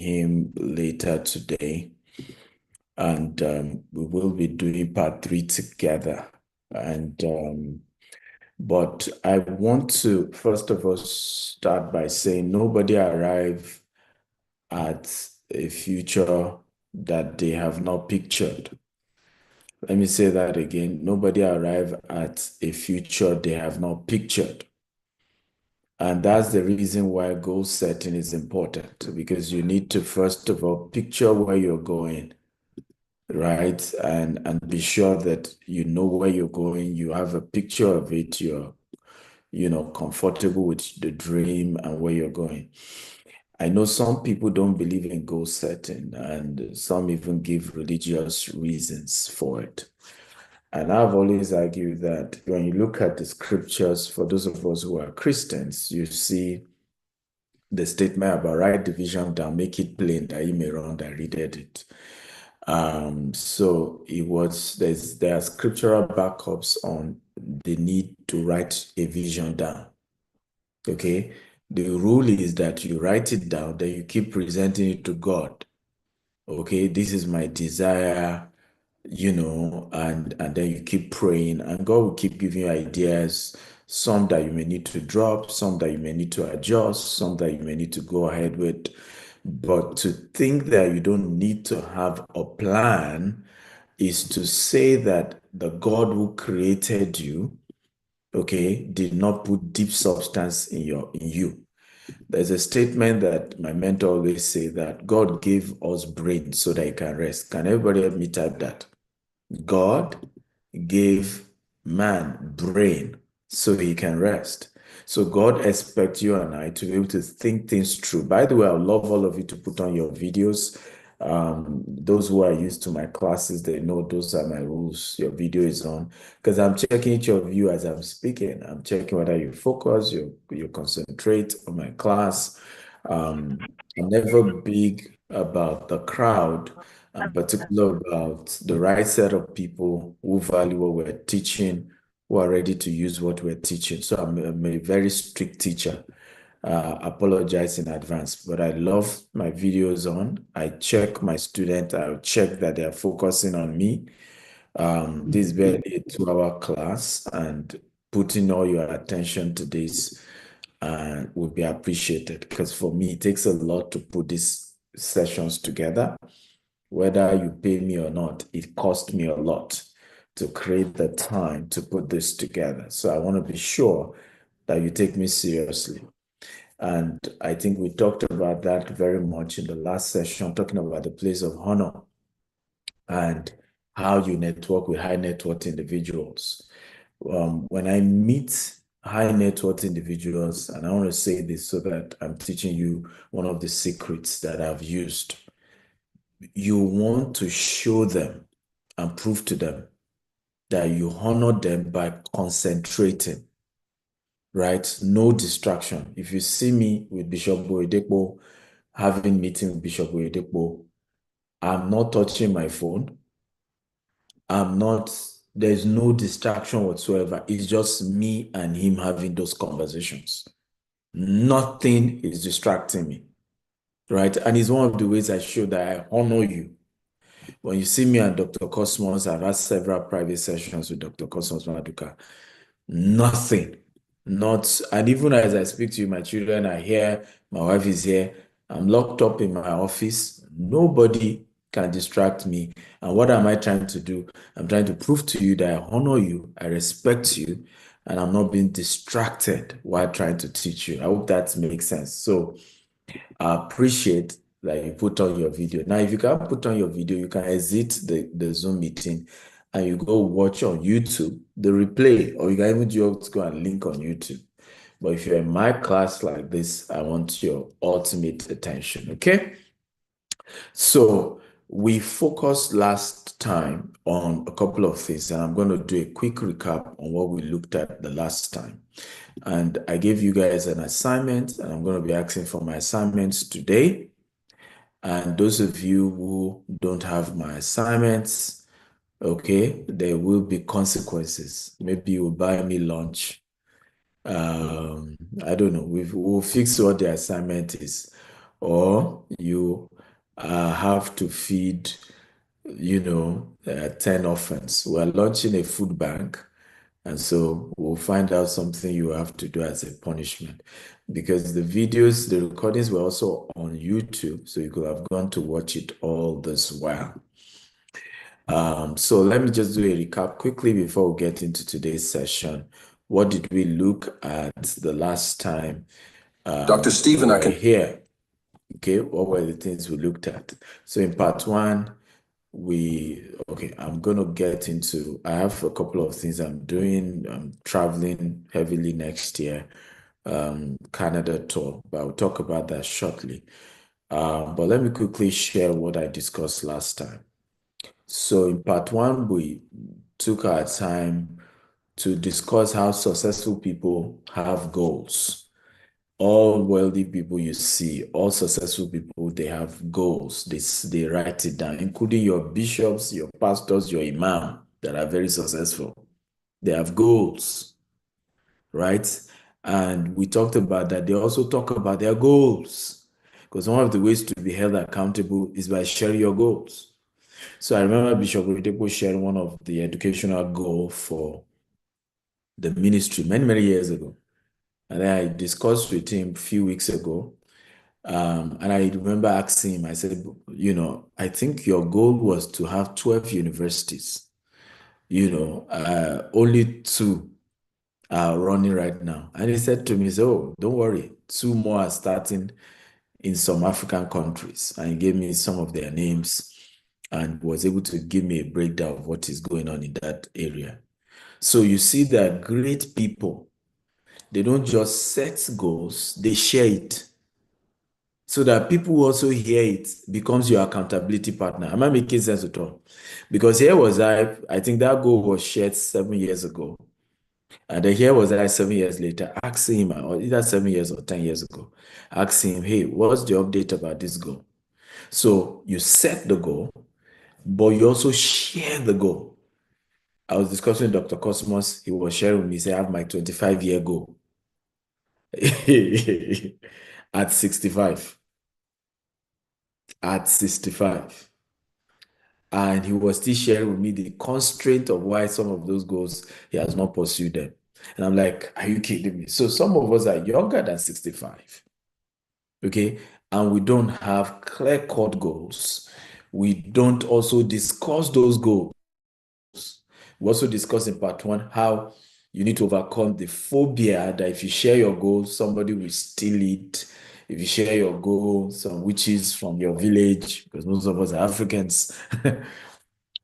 him later today. And we will be doing part 3 together. And but I want to first of all start by saying nobody arrive at a future that they have not pictured. Let me say that again. Nobody arrive at a future they have not pictured. And that's the reason why goal setting is important, because you need to first of all picture where you're going, right? And be sure that you know where you're going, you have a picture of it, you're comfortable with the dream and where you're going. I know some people don't believe in goal setting, and some even give religious reasons for it. And I've always argued that when you look at the scriptures, for those of us who are Christians, you see the statement about write the vision down, make it plain that he may run that readeth it. So there are scriptural backups on the need to write a vision down. Okay. The rule is that you write it down, then you keep presenting it to God. Okay, this is my desire, and then you keep praying, and God will keep giving you ideas, some that you may need to drop, some that you may need to adjust, some that you may need to go ahead with. But to think that you don't need to have a plan is to say that the God who created you, okay, did not put deep substance in you. There's a statement that my mentor always say that God gave us brain so that he can rest. Can everybody help me type that? God gave man brain so he can rest. So God expects you and I to be able to think things through. By the way, I would love all of you to put on your videos. Those who are used to my classes, they know those are my rules. Your video is on, because I'm checking each of you as I'm speaking. I'm checking whether you focus, you concentrate on my class. I'm never big about the crowd, and particular about the right set of people who value what we're teaching, who are ready to use what we're teaching. So I'm a very strict teacher. Apologize in advance, but I love my videos on. I check my student. I'll check that they're focusing on me. This is barely a 2-hour class, and putting all your attention to this would be appreciated, because for me, it takes a lot to put these sessions together. Whether you pay me or not, it cost me a lot to create the time to put this together. So I want to be sure that you take me seriously. And I think we talked about that very much in the last session, talking about the place of honor and how you network with high net worth individuals. When I meet high net worth individuals, and I want to say this so that I'm teaching you one of the secrets that I've used, you want to show them and prove to them that you honor them by concentrating, right? No distraction. If you see me with Bishop Boyedepo, having meeting with Bishop Boyedepo, I'm not touching my phone. There's no distraction whatsoever. It's just me and him having those conversations. Nothing is distracting me, right? And it's one of the ways I show that I honor you. When you see me and Dr. Cosmos, I've had several private sessions with Dr. Cosmos Maduka. Nothing. And even as I speak to you, my children are here, my wife is here, I'm locked up in my office. Nobody can distract me. And what am I trying to do? I'm trying to prove to you that I honor you, I respect you, and I'm not being distracted while trying to teach you. I hope that makes sense. So I appreciate that you put on your video. Now, if you can't put on your video, you can exit the Zoom meeting and you go watch on YouTube the replay, or you can even just go and link on YouTube. But if you're in my class like this, I want your ultimate attention, okay? So we focused last time on a couple of things, and I'm going to do a quick recap on what we looked at the last time. And I gave you guys an assignment, and I'm going to be asking for my assignments today. And those of you who don't have my assignments, okay, there will be consequences. Maybe you will buy me lunch. I don't know. We'll fix what the assignment is. Or you have to feed, 10 orphans. We're launching a food bank. And so we'll find out something you have to do as a punishment. Because the recordings were also on YouTube, so you could have gone to watch it all this while. So let me just do a recap quickly before we get into today's session. What did we look at the last time Dr. Stephen, we were here? Okay, what were the things we looked at? So in part one, I'm going to get into, I have a couple of things I'm doing. I'm traveling heavily next year, Canada tour, but I'll talk about that shortly. But let me quickly share what I discussed last time. So in part one, we took our time to discuss how successful people have goals. All wealthy people you see, all successful people, they have goals. They write it down, including your bishops, your pastors, your imam that are very successful. They have goals, right? And we talked about that. They also talk about their goals, because one of the ways to be held accountable is by sharing your goals. So I remember Bishop Oyedepo sharing one of the educational goal for the ministry many, many years ago. And I discussed with him a few weeks ago. And I remember asking him, I said, I think your goal was to have 12 universities. Only two are running right now. And he said to me, oh, don't worry, two more are starting in some African countries. And he gave me some of their names and was able to give me a breakdown of what is going on in that area. So you see that great people, they don't just set goals, they share it. So that people who also hear it becomes your accountability partner. Am I making sense at all? Because here was I think that goal was shared 7 years ago. And then here was I 7 years later, asking him, or either 7 years or 10 years ago, asking him, hey, what's the update about this goal? So you set the goal, but you also share the goal. I was discussing with Dr. Cosmos, he was sharing with me, he said, I have my 25-year goal at 65. At 65. And he was still sharing with me the constraint of why some of those goals he has not pursued them. And I'm like, are you kidding me? So some of us are younger than 65, okay? And we don't have clear-cut goals. We don't also discuss those goals. We also discussed in part one how you need to overcome the phobia that if you share your goals, somebody will steal it. If you share your goals, some witches from your village, because most of us are Africans,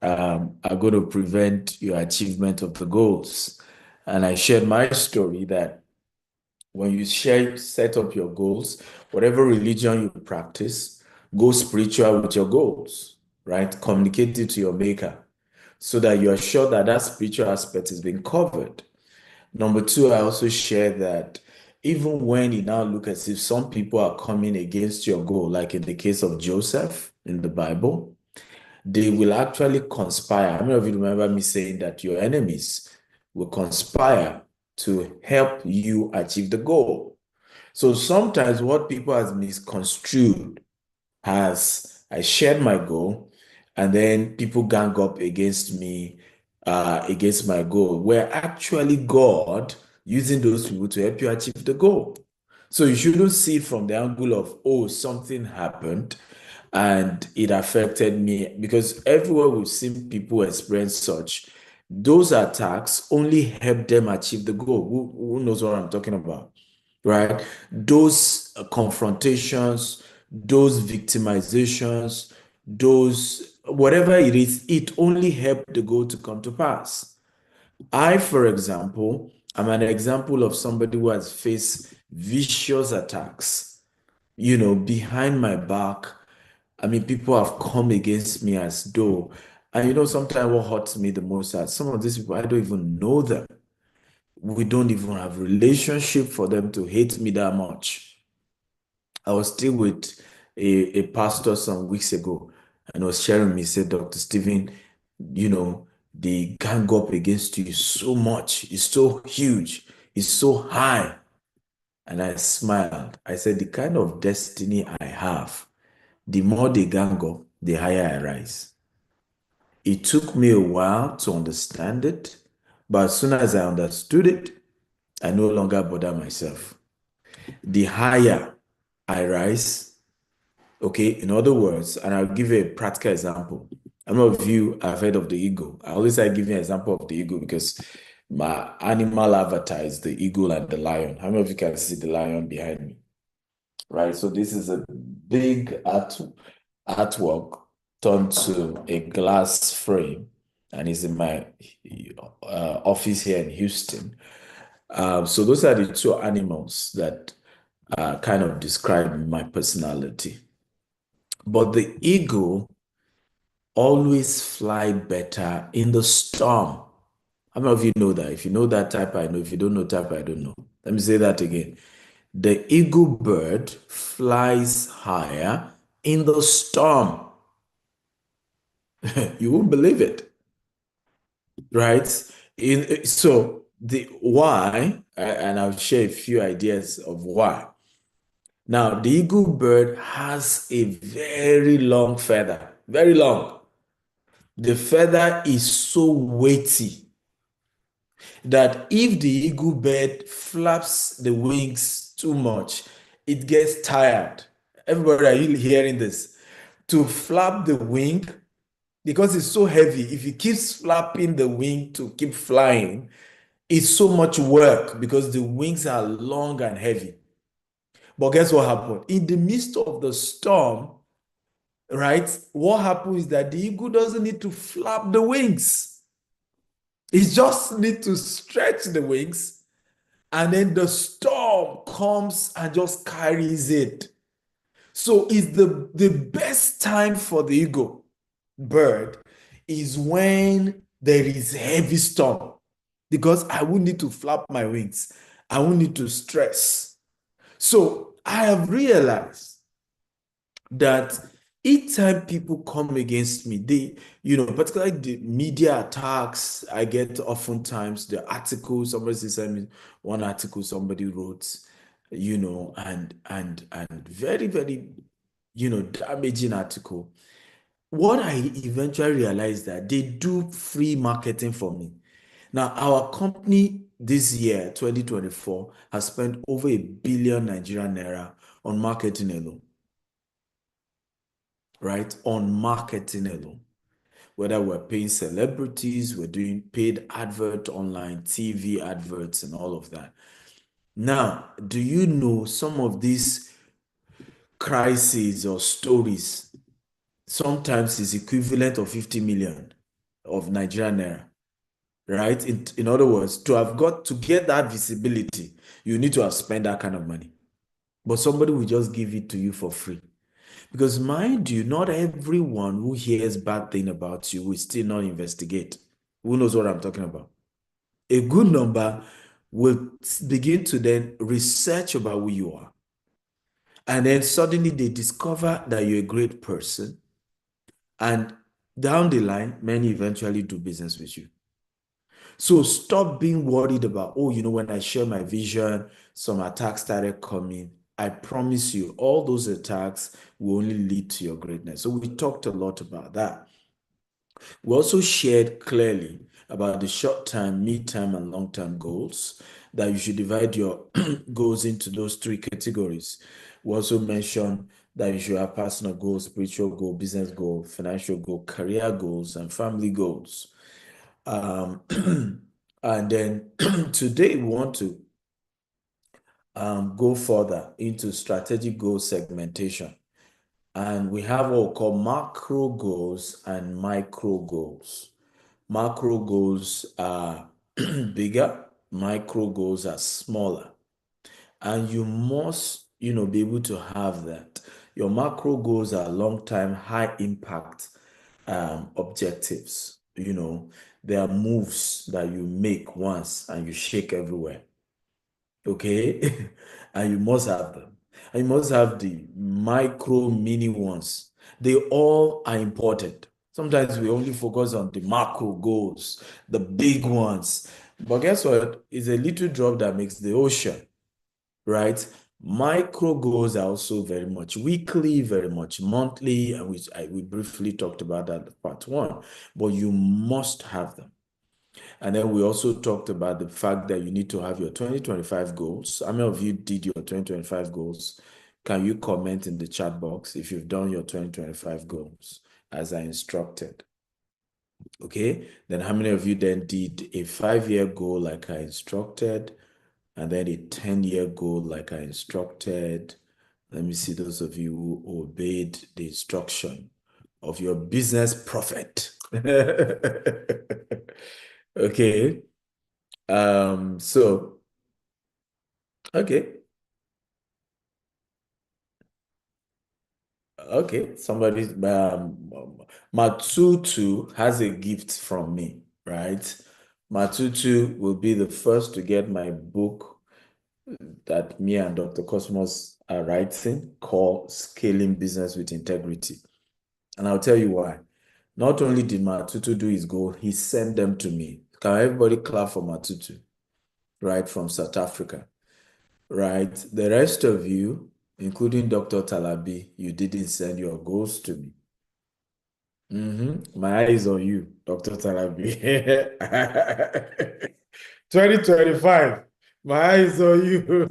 are going to prevent your achievement of the goals. And I shared my story that when you set up your goals, whatever religion you practice, go spiritual with your goals, right? Communicate it to your maker so that you are sure that that spiritual aspect is being covered. Number two, I also share that even when you now look as if some people are coming against your goal, like in the case of Joseph in the Bible, they will actually conspire. How many of you remember me saying that your enemies will conspire to help you achieve the goal? So sometimes what people has misconstrued has I shared my goal, and then people gang up against me, against my goal, where actually God using those people to help you achieve the goal. So you shouldn't see it from the angle of, oh, something happened and it affected me, because everywhere we've seen people experience such, those attacks only help them achieve the goal. Who knows what I'm talking about? Right? Those confrontations, those victimizations, those whatever it is, it only helped the goal to come to pass. I, for example, am an example of somebody who has faced vicious attacks, behind my back. I mean, people have come against me as though, and sometimes what hurts me the most is some of these people, I don't even know them. We don't even have relationship for them to hate me that much. I was still with a pastor some weeks ago, and was sharing me, said, Dr. Stephen, the gang up against you is so much, it's so huge, it's so high. And I smiled. I said, the kind of destiny I have, The more they gang up, the higher I rise. It took me a while to understand it, but as soon as I understood it, I no longer bother myself. The higher I rise, okay, in other words, and I'll give you a practical example. I know of you have heard of the eagle. I always like giving an example of the eagle because my animal avatar is the eagle and the lion. How many of you can see the lion behind me? Right? So this is a big artwork turned to a glass frame and is in my office here in Houston. So those are the two animals that kind of describe my personality. But the eagle always fly better in the storm. How many of you know that? If you know that type, I know. If you don't know type, I don't know. Let me say that again. The eagle bird flies higher in the storm. You won't believe it, right? So the why, and I'll share a few ideas of why. Now, the eagle bird has a very long feather, very long. The feather is so weighty that if the eagle bird flaps the wings too much, it gets tired. Everybody, are you hearing this? To flap the wing, because it's so heavy, if it keeps flapping the wing to keep flying, it's so much work because the wings are long and heavy. But guess what happened? In the midst of the storm, right, what happened is that the eagle doesn't need to flap the wings. It just needs to stretch the wings, and then the storm comes and just carries it. So it's the best time for the eagle bird is when there is heavy storm because I won't need to flap my wings. I won't need to stress. So I have realized that each time people come against me, they, particularly the media attacks, I get oftentimes the articles, somebody sent me one article somebody wrote, and very, very, damaging article. What I eventually realized that they do free marketing for me. Now, our company this year, 2024, has spent over 1 billion Nigerian naira on marketing alone, right? On marketing alone. Whether we're paying celebrities, we're doing paid advert online, TV adverts, and all of that. Now, do you know some of these crises or stories sometimes is equivalent of 50 million of Nigerian naira, right? In other words, to get that visibility, you need to have spent that kind of money. But somebody will just give it to you for free. Because mind you, not everyone who hears bad thing about you will still not investigate. Who knows what I'm talking about? A good number will begin to then research about who you are. And then suddenly they discover that you're a great person. And down the line, many eventually do business with you. So stop being worried about, when I share my vision, some attacks started coming. I promise you, all those attacks will only lead to your greatness. So we talked a lot about that. We also shared clearly about the short-term, mid-term, and long-term goals, that you should divide your goals into those three categories. We also mentioned that you should have personal goals, spiritual goal, business goal, financial goal, career goals, and family goals. And then today we want to go further into strategic goal segmentation. And we have what we call macro goals and micro goals. Macro goals are bigger, micro goals are smaller. And you must, be able to have that. Your macro goals are long-term, high impact objectives. They are moves that you make once and you shake everywhere. Okay? And you must have them. And you must have the micro mini ones. They all are important. Sometimes we only focus on the macro goals, the big ones. But guess what? It's a little drop that makes the ocean, right? Micro goals are also very much weekly, very much monthly, and we briefly talked about that in part one, but you must have them. And then we also talked about the fact that you need to have your 2025 goals. How many of you did your 2025 goals? Can you comment in the chat box if you've done your 2025 goals as I instructed? Okay, then how many of you then did a 5-year goal like I instructed, and then a 10-year goal like I instructed? Let me see those of you who obeyed the instruction of your business prophet. Okay. So, okay. Okay. Somebody, Matutu has a gift from me, right? Matutu will be the first to get my book that me and Dr. Cosmos are writing called Scaling Business with Integrity. And I'll tell you why. Not only did Matutu do his goal, he sent them to me. Can everybody clap for Matutu, right, from South Africa, right? The rest of you, including Dr. Talabi, you didn't send your goals to me. My eyes on you, Dr. Talabi. 2025, my eyes on you.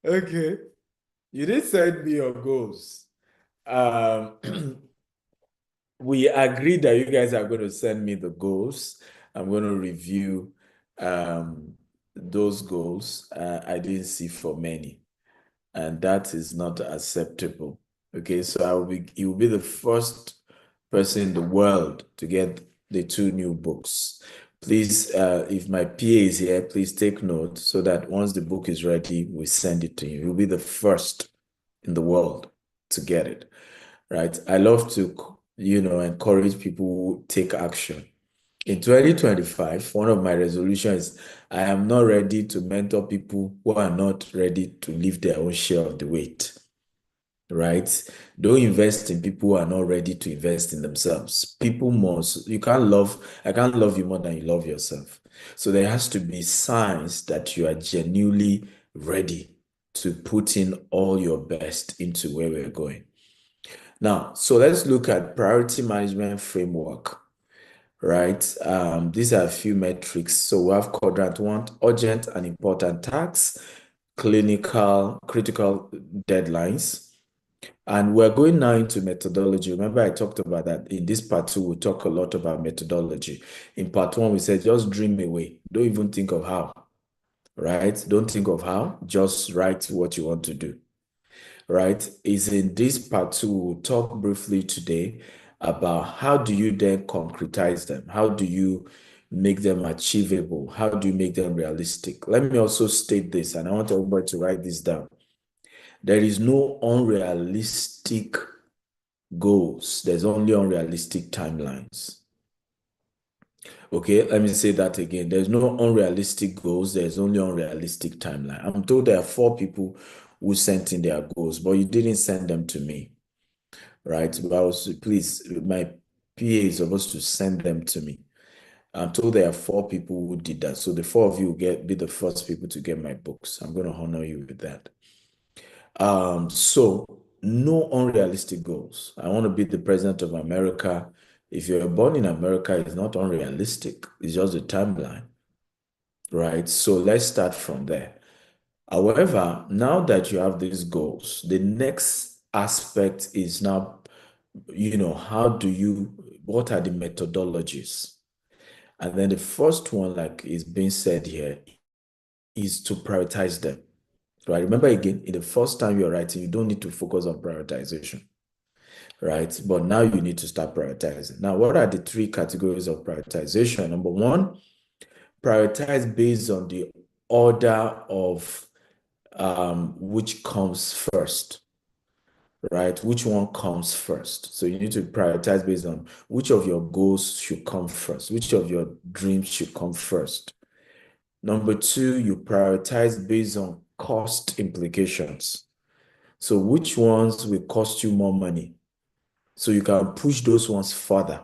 Okay, you didn't send me your goals. Um, we agreed that you guys are going to send me the goals. I'm going to review those goals. I didn't see for many, and that is not acceptable. Okay, so you will be the first person in the world to get the 2 new books. Please, if my PA is here, please take note so that once the book is ready, we send it to you. You'll be the first in the world to get it, right? I love to, encourage people who take action. In 2025, one of my resolutions is I am not ready to mentor people who are not ready to lift their own share of the weight, right? Don't invest in people who are not ready to invest in themselves. I can't love you more than you love yourself. So there has to be signs that you are genuinely ready to put in all your best into where we're going. Now, so let's look at priority management framework, right? These are a few metrics. So we have quadrant 1, urgent and important tasks, critical deadlines. And we're going now into methodology. Remember, I talked about that. In this part 2, we'll talk a lot about methodology. In part 1, we said just dream away. Don't even think of how, right? Don't think of how, just write what you want to do, right? Is in this part 2, we'll talk briefly today about how do you then concretize them? How do you make them achievable? How do you make them realistic? Let me also state this, and I want everybody to write this down. There is no unrealistic goals. There's only unrealistic timelines. Okay, let me say that again. There's no unrealistic goals. There's only unrealistic timeline. I'm told there are 4 people who sent in their goals, but you didn't send them to me, right? But please, my PA is supposed to send them to me. I'm told there are 4 people who did that. So the 4 of you will be the first people to get my books. I'm going to honor you with that. So no unrealistic goals. I want to be the president of America. If you're born in America, it's not unrealistic. It's just a timeline, right? So let's start from there. However, now that you have these goals, the next aspect is now, what are the methodologies? And then the first one, like is being said here, is to prioritize them. Right? Remember again, in the first time you're writing, you don't need to focus on prioritization, right? But now you need to start prioritizing. Now, what are the 3 categories of prioritization? Number 1, prioritize based on the order of which comes first, right? Which one comes first? So you need to prioritize based on which of your goals should come first, which of your dreams should come first. Number 2, you prioritize based on cost implications. So which ones will cost you more money? So you can push those ones further.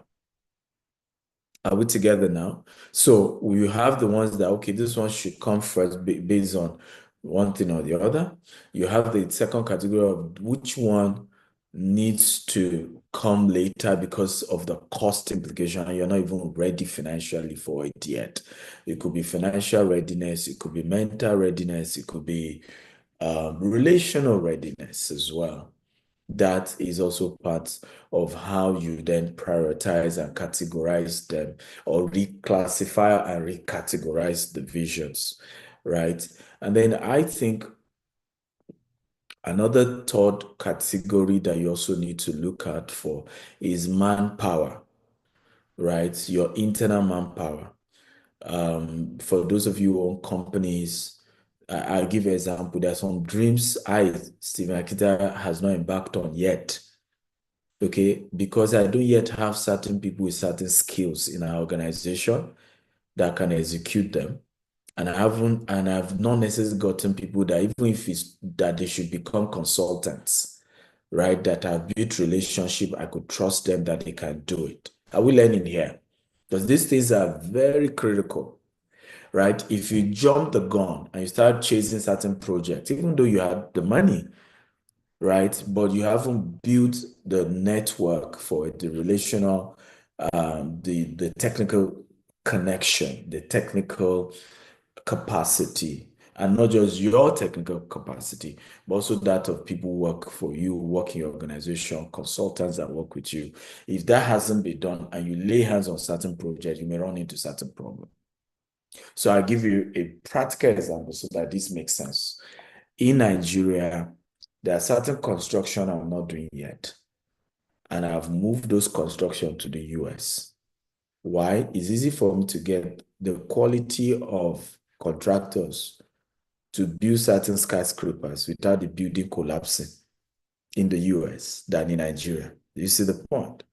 Are we together now? So we have the ones that, okay, this one should come first based on one thing or the other. You have the second category of which one needs to come later because of the cost implication, and you're not even ready financially for it yet. It could be financial readiness, it could be mental readiness, it could be relational readiness as well. That is also part of how you then prioritize and categorize them, or reclassify and recategorize the visions, right? And then I think another third category that you also need to look at for is manpower, right? Your internal manpower. For those of you who own companies, I'll give you an example. There are some dreams Stephen Akintayo, has not embarked on yet. Okay, because I don't yet have certain people with certain skills in our organization that can execute them. And I've not necessarily gotten people that even if it's that they should become consultants, right? That have built relationship, I could trust them that they can do it. Are we learning here? Because these things are very critical, right? If you jump the gun and you start chasing certain projects, even though you had the money, right? But you haven't built the network for it, the relational, the technical connection, the technical capacity, and not just your technical capacity, but also that of people who work for you, work in your organization, consultants that work with you. If that hasn't been done and you lay hands on certain projects, you may run into certain problems. So I'll give you a practical example so that this makes sense. In Nigeria, there are certain construction I'm not doing yet, and I've moved those construction to the US. Why? It's easy for me to get the quality of contractors to build certain skyscrapers without the building collapsing in the US than in Nigeria. You see the point?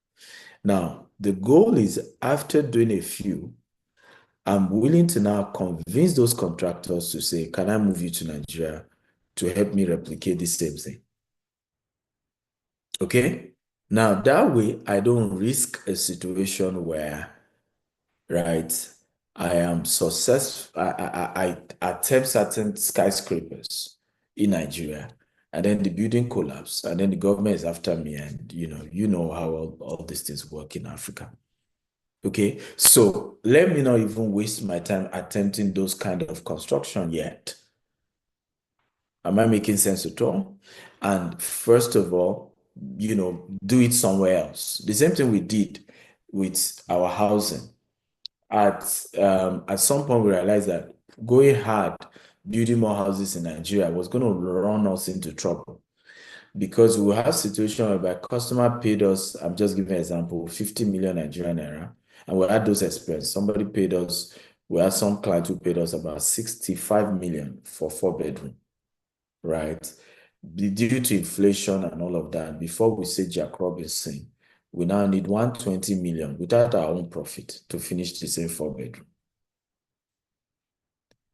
Now, the goal is after doing a few, I'm willing to now convince those contractors to say, can I move you to Nigeria to help me replicate the same thing? Okay? Now, that way, I don't risk a situation where, right, I am successful, I attempt certain skyscrapers in Nigeria, and then the building collapse, and then the government is after me, and you know how all these things work in Africa. Okay, so let me not even waste my time attempting those kind of construction yet. Am I making sense at all? And first of all, do it somewhere else. The same thing we did with our housing. At some point, we realized that going hard, building more houses in Nigeria was going to run us into trouble because we have situation whereby customer paid us, I'm just giving an example, 50 million Nigerian naira, and we had those expenses. Somebody paid us, we had some client who paid us about 65 million for 4 bedroom, right? Due to inflation and all of that, before we say Jack Robinson, we now need 120 million without our own profit to finish the same 4 bedroom.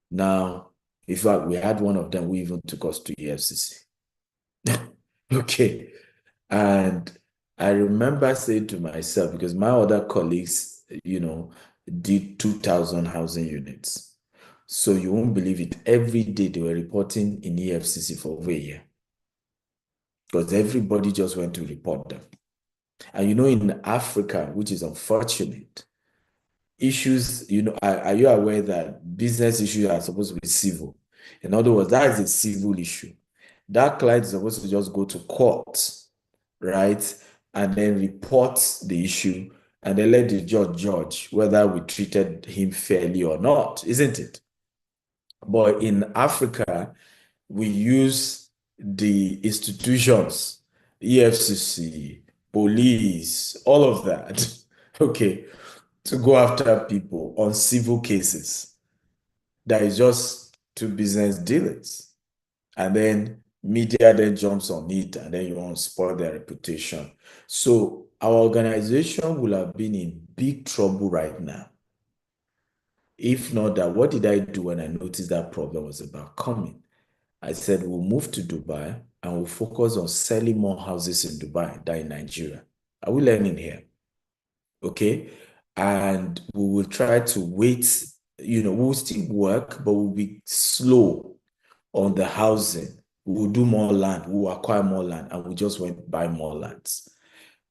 Now, in fact, we had one of them who even took us to EFCC. Okay. And I remember saying to myself, because my other colleagues, did 2,000 housing units. So you won't believe it. Every day they were reporting in EFCC for over a year because everybody just went to report them. And in Africa, which is unfortunate, issues, are you aware that business issues are supposed to be civil? In other words, that is a civil issue. That client is supposed to just go to court, right? And then report the issue and then let the judge whether we treated him fairly or not, isn't it? But in Africa, we use the institutions, EFCC, police, all of that, okay, to go after people on civil cases. That is just two business dealings. And then media then jumps on it and then you want to spoil their reputation. So our organization will have been in big trouble right now. If not that, what did I do when I noticed that problem was about coming? I said, we'll move to Dubai and we'll focus on selling more houses in Dubai than in Nigeria. Are we learning here? Okay. And we will try to wait, we'll still work, but we'll be slow. on the housing. We'll do more land, we'll acquire more land, and we just went buy more lands.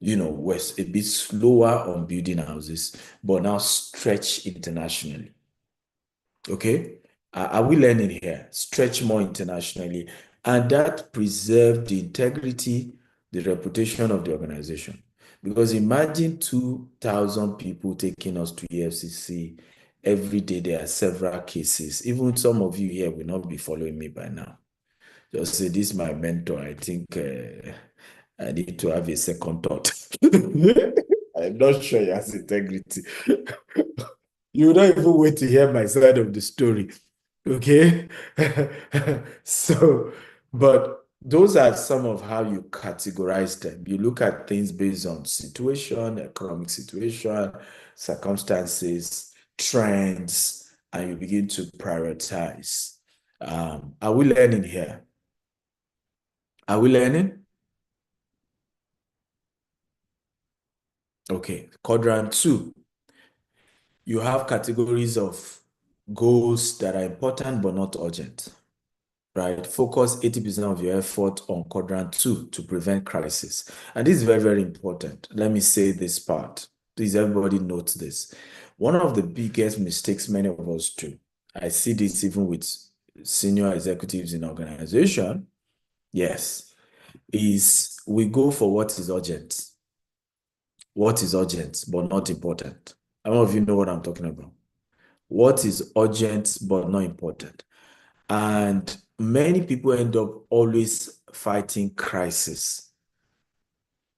We're a bit slower on building houses, but now stretch internationally. Okay? Are we learning here? Stretch more internationally, and that preserve the integrity, the reputation of the organization. Because imagine 2,000 people taking us to EFCC every day. There are several cases. Even some of you here will not be following me by now. Just say, this is my mentor. I think I need to have a second thought. I'm not sure he has integrity. You don't even wait to hear my side of the story. Okay? So, but those are some of how you categorize them. You look at things based on situation, economic situation, circumstances, trends, and you begin to prioritize. Are we learning here? Are we learning? Okay, quadrant 2. You have categories of goals that are important but not urgent, right? Focus 80% of your effort on quadrant 2 to prevent crisis. And this is very, very important. Let me say this part. Please, everybody note this. One of the biggest mistakes many of us do, I see this even with senior executives in organization, yes, is we go for what is urgent. What is urgent but not important? I don't know if you know what I'm talking about. What is urgent but not important? And many people end up always fighting crisis.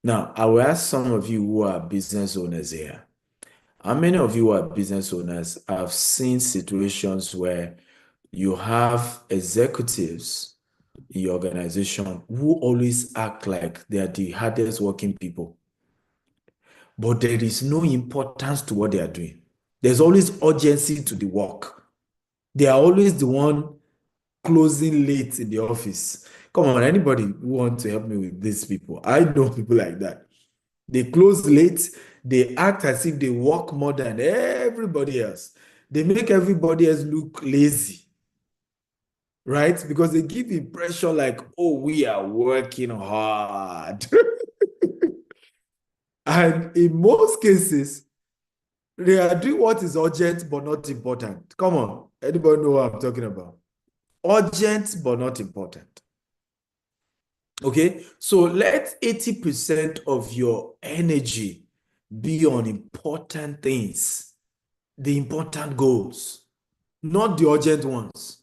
Now, I will ask some of you who are business owners here. How many of you who are business owners have seen situations where you have executives in your organization who always act like they are the hardest working people, but there is no importance to what they are doing? There's always urgency to the work. They are always the one closing late in the office. Come on, anybody who wants to help me with these people? I know people like that. They close late. They act as if they work more than everybody else. They make everybody else look lazy, right? Because they give impression like, oh, we are working hard. And in most cases, they are doing what is urgent but not important. Come on, anybody know what I'm talking about? Urgent but not important. Okay, so let 80% of your energy be on important things, the important goals, not the urgent ones.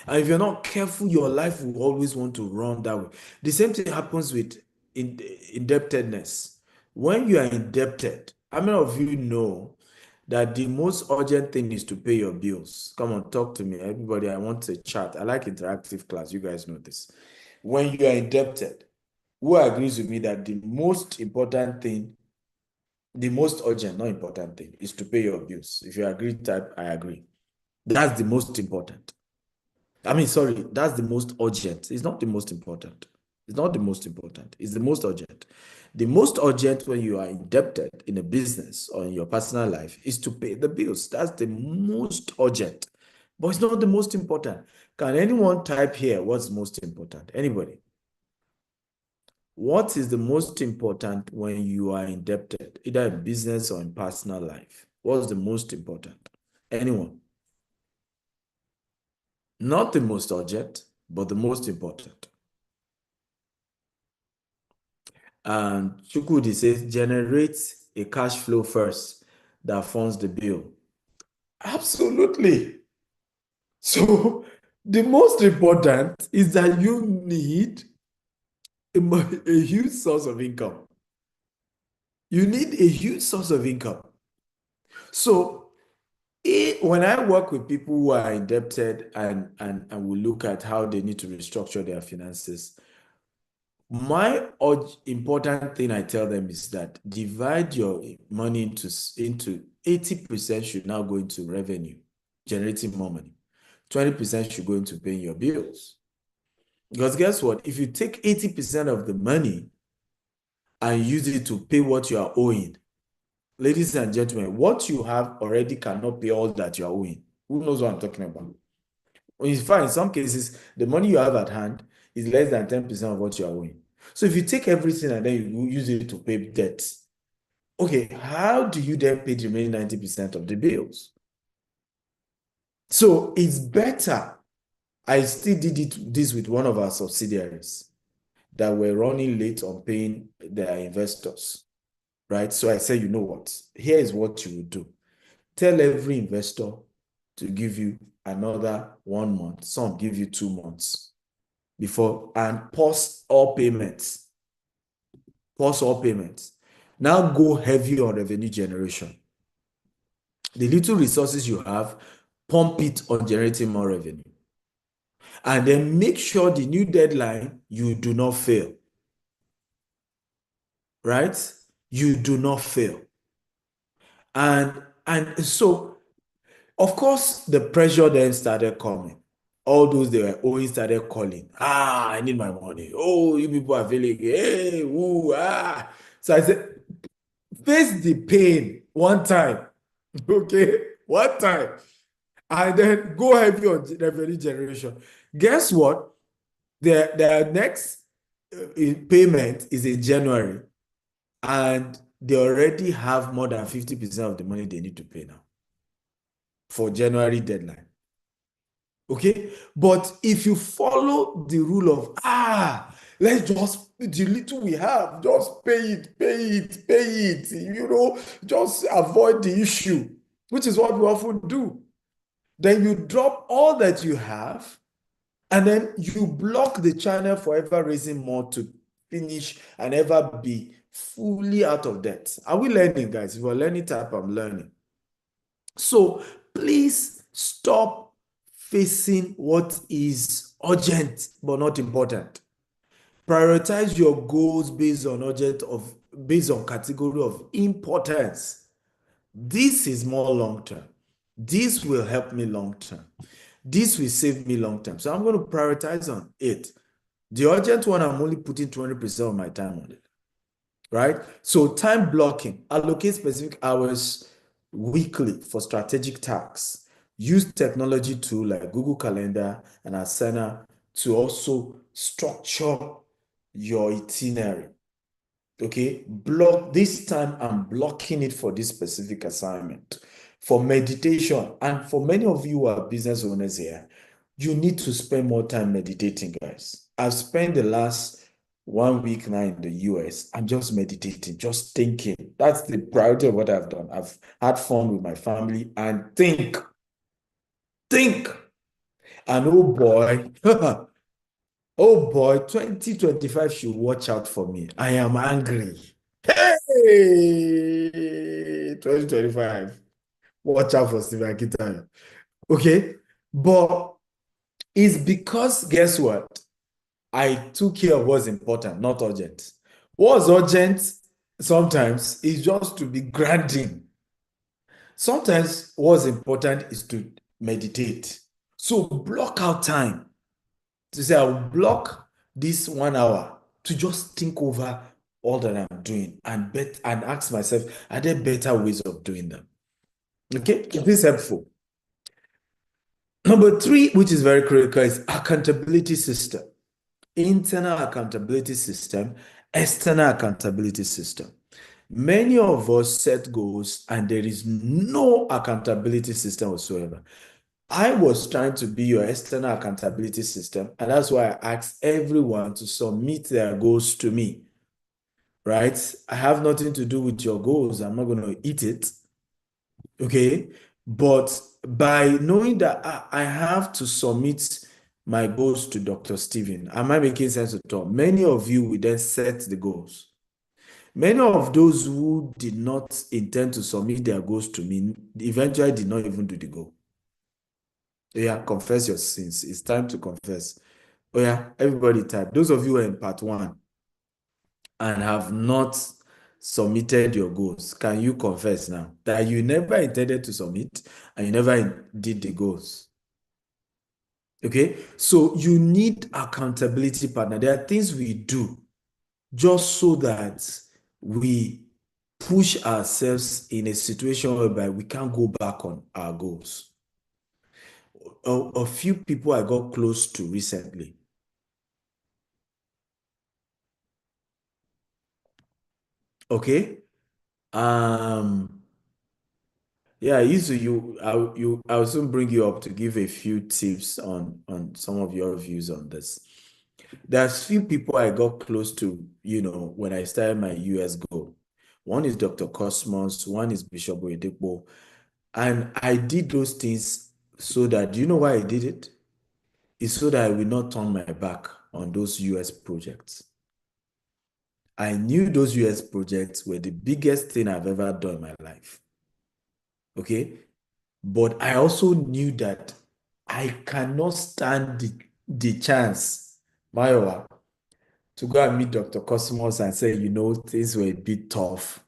And if you're not careful, your life will always want to run that way. The same thing happens with indebtedness. When you are indebted, how many of you know that the most urgent thing is to pay your bills? Come on, talk to me. Everybody, I want to chat. I like interactive class. You guys know this. When you are indebted, who agrees with me that the most important thing, the most urgent, not important thing, is to pay your bills? If you agree, type I agree. That's the most important. I mean, sorry, that's the most urgent. It's not the most important. It's not the most important. It's the most urgent. The most urgent when you are indebted in a business or in your personal life is to pay the bills. That's the most urgent, but it's not the most important. Can anyone type here what's most important? Anybody? What is the most important when you are indebted, either in business or in personal life? What's the most important? Anyone? Not the most urgent, but the most important. And Chukwudi says, generate a cash flow first that funds the bill. Absolutely. So the most important is that you need a huge source of income. You need a huge source of income. So when I work with people who are indebted and we look at how they need to restructure their finances, my important thing I tell them is that divide your money into 80% should now go into revenue, generating more money. 20% should go into paying your bills. Because guess what? If you take 80% of the money and use it to pay what you are owing, ladies and gentlemen, what you have already cannot pay all that you are owing. Who knows what I'm talking about? In fact, in some cases, the money you have at hand is less than 10% of what you are owing. So if you take everything and then you use it to pay debt, okay, how do you then pay the remaining 90% of the bills? So it's better. I still did this with one of our subsidiaries that were running late on paying their investors, right? So I said, you know what? Here is what you will do. Tell every investor to give you another 1 month. Some give you 2 months before, and pause all payments. Pause all payments. Now go heavy on revenue generation. The little resources you have, pump it on generating more revenue. And then make sure the new deadline, you do not fail. Right? You do not fail. And so, of course, the pressure then started coming. All those they were owing started calling. I need my money. Oh, you people are feeling, hey, woo, ah. So I said, face the pain one time. Okay? One time. And then go heavy on revenue generation. Guess what? Their next payment is in January. And they already have more than 50% of the money they need to pay now for January deadline. Okay? But if you follow the rule of, let's just, the little we have, just pay it, pay it, pay it, just avoid the issue, which is what we often do. Then you drop all that you have, and then you block the channel for ever raising more to finish and ever be fully out of debt. Are we learning, guys? If we're learning, type I'm learning. So please stop facing what is urgent but not important. Prioritize your goals based on category of importance. This is more long term. This will help me long term. This will save me long term. So I'm going to prioritize on it. The urgent one, I'm only putting 20% of my time on it. Right? So time blocking, allocate specific hours weekly for strategic tasks. Use technology tool like Google Calendar and Asana to also structure your itinerary. Okay, block this time. I'm blocking it for this specific assignment. For meditation, and for many of you who are business owners here, you need to spend more time meditating, guys. I've spent the last 1 week now in the US. I'm just meditating, just thinking. That's the priority of what I've done. I've had fun with my family and think. And oh boy, oh boy, 2025 should watch out for me. I am angry. Hey, 2025. Watch out for Steve Akintayo. Okay? But it's because, guess what? I took care of what's important, not urgent. What's urgent sometimes is just to be grinding. Sometimes what's important is to meditate. So block out time to say, I'll block this 1 hour to just think over all that I'm doing and ask myself, are there better ways of doing them? Okay, is this helpful? Number 3, which is very critical, is accountability system. Internal accountability system, external accountability system. Many of us set goals and there is no accountability system whatsoever. I was trying to be your external accountability system, and that's why I asked everyone to submit their goals to me, right? I have nothing to do with your goals. I'm not going to eat it, okay? But by knowing that I have to submit my goals to Dr. Steven, am I making sense at all? Many of you will then set the goals. Many of those who did not intend to submit their goals to me eventually did not even do the goal. Yeah, confess your sins. It's time to confess. Oh yeah, everybody type. Those of you who are in part 1 and have not submitted your goals, can you confess now that you never intended to submit and you never did the goals? Okay, so you need accountability partner. There are things we do just so that we push ourselves in a situation whereby we can't go back on our goals. a few people I got close to recently. Okay. Um, yeah, I used to I'll soon bring you up to give a few tips on some of your views on this. There's few people I got close to, when I started my US go. One is Dr. Cosmos, one is Bishop Oyedepo. And I did those things so that, do you know why I did it? It's so that I will not turn my back on those US projects. I knew those US projects were the biggest thing I've ever done in my life. Okay. But I also knew that I cannot stand the chance, Mayowa, to go and meet Dr. Cosmos and say, things were a bit tough.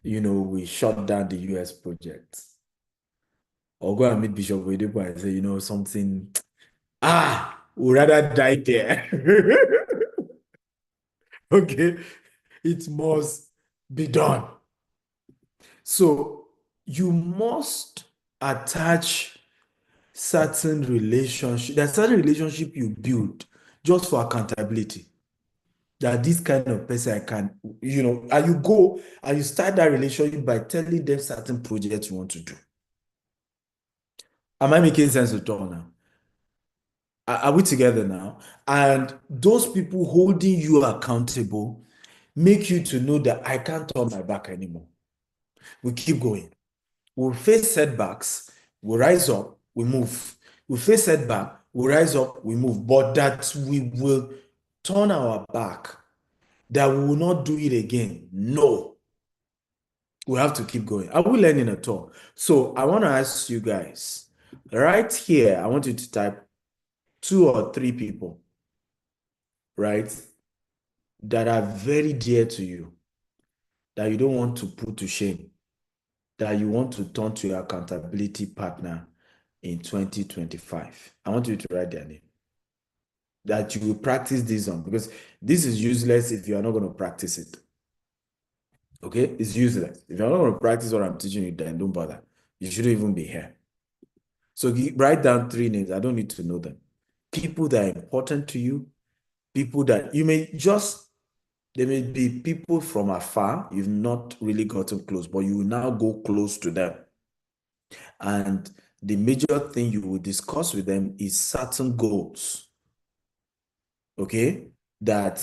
We shut down the US project. Or go and meet Bishop Oyedepo and say, something, we'd rather die there. Okay. It must be done. So you must attach certain relationship. There's certain relationship you build just for accountability. That this kind of person I can, and you go and you start that relationship by telling them certain projects you want to do. Am I making sense at all now? Are we together now? And those people holding you accountable make you to know that I can't turn my back anymore. We keep going. We'll face setbacks, we rise up, we move. We face setback, we rise up, we move. But that we will turn our back, that we will not do it again. No, we have to keep going. Are we learning at all? So I want to ask you guys, right here, I want you to type 2 or 3 people, right, that are very dear to you, that you don't want to put to shame, that you want to turn to your accountability partner in 2025. I want you to write their name. That you will practice this on, because this is useless if you are not going to practice it. Okay? It's useless. If you're not going to practice what I'm teaching you, then don't bother. You shouldn't even be here. So write down 3 names. I don't need to know them. People that are important to you, people that you may just, they may be people from afar, you've not really gotten close, but you will now go close to them. And the major thing you will discuss with them is certain goals, okay, that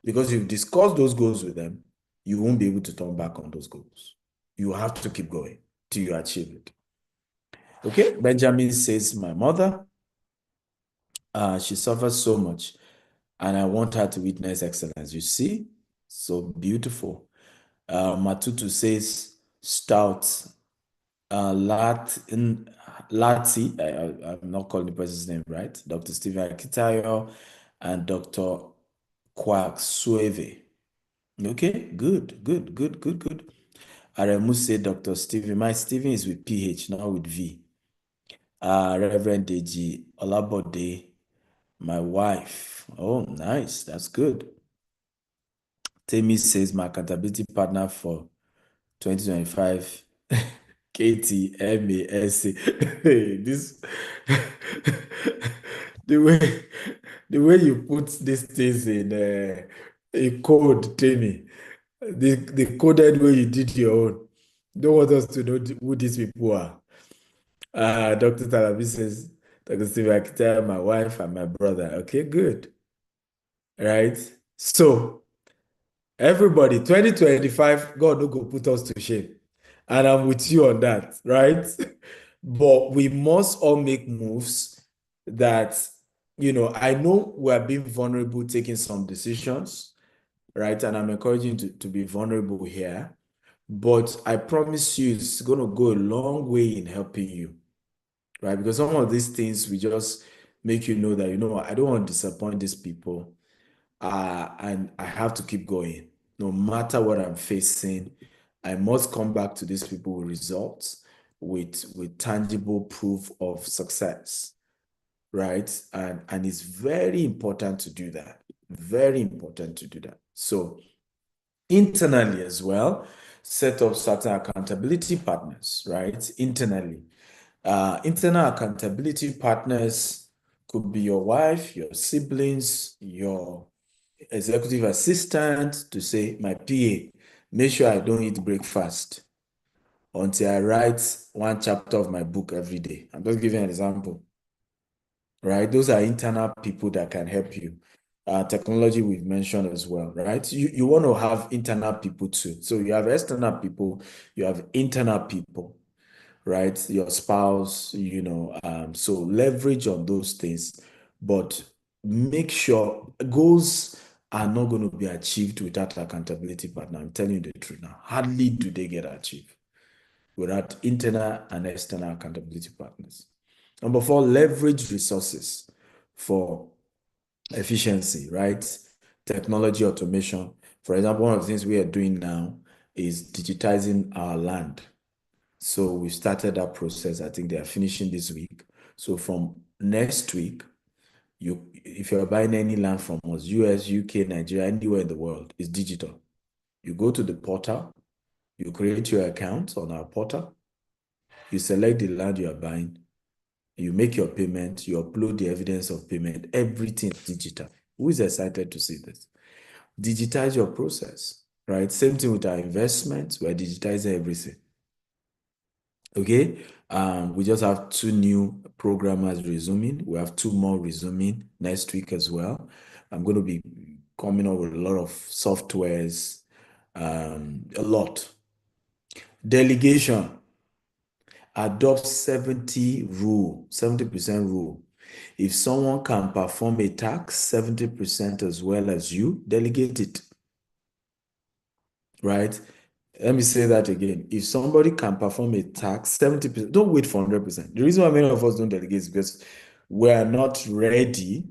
because you've discussed those goals with them, you won't be able to turn back on those goals. You have to keep going till you achieve it. Okay, Benjamin says, my mother, she suffers so much, and I want her to witness excellence. You see, so beautiful. Matutu says, stout. Lati, I'm not calling the person's name right, Dr. Stephen Akintayo and Dr. Kwak Sueve. Okay, good. Aremu said Dr. Stephen. My Stephen is with PH, not with V. Reverend Deji Olabode, my wife. Oh, nice. That's good. Temi says my accountability partner for 2025. KTMASC. This the way you put these things in a code, Tammy. The coded way you did your own. Don't want us to know who these people are. Dr. Talabi says, Dr. Steve Akita, my wife and my brother. Okay, good. Right? So, everybody, 2025, God no go put us to shame. And I'm with you on that, right? But we must all make moves that, I know we are being vulnerable, taking some decisions, right? And I'm encouraging you to be vulnerable here. But I promise you, it's going to go a long way in helping you, right? Because some of these things we just make you know that, I don't want to disappoint these people. And I have to keep going. No matter what I'm facing, I must come back to these people with results, with tangible proof of success, right? And it's very important to do that. Very important to do that. So internally as well, set up certain accountability partners, right? Internally. Internal accountability partners could be your wife, your siblings, your executive assistant to say, my PA, make sure I don't eat breakfast until I write one chapter of my book every day. I'm just giving an example, right? Those are internal people that can help you. Technology we've mentioned as well, right? You want to have internal people too. So you have external people, you have internal people, right? Your spouse, so leverage on those things, but make sure goals are not going to be achieved without accountability partner. I'm telling you the truth now. Hardly do they get achieved without internal and external accountability partners. Number four, leverage resources for efficiency, right? Technology automation. For example, one of the things we are doing now is digitizing our land. So we started that process. I think they are finishing this week. So from next week, if you're buying any land from us, US, UK, Nigeria, anywhere in the world, it's digital. You go to the portal, you create your account on our portal, you select the land you are buying, you make your payment, you upload the evidence of payment, everything is digital. Who is excited to see this? Digitize your process, right? Same thing with our investments, we're digitizing everything. Okay, we just have two new programmers resuming. We have two more resuming next week as well. I'm going to be coming up with a lot of softwares, a lot. Delegation, adopt 70% rule. If someone can perform a task 70% as well as you, delegate it, right? Let me say that again. If somebody can perform a task 70%, don't wait for 100%. The reason why many of us don't delegate is because we're not ready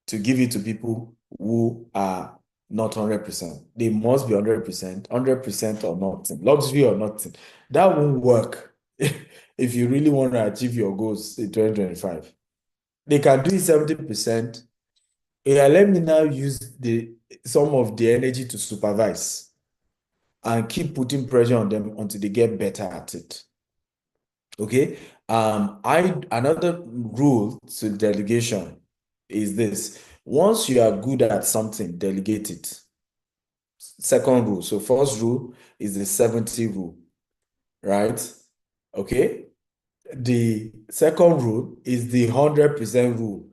to give it to people who are not 100%. They must be 100%, 100% or nothing, luxury or nothing. That won't work if you really want to achieve your goals in 2025. They can do it 70%. Yeah, let me now use some of the energy to supervise and keep putting pressure on them until they get better at it. Okay. Another rule to delegation is this. Once you are good at something, delegate it. Second rule. So first rule is the 70 rule, right? Okay. The second rule is the 100% rule.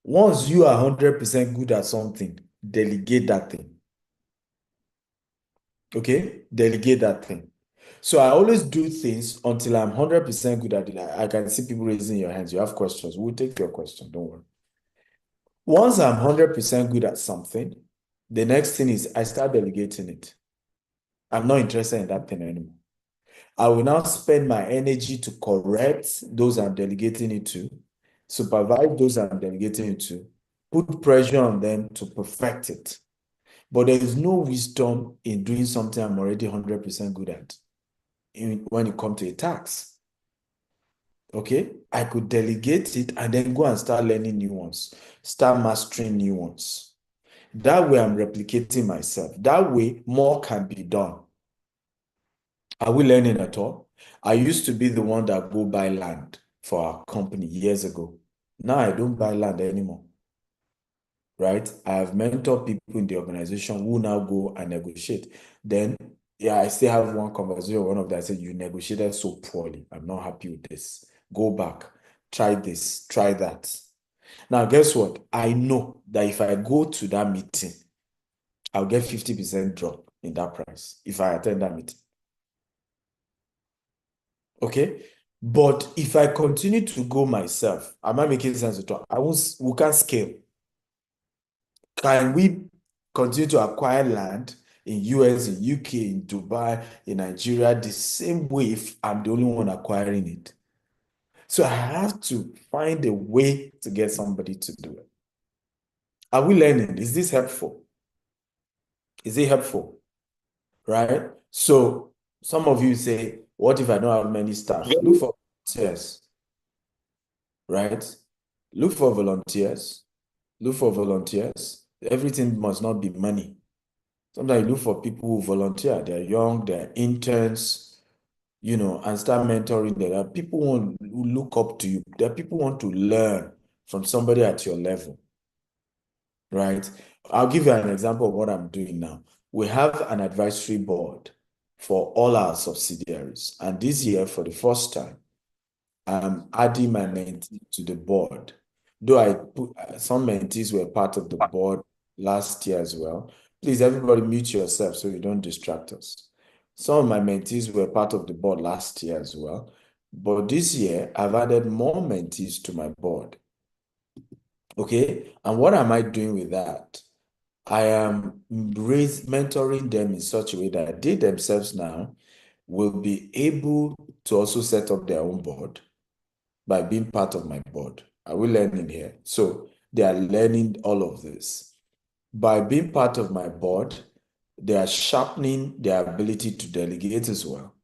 Once you are 100% good at something, delegate that thing. Okay? Delegate that thing. So I always do things until I'm 100% good at it. I can see people raising your hands. You have questions. We'll take your question. Don't worry. Once I'm 100% good at something, the next thing is I start delegating it. I'm not interested in that thing anymore. I will now spend my energy to correct those I'm delegating it to, supervise those I'm delegating it to, put pressure on them to perfect it. But there is no wisdom in doing something I'm already 100% good at when it comes to a task. Okay, I could delegate it and then go and start learning new ones, start mastering new ones. That way, I'm replicating myself. That way, more can be done. Are we learning at all? I used to be the one that go buy land for our company years ago. Now I don't buy land anymore, right? I have mentored people in the organization who now go and negotiate. Then, yeah, I still have one conversation with one of them. I said, you negotiated so poorly. I'm not happy with this. Go back, try this, try that. Now, guess what? I know that if I go to that meeting, I'll get 50% drop in that price if I attend that meeting. Okay? But if I continue to go myself, am I making sense to talk? We can't scale. Can we continue to acquire land in US, in UK, in Dubai, in Nigeria, the same way if I'm the only one acquiring it? So I have to find a way to get somebody to do it. Are we learning? Is this helpful? Is it helpful? Right? So some of you say, what if I don't have many staff? Look for volunteers, right? Look for volunteers. Look for volunteers. Everything must not be money. Sometimes you look for people who volunteer. They're young, they're interns. and start mentoring them. That people want to look up to you. That people want to learn from somebody at your level, right? I'll give you an example of what I'm doing now. We have an advisory board for all our subsidiaries. And this year, for the first time, I'm adding my mentee to the board. Though I put some mentees were part of the board last year as well. Please, everybody mute yourself so you don't distract us. Some of my mentees were part of the board last year as well. But this year, I've added more mentees to my board. Okay. And what am I doing with that? I am mentoring them in such a way that they themselves now will be able to also set up their own board by being part of my board. Are we learning here? So they are learning all of this. By being part of my board, they are sharpening their ability to delegate as well.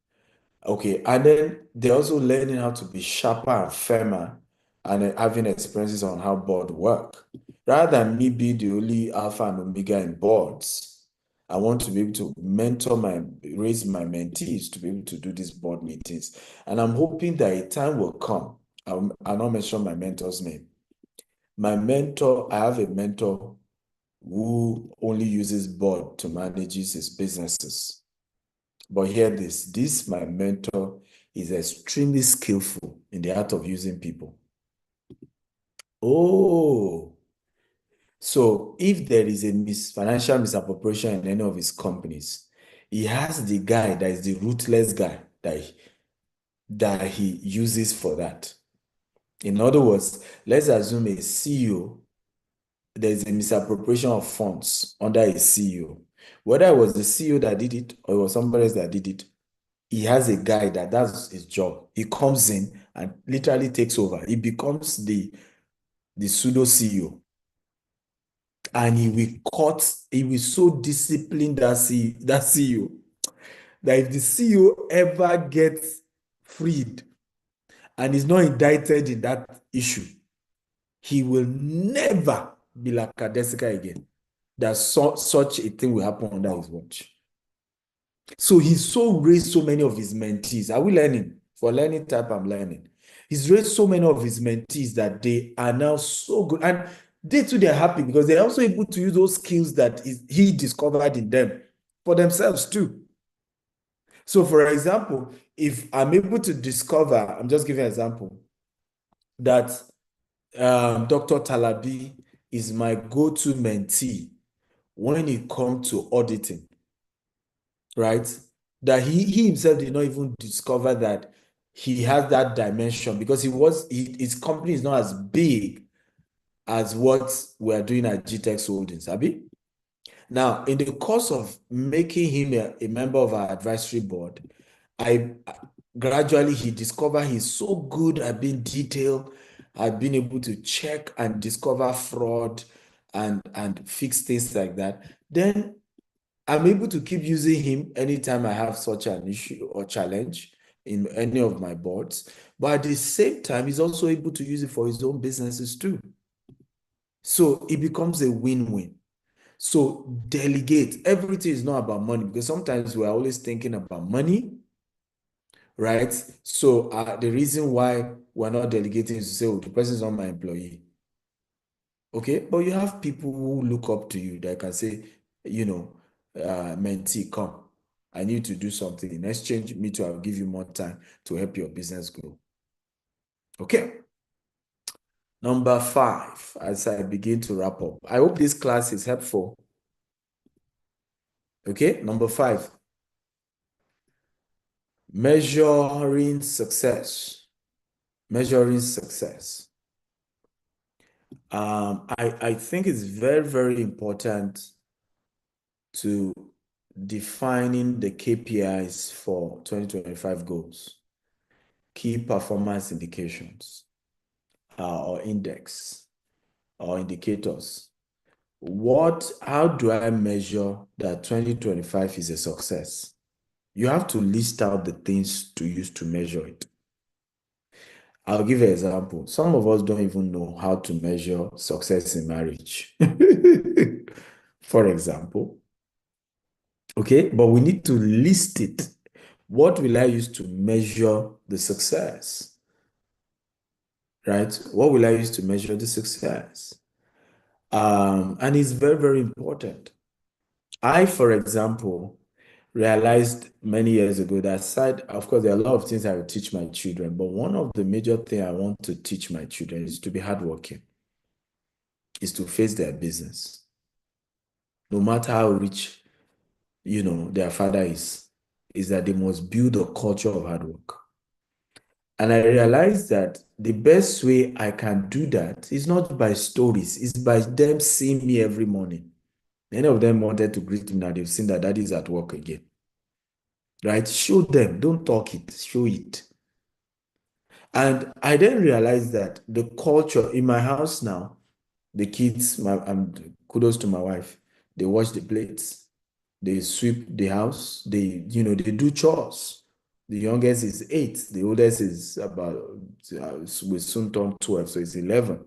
Okay, and then they're also learning how to be sharper and firmer and having experiences on how board work. Rather than me be the only alpha and omega in boards, I want to be able to raise my mentees to be able to do these board meetings. And I'm hoping that a time will come. I'll not mention my mentor's name. I have a mentor who only uses board to manage his businesses. But hear this, my mentor is extremely skillful in the art of using people. Oh, so if there is a financial misappropriation in any of his companies, he has the guy that is the ruthless guy that he uses for that. In other words, let's assume a CEO, there's a misappropriation of funds under a CEO. Whether it was the CEO that did it or it was somebody else that did it, he has a guy that's his job. He comes in and literally takes over. He becomes the pseudo CEO. And he will so discipline that CEO that if the CEO ever gets freed and is not indicted in that issue, he will never be like Kadesika again. That such a thing will happen under his watch. So he's so raised so many of his mentees. Are we learning? For learning type, I'm learning. He's raised so many of his mentees that they are now so good. And they too, they're happy because they're also able to use those skills that he discovered in them for themselves too. So for example, if I'm able to discover, I'm just giving an example, that Dr. Talabi is my go-to mentee when it comes to auditing, right? That he himself did not even discover that he has that dimension because his company is not as big as what we're doing at GTEx Holdings, Abi. Now, in the course of making him a member of our advisory board, gradually he discovered he's so good at being detailed, at being able to check and discover fraud and fix things like that. Then I'm able to keep using him anytime I have such an issue or challenge in any of my boards. But at the same time, he's also able to use it for his own businesses too. So it becomes a win-win. So delegate. Everything is not about money because sometimes we're always thinking about money, right? So the reason why we're not delegating is to say, oh, the person is not my employee. Okay, but you have people who look up to you that can say, mentee, come. I need to do something. In exchange, me too, I'll give you more time to help your business grow. Okay. Number 5, as I begin to wrap up. I hope this class is helpful. Okay, number 5. Measuring success. Measuring success. I think it's very, very important to defining the KPIs for 2025 goals, key performance indications, or index, or indicators. How do I measure that 2025 is a success? You have to list out the things to use to measure it. I'll give you an example. Some of us don't even know how to measure success in marriage. For example, okay, but we need to list it. What will I use to measure the success? Right? What will I use to measure the success? And it's very, very important. I, for example, realized many years ago that aside, of course, there are a lot of things I will teach my children, but one of the major things I want to teach my children is to be hardworking, is to face their business. No matter how rich, their father is that they must build a culture of hard work. And I realized that the best way I can do that is not by stories, it's by them seeing me every morning. Many of them wanted to greet me now, they've seen that daddy is at work again. Right? Show them, don't talk it, show it. And I then realized that the culture in my house now, the kids, and kudos to my wife, they wash the plates, they sweep the house, they do chores. The youngest is 8, the oldest is about, will soon turn 12, so it's 11.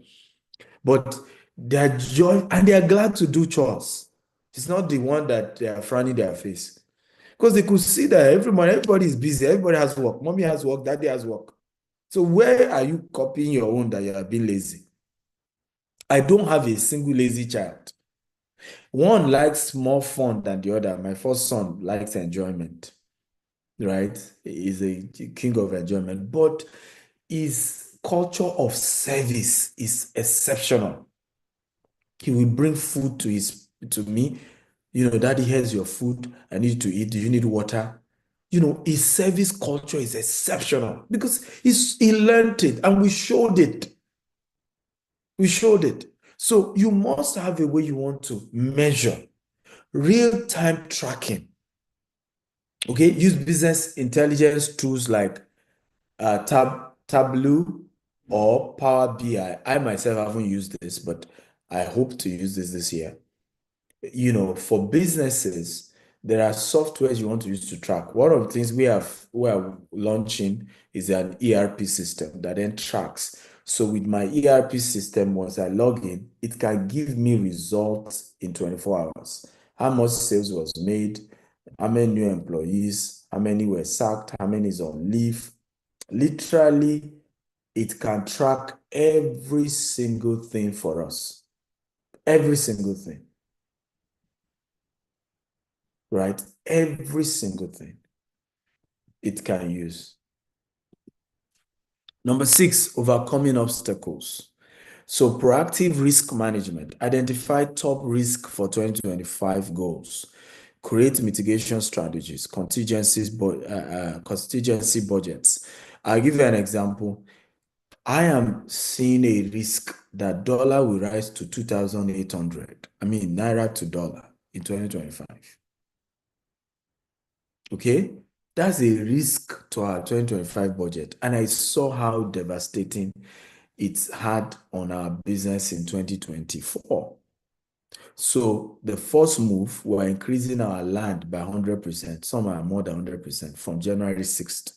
But they're joy and they're glad to do chores. It's not the one that they are frowning their face. Because they could see that everybody is busy, everybody has work. Mommy has work, daddy has work. So where are you copying your own that you are being lazy? I don't have a single lazy child. One likes more fun than the other. My first son likes enjoyment, right? He's a king of enjoyment, but his culture of service is exceptional. He will bring food to me. Daddy, here's your food. I need to eat. Do you need water? His service culture is exceptional because he learned it and we showed it. We showed it. So you must have a way you want to measure real-time tracking. Okay, use business intelligence tools like Tableau or Power BI. I myself haven't used this, but I hope to use this year. For businesses, there are softwares you want to use to track. One of the things we are launching is an ERP system that then tracks. So with my ERP system, once I log in, it can give me results in 24 hours. How much sales was made, how many new employees, how many were sacked, how many is on leave. Literally, it can track every single thing for us. Every single thing. Right? Every single thing it can use. Number 6, overcoming obstacles. So proactive risk management. Identify top risk for 2025 goals. Create mitigation strategies, contingency budgets. I'll give you an example. I am seeing a risk that dollar will rise to 2,800. Naira to dollar in 2025. Okay? That's a risk to our 2025 budget. And I saw how devastating it's had on our business in 2024. So the first move, we're increasing our land by 100%. Some are more than 100% from January 6th.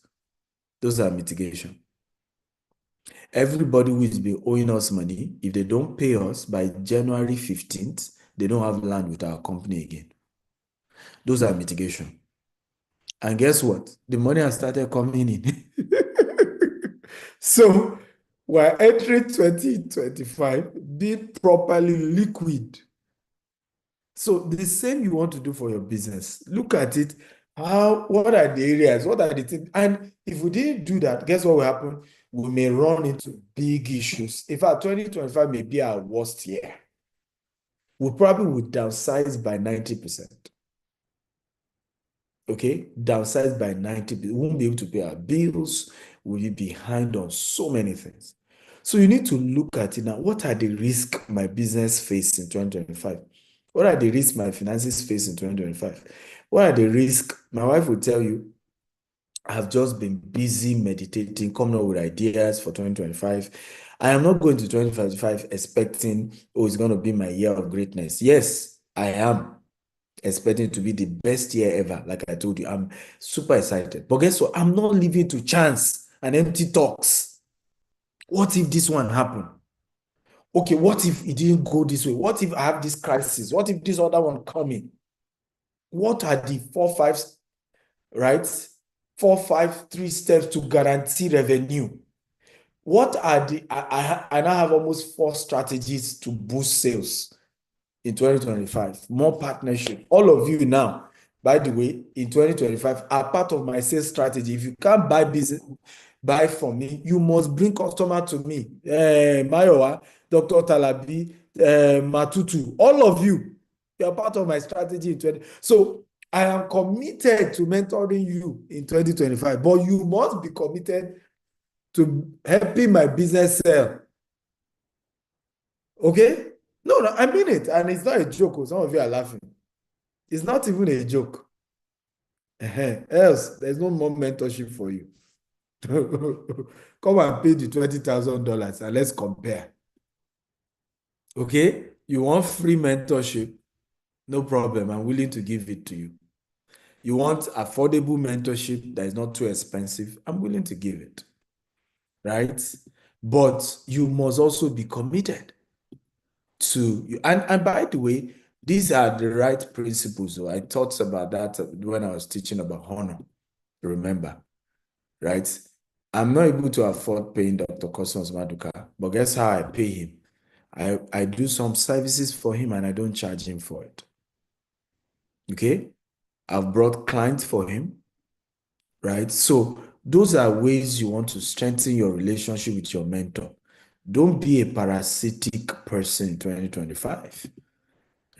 Those are mitigation. Everybody who is been owing us money, if they don't pay us by January 15th, they don't have land with our company again. Those are mitigation. And guess what? The money has started coming in. So we're entering 2025 being properly liquid. So the same you want to do for your business. Look at it. What are the areas? What are the things? And if we didn't do that, guess what will happen? We may run into big issues. In fact, 2025 may be our worst year. We probably would downsize by 90%. Okay, downsized by 90%. We won't be able to pay our bills. We'll be behind on so many things. So you need to look at it now. What are the risks my business face in 2025? What are the risks my finances face in 2025? What are the risks? My wife will tell you, I have just been busy meditating, coming up with ideas for 2025. I am not going to 2025 expecting, oh, it's going to be my year of greatness. Yes, I am expecting it to be the best year ever. Like I told you, I'm super excited. But guess what? I'm not leaving to chance and empty talks. What if this one happened? Okay, what if it didn't go this way? What if I have this crisis? What if this other one coming? What are the 4, 5, right? 4, 5, 3 steps to guarantee revenue. What are the, I now have almost 4 strategies to boost sales in 2025. More partnership. All of you now, by the way, in 2025 are part of my sales strategy. If you can't buy from me, you must bring customer to me. Mayowa, Dr. Talabi, Matutu, all of you are part of my strategy in 20. So I am committed to mentoring you in 2025, but you must be committed to helping my business sell. Okay? No, I mean it. And it's not a joke. Some of you are laughing. It's not even a joke. Else, there's no more mentorship for you. Come and pay the $20,000 and let's compare. Okay? You want free mentorship? No problem. I'm willing to give it to you. You want affordable mentorship that is not too expensive? I'm willing to give it. Right? But you must also be committed to, and by the way, these are the right principles. So I thought about that when I was teaching about honor. Remember, right? I'm not able to afford paying Dr. Cosmos Maduka, but guess how I pay him? I do some services for him and I don't charge him for it. Okay? I've brought clients for him, right? So those are ways you want to strengthen your relationship with your mentor. Don't be a parasitic person in 2025,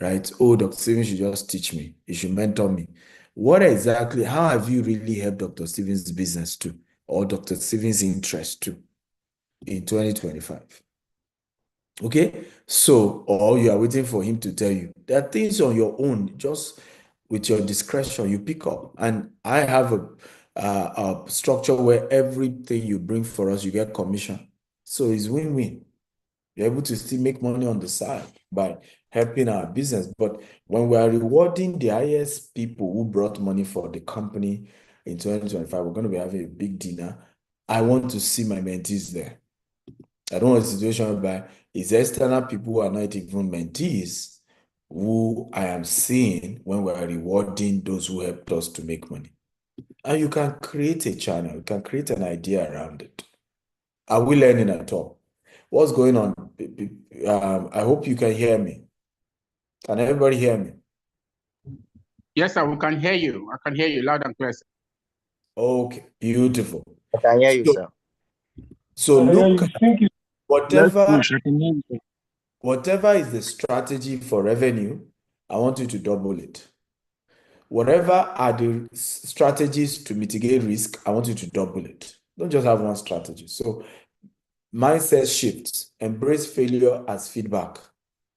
right? Oh, Dr. Stevens should just teach me. He should mentor me. What exactly, how have you really helped Dr. Stevens' business too, or Dr. Stevens' interest too in 2025? Okay, so, or you are waiting for him to tell you. There are things on your own, just with your discretion, you pick up. And I have a structure where everything you bring for us, you get commission. So it's win-win. You're able to still make money on the side by helping our business. But when we are rewarding the highest people who brought money for the company in 2025, we're going to be having a big dinner. I want to see my mentees there. I don't want a situation where it's external people who are not even mentees who I am seeing when we are rewarding those who helped us to make money. And you can create a channel, you can create an idea around it. Are we learning at all? What's going on? I hope you can hear me. Can everybody hear me? Yes, sir, we can hear you. I can hear you loud and clear. Okay, beautiful. I can hear you, sir. So look at whatever is the strategy for revenue, I want you to double it. Whatever are the strategies to mitigate risk, I want you to double it. Don't just have one strategy. So mindset shifts, embrace failure as feedback.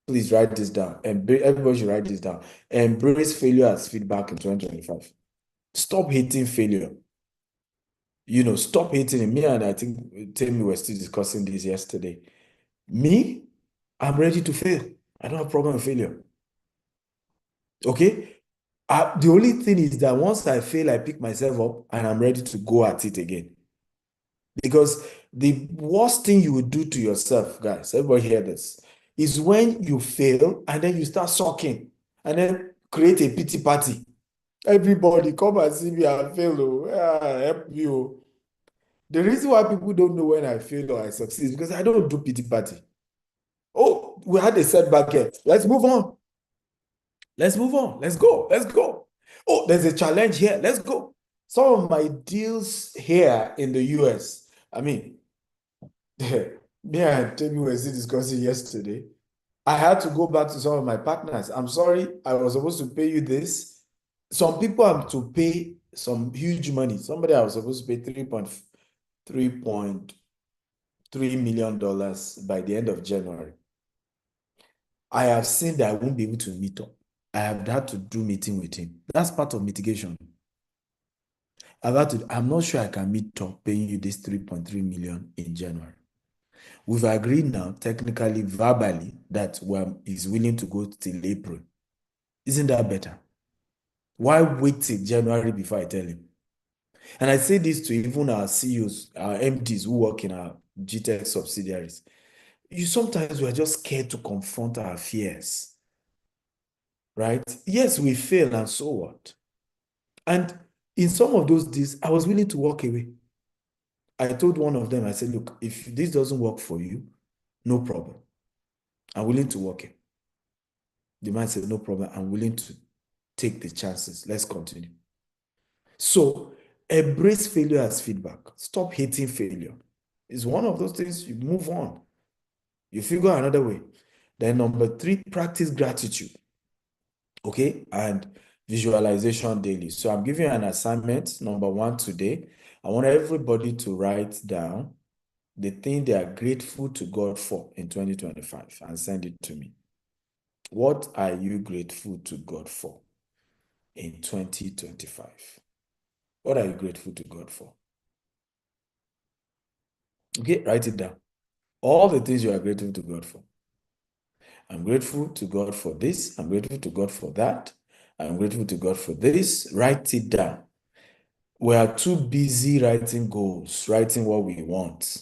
Please write this down. Everybody should write this down. Embrace failure as feedback in 2025. Stop hating failure. Stop hating it. Me and I think Tammy were still discussing this yesterday. Me, I'm ready to fail. I don't have a problem with failure. Okay? The only thing is that once I fail, I pick myself up and I'm ready to go at it again. Because the worst thing you would do to yourself, guys, everybody hear this, is when you fail and then you start sulking and then create a pity party. Everybody come and see me, I fail. Help you. The reason why people don't know when I fail or I succeed is because I don't do pity party. Oh, we had a setback here. Let's move on. Let's move on. Let's go. Let's go. Oh, there's a challenge here. Let's go. Some of my deals here in the US, I mean, me and Tammy were still discussing yesterday. I had to go back to some of my partners. I'm sorry, I was supposed to pay you this. Some people have to pay some huge money. Somebody I was supposed to pay $3.3 million by the end of January. I have seen that I won't be able to meet up. I have had to do meeting with him. That's part of mitigation. I'm not sure I can meet up paying you this 3.3 million in January. We've agreed now, technically, verbally, that he's willing to go till April. Isn't that better? Why wait till January before I tell him? And I say this to even our CEOs, our MDs who work in our GTech subsidiaries. Sometimes we're just scared to confront our fears, right? Yes, we fail and so what? And In some of those days, I was willing to walk away. I told one of them, I said, look, if this doesn't work for you, no problem. I'm willing to walk in. The man said, no problem. I'm willing to take the chances. Let's continue. So embrace failure as feedback. Stop hating failure. It's one of those things, you move on. You figure another way. Then number 3, practice gratitude. Okay, and visualization daily. So I'm giving you an assignment, number 1 today. I want everybody to write down the thing they are grateful to God for in 2025 and send it to me. What are you grateful to God for in 2025? What are you grateful to God for? Okay, write it down. All the things you are grateful to God for. I'm grateful to God for this. I'm grateful to God for that. I'm grateful to God for this. Write it down. We are too busy writing goals, writing what we want.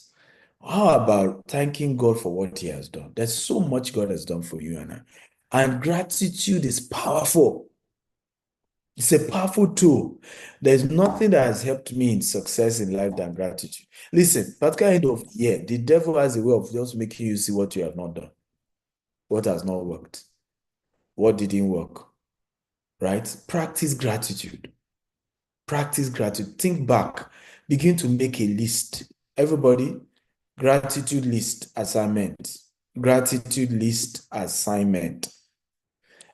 How about thanking God for what He has done? There's so much God has done for you and I. And gratitude is powerful. It's a powerful tool. There's nothing that has helped me in success in life than gratitude. Listen, particularly end of year, the devil has a way of just making you see what you have not done, what has not worked, what didn't work, right? Practice gratitude. Practice gratitude. Think back. Begin to make a list. Everybody, gratitude list assignment. Gratitude list assignment.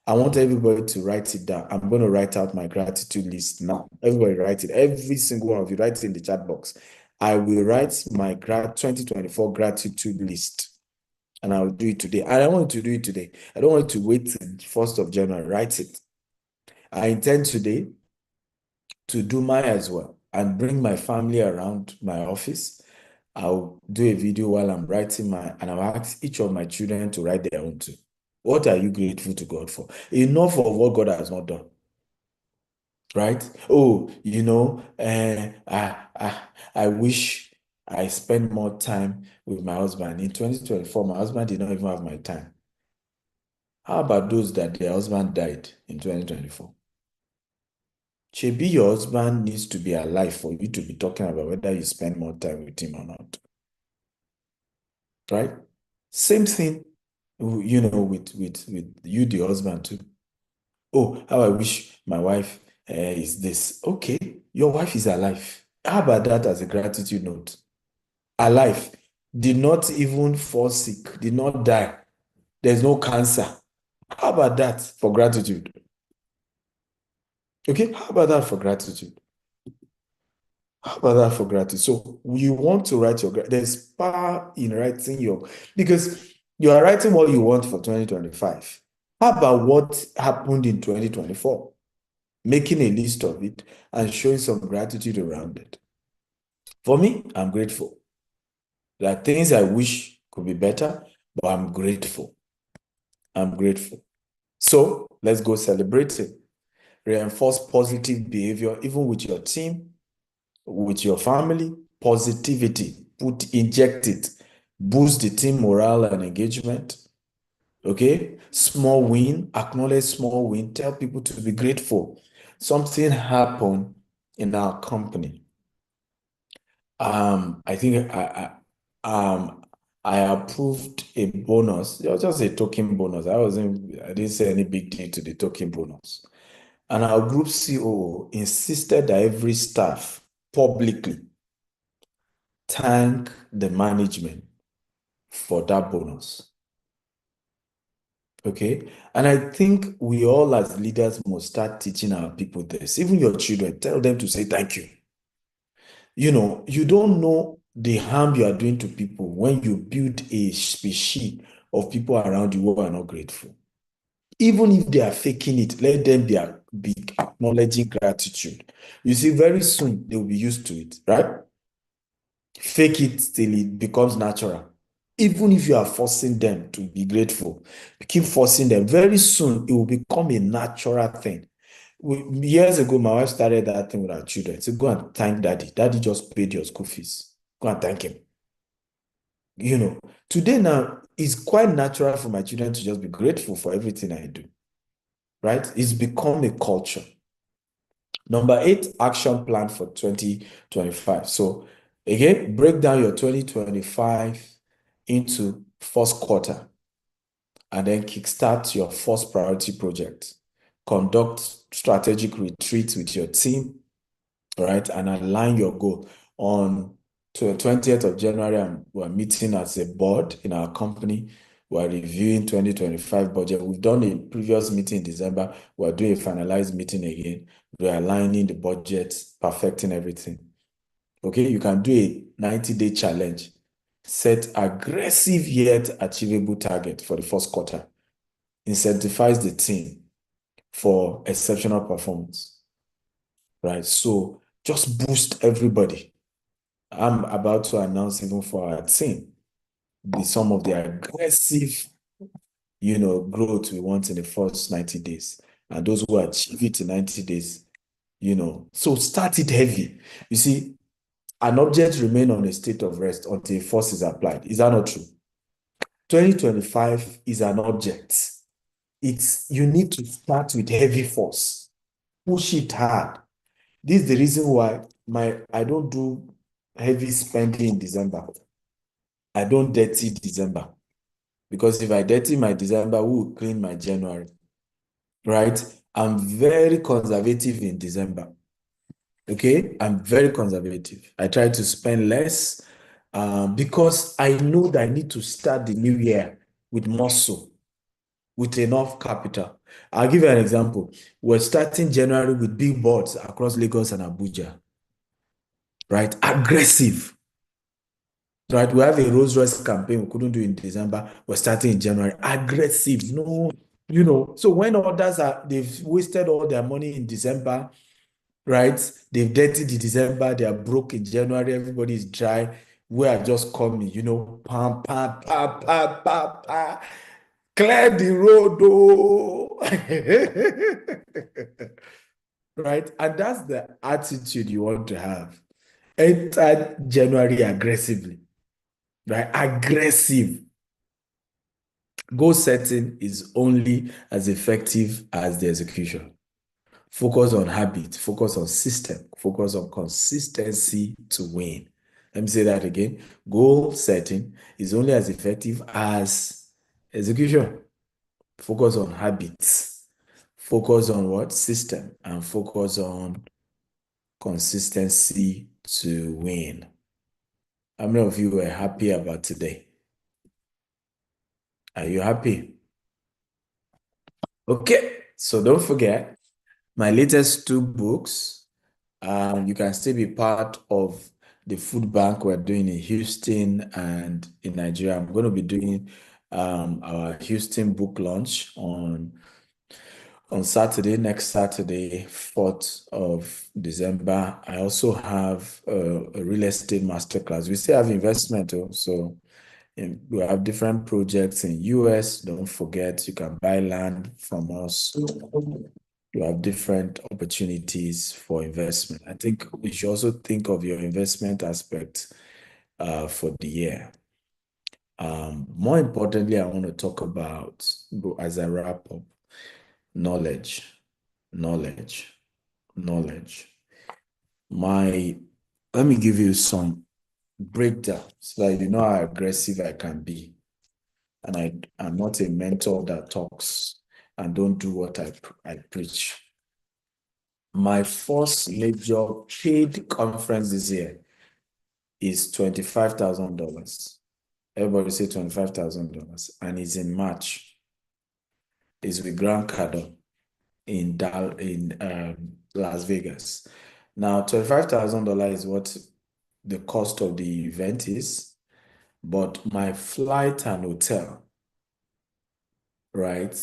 I want everybody to write it down. I'm going to write out my gratitude list now. Everybody write it. Every single one of you write it in the chat box. I will write my 2024 gratitude list. And I'll do it today. I don't want to do it today. I don't want to wait till 1st of January. Write it. I intend today to do mine as well and bring my family around my office. I'll do a video while I'm writing and I'll ask each of my children to write their own too. What are you grateful to God for? Enough of what God has not done, right? Oh, I wish I spent more time with my husband. In 2024, my husband did not even have my time. How about those that their husband died in 2024? Maybe your husband needs to be alive for you to be talking about whether you spend more time with him or not, right? Same thing, with you, the husband too. Oh, how I wish my wife is this. Okay, your wife is alive. How about that as a gratitude note? Alive, did not even fall sick, did not die. There's no cancer. How about that for gratitude? Okay, how about that for gratitude? How about that for gratitude? So you want to write there's power in writing because you are writing what you want for 2025. How about what happened in 2024? Making a list of it and showing some gratitude around it. For me, I'm grateful. There are things I wish could be better, but I'm grateful. I'm grateful. So let's go celebrate it. Reinforce positive behavior, even with your team, with your family. Positivity, inject it, boost the team morale and engagement. Okay, small win, acknowledge small win, tell people to be grateful. Something happened in our company. I think I approved a bonus. It was just a token bonus. I didn't say any big deal to the token bonus. And our group COO insisted that every staff publicly thank the management for that bonus. Okay. And I think we all as leaders must start teaching our people this. Even your children, tell them to say thank you. You don't know the harm you are doing to people when you build a species of people around you who are not grateful. Even if they are faking it, let them be acknowledging gratitude. You see, very soon they will be used to it, right? Fake it till it becomes natural. Even if you are forcing them to be grateful, keep forcing them. Very soon it will become a natural thing. Years ago, my wife started that thing with our children. So go and thank daddy. Daddy just paid your school fees. Go and thank him. Today now, it's quite natural for my children to just be grateful for everything I do, right? It's become a culture. Number 8, action plan for 2025. So again, break down your 2025 into first quarter and then kickstart your first priority project. Conduct strategic retreats with your team, right? And align your goal. On the 20th of January, we're meeting as a board in our company. We're reviewing 2025 budget. We've done a previous meeting in December. We're doing a finalized meeting again. We're aligning the budget, perfecting everything. Okay, you can do a 90-day challenge. Set aggressive yet achievable target for the first quarter. Incentivize the team for exceptional performance, right? So just boost everybody. I'm about to announce even for our team some of the aggressive, growth we want in the first 90 days. And those who achieve it in 90 days, so start it heavy. You see, an object remains on a state of rest until force is applied. Is that not true? 2025 is an object. You need to start with heavy force. Push it hard. This is the reason why I don't do heavy spending in December. I don't dirty December. Because if I dirty my December, who will clean my January? Right? I'm very conservative in December. Okay? I'm very conservative. I try to spend less because I know that I need to start the new year with muscle, with enough capital. I'll give you an example. We're starting January with billboards across Lagos and Abuja, right? Aggressive, right? We have a Rolls Royce campaign we couldn't do in December. We're starting in January. Aggressive, no, So when they've wasted all their money in December, right? They've dirtied the December, they are broke in January, everybody is dry. We are just coming, pam, pam, pam, pam, pam, pam. Clear the road, oh. Right? And that's the attitude you want to have. Enter January aggressively, right? Aggressive. Goal setting is only as effective as the execution. Focus on habit, focus on system, focus on consistency to win. Let me say that again. Goal setting is only as effective as execution. Focus on habits, focus on what? System, and focus on consistency to win. How many of you are happy about today? Are you happy? Okay, so don't forget my latest 2 books. You can still be part of the food bank we're doing in Houston and in Nigeria. I'm going to be doing our Houston book launch on Saturday, next Saturday, 4th of December. I also have a real estate masterclass. We still have investment, so we have different projects in US. Don't forget, you can buy land from us. You have different opportunities for investment. I think you should also think of your investment aspect for the year. More importantly, I want to talk about, as I wrap up, knowledge. Let me give you some breakdown so that you know how aggressive I can be. And I'm not a mentor that talks and don't do what I preach. My first major paid conference this year is $25,000. Everybody say $25,000. And it's in March. It's with Grant Cardone in Las Vegas. Now, $25,000 is what the cost of the event is, but my flight and hotel, right?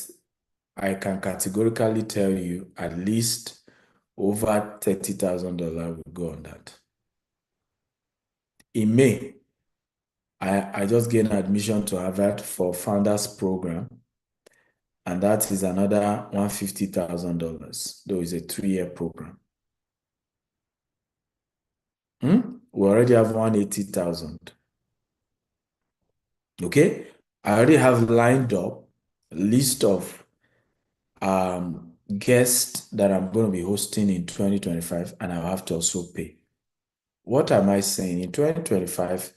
I can categorically tell you at least over $30,000 will go on that. In May, I just gained admission to Harvard for Founders Program, and that is another $150,000, though it's a 3-year program. We already have 180,000. Okay, I already have lined up a list of guests that I'm going to be hosting in 2025, and I'll have to also pay. What am I saying? In 2025,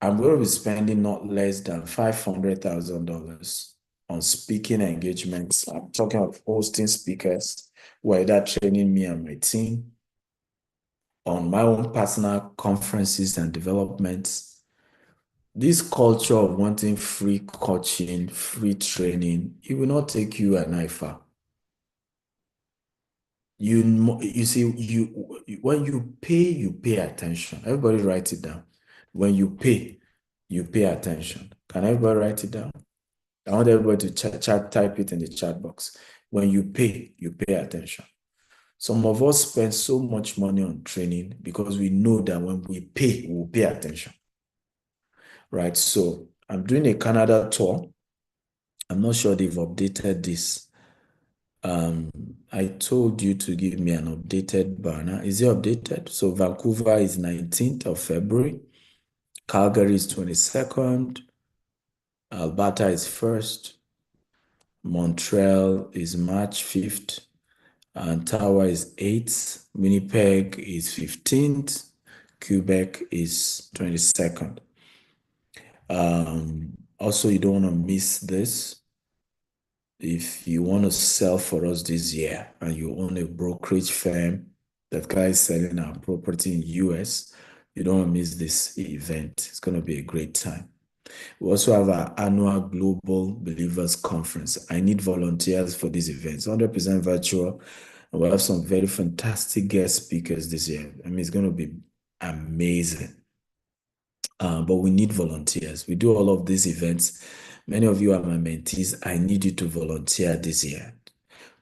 I'm going to be spending not less than $500,000 on speaking engagements. I'm talking of hosting speakers who are either training me and my team, on my own personal conferences and developments. This culture of wanting free coaching, free training, it will not take you and I far. You see, when you pay attention. Everybody write it down. When you pay attention. Can everybody write it down? I want everybody to type it in the chat box. When you pay attention. Some of us spend so much money on training because we know that when we pay, we'll pay attention. Right? So I'm doing a Canada tour. I'm not sure they've updated this. I told you to give me an updated banner. Is it updated? So Vancouver is 19th of February. Calgary is 22nd. Alberta is 1st. Montreal is March 5th. And Ottawa is 8th. Winnipeg is 15th. Quebec is 22nd. Also, you don't want to miss this. If you want to sell for us this year and you own a brokerage firm that guy is selling our property in US, you don't want to miss this event. It's going to be a great time. We also have our annual Global Believers Conference. I need volunteers for these events, 100% virtual. And we'll have some very fantastic guest speakers this year. I mean, it's going to be amazing. But we need volunteers. We do all of these events. Many of you are my mentees. I need you to volunteer this year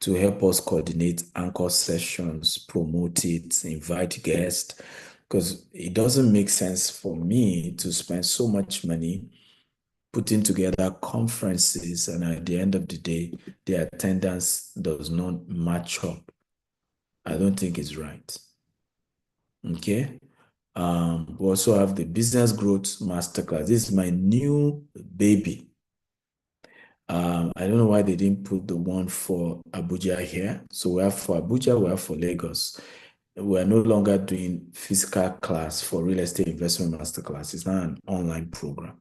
to help us coordinate anchor sessions, promote it, invite guests, because it doesn't make sense for me to spend so much money putting together conferences and at the end of the day, the attendance does not match up. I don't think it's right. Okay. We also have the Business Growth Masterclass. This is my new baby. I don't know why they didn't put the one for Abuja here. So we have for Abuja, we have for Lagos. We are no longer doing physical class for real estate investment masterclass. It's now an online program.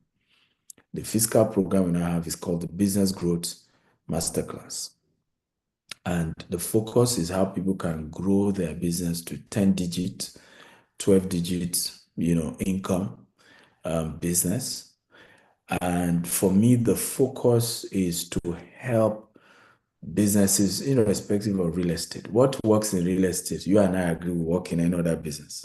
The physical program we now have is called the Business Growth Masterclass. And the focus is how people can grow their business to 10 digits, 12 digits, income business. And for me, the focus is to help businesses, irrespective of real estate. What works in real estate, you and I agree will work in any other business,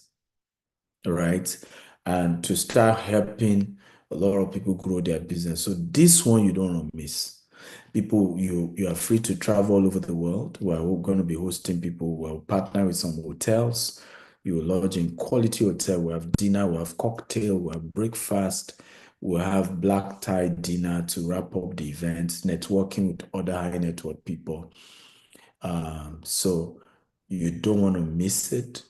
right? And to start helping a lot of people grow their business. So this one you don't want to miss. People, you are free to travel all over the world. We're going to be hosting people. We'll partner with some hotels. You will lodge in quality hotel. We have dinner, we have cocktail, we have breakfast. We'll have black tie dinner to wrap up the event, networking with other high network people. So you don't want to miss it.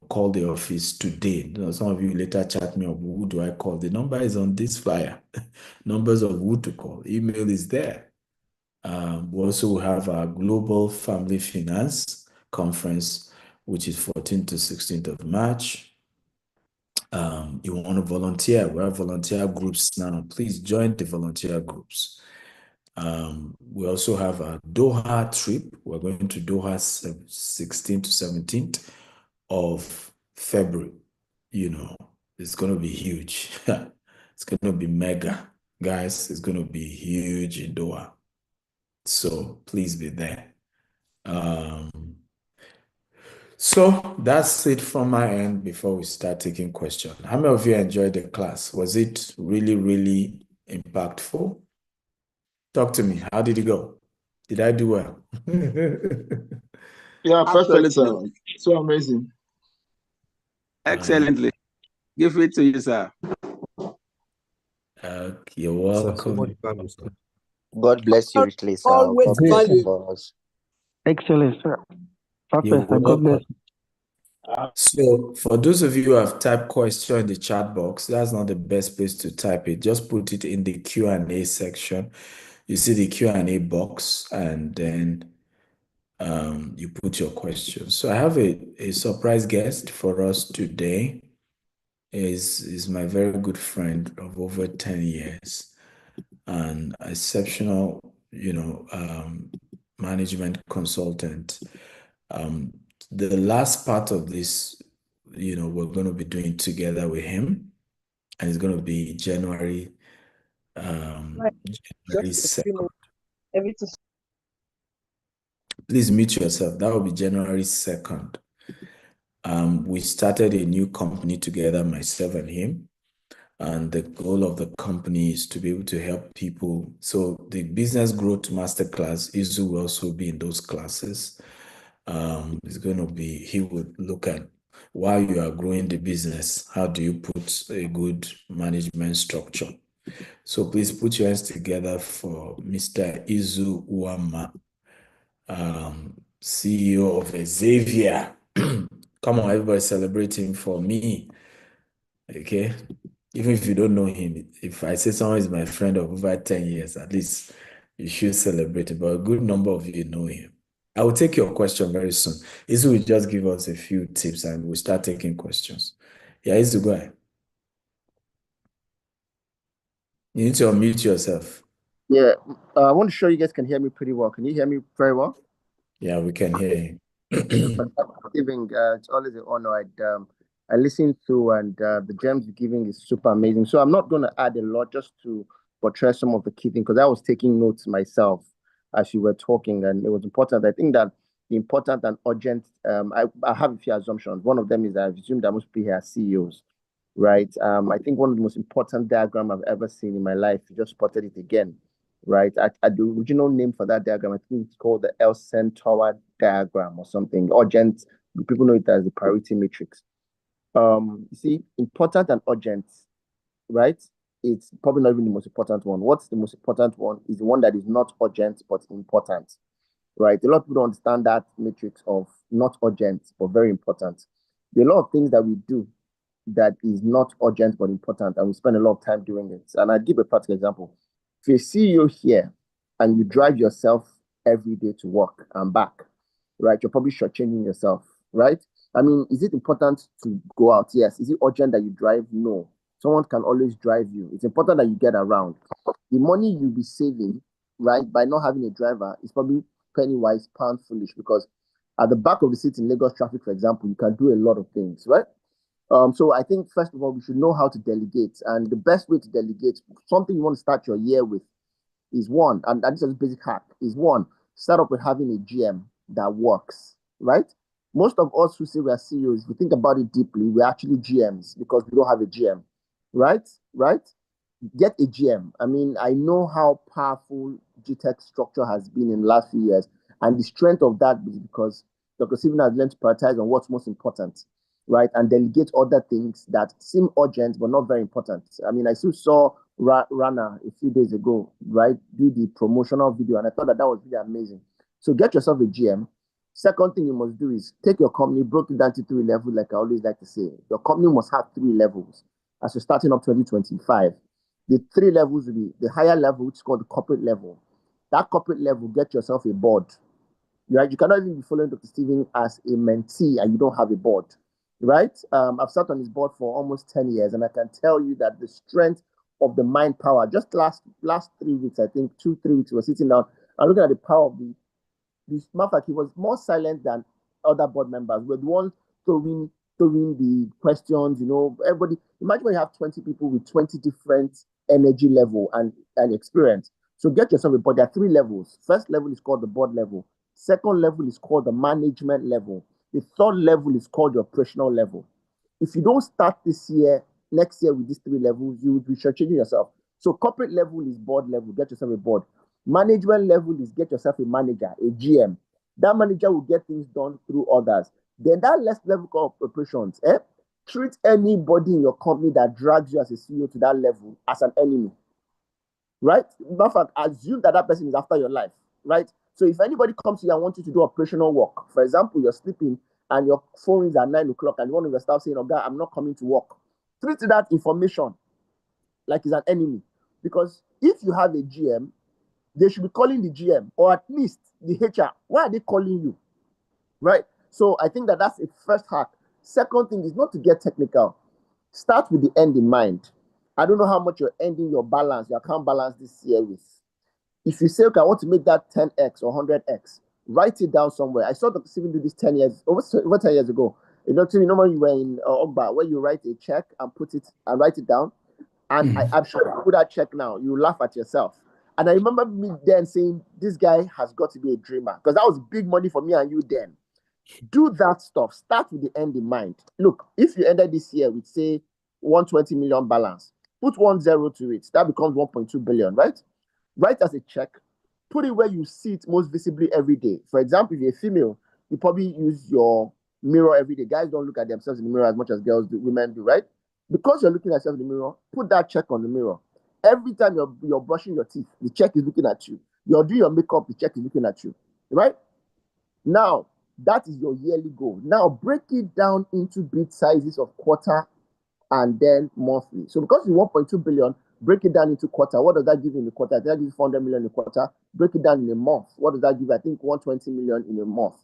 Call the office today. Some of you later chat me up, who do I call? The number is on this flyer. Numbers of who to call. Email is there. We also have our Global Family Finance Conference, which is 14th to 16th of March. You want to volunteer? We have volunteer groups now. Please join the volunteer groups. We also have a Doha trip. We're going to Doha 16th to 17th of February. It's going to be huge. It's going to be mega. Guys, it's going to be huge in Doha. So please be there. So that's it from my end before we start taking questions. How many of you enjoyed the class? Was it really, really impactful? Talk to me. How did it go? Did I do well? Yeah, perfectly, sir. So amazing. Excellently. Give it to you, sir. You're welcome. God bless you richly, sir. Always God bless value. you for us. Excellent, sir. You're Perfect, sir. God bless. So for those of you who have typed question in the chat box, that's not the best place to type it. Just put it in the Q&A section. You see the Q&A box, and then you put your questions. So I have a surprise guest for us today. Is my very good friend of over 10 years and exceptional, management consultant. The last part of this, we're going to be doing together with him, and it's going to be January January 2nd. Please mute yourself. That will be January 2nd. We started a new company together, myself and him. And the goal of the company is to be able to help people. So the business growth masterclass, Izu will also be in those classes. It's going to be, he would look at while you are growing the business, how do you put a good management structure? So please put your hands together for Mr. Izu Uwama, CEO of Xavier. Come on, everybody celebrating for me. Okay. Even if you don't know him, if I say someone is my friend of over 10 years, at least you should celebrate it. But a good number of you know him. I will take your question very soon. Izu will just give us a few tips and we'll start taking questions. Yeah, Izu, go ahead. You need to unmute yourself. Yeah, I want to show you guys can hear me pretty well. Can you hear me very well? Yeah, we can hear you. Giving, it's always an honor. I listen to, and the gems you're giving is super amazing. So I'm not going to add a lot, just to portray some of the key things, because I was taking notes myself as you were talking, and it was important. I think that the important and urgent, I have a few assumptions. One of them is I assume that most people here are CEOs, right? I think one of the most important diagram I've ever seen in my life, you just spotted it again, right? The original name for that diagram, I think it's called the Eisenhower diagram or something. Urgent, people know it as the priority matrix. You see, important and urgent, right? It's probably not even the most important one. What's the most important one is the one that is not urgent but important, right? A lot of people don't understand that matrix of not urgent but very important. There are a lot of things that we do that is not urgent but important, and we spend a lot of time doing it. And I'll give a practical example. If you see you here and you drive yourself every day to work and back, right? You're probably shortchanging yourself, right? I mean, is it important to go out? Yes. Is it urgent that you drive? No. Someone can always drive you. It's important that you get around. The money you'll be saving, right, by not having a driver is probably penny wise, pound foolish, because at the back of the seat in Lagos traffic, for example, you can do a lot of things, right? So I think, first of all, we should know how to delegate. And the best way to delegate, something you want to start your year with, is one, and this is a basic hack, is one, start up with having a GM that works, right? Most of us who say we are CEOs, if you think about it deeply, we're actually GMs because we don't have a GM, right? Right? Get a GM. I mean, I know how powerful GTech structure has been in the last few years, and the strength of that is because Dr. Stephen has learned to prioritize on what's most important, right? And delegate other things that seem urgent but not very important. I mean, I still saw Rana a few days ago, right, do the promotional video, and I thought that was really amazing. So get yourself a GM. Second thing you must do is take your company, broke it down to 3 levels, like I always like to say. Your company must have 3 levels as you're starting up 2025. The 3 levels will be the higher level, which is called the corporate level. That corporate level, get yourself a board. Right? You cannot even be following Dr. Stephen as a mentee and you don't have a board. Right? I've sat on his board for almost 10 years, and I can tell you that the strength of the mind power, just last 3 weeks, I think 2-3 weeks, we were sitting down and looking at the power of this matter. Like, he was more silent than other board members. We're the ones throwing the questions, everybody. Imagine when you have 20 people with 20 different energy level and experience. So get yourself a board. There are 3 levels. First level is called the board level. Second level is called the management level. The third level is called the operational level. If you don't start this year, next year with these 3 levels, you will be shortchanging yourself. So corporate level is board level. Get yourself a board. Management level is get yourself a manager, a GM. That manager will get things done through others. Then that last level called operations. Treat anybody in your company that drags you as a CEO to that level as an enemy. Right? In fact, assume that person is after your life. Right? So if anybody comes to you and wants you to do operational work, for example, you're sleeping and your phone is at 9 o'clock and one of your staff saying, "Oh, God, I'm not coming to work." Treat that information like it's an enemy. Because if you have a GM, they should be calling the GM or at least the HR. Why are they calling you? Right? So I think that that's a first hack. Second thing is not to get technical. Start with the end in mind. I don't know how much you're ending your balance, your account balance this year with. If you say, okay, I want to make that 10x or 100x, write it down somewhere. I saw Dr. Steven do this 10 years, over 10 years ago. You know, when you were in Ogba, where you write a check and put it and write it down. And I'm sure if you put that check now, you laugh at yourself. And I remember me then saying, this guy has got to be a dreamer, because that was big money for me and you then. Do that stuff. Start with the end in mind. Look, if you ended this year with, say, 120 million balance, put 10 to it. That becomes 1.2 billion, right? Write as a check. Put it where you see it most visibly every day. For example, if you're a female, you probably use your mirror every day. Guys don't look at themselves in the mirror as much as women do, right? Because you're looking at yourself in the mirror, put that check on the mirror. Every time you're brushing your teeth, the check is looking at you. You're doing your makeup, the check is looking at you, right? Now, that is your yearly goal. Now, break it down into bit sizes of quarter and then monthly. So because it's 1.2 billion, break it down into quarter. What does that give you in the quarter? That gives 400 million in a quarter. Break it down in a month. What does that give? I think 120 million in a month.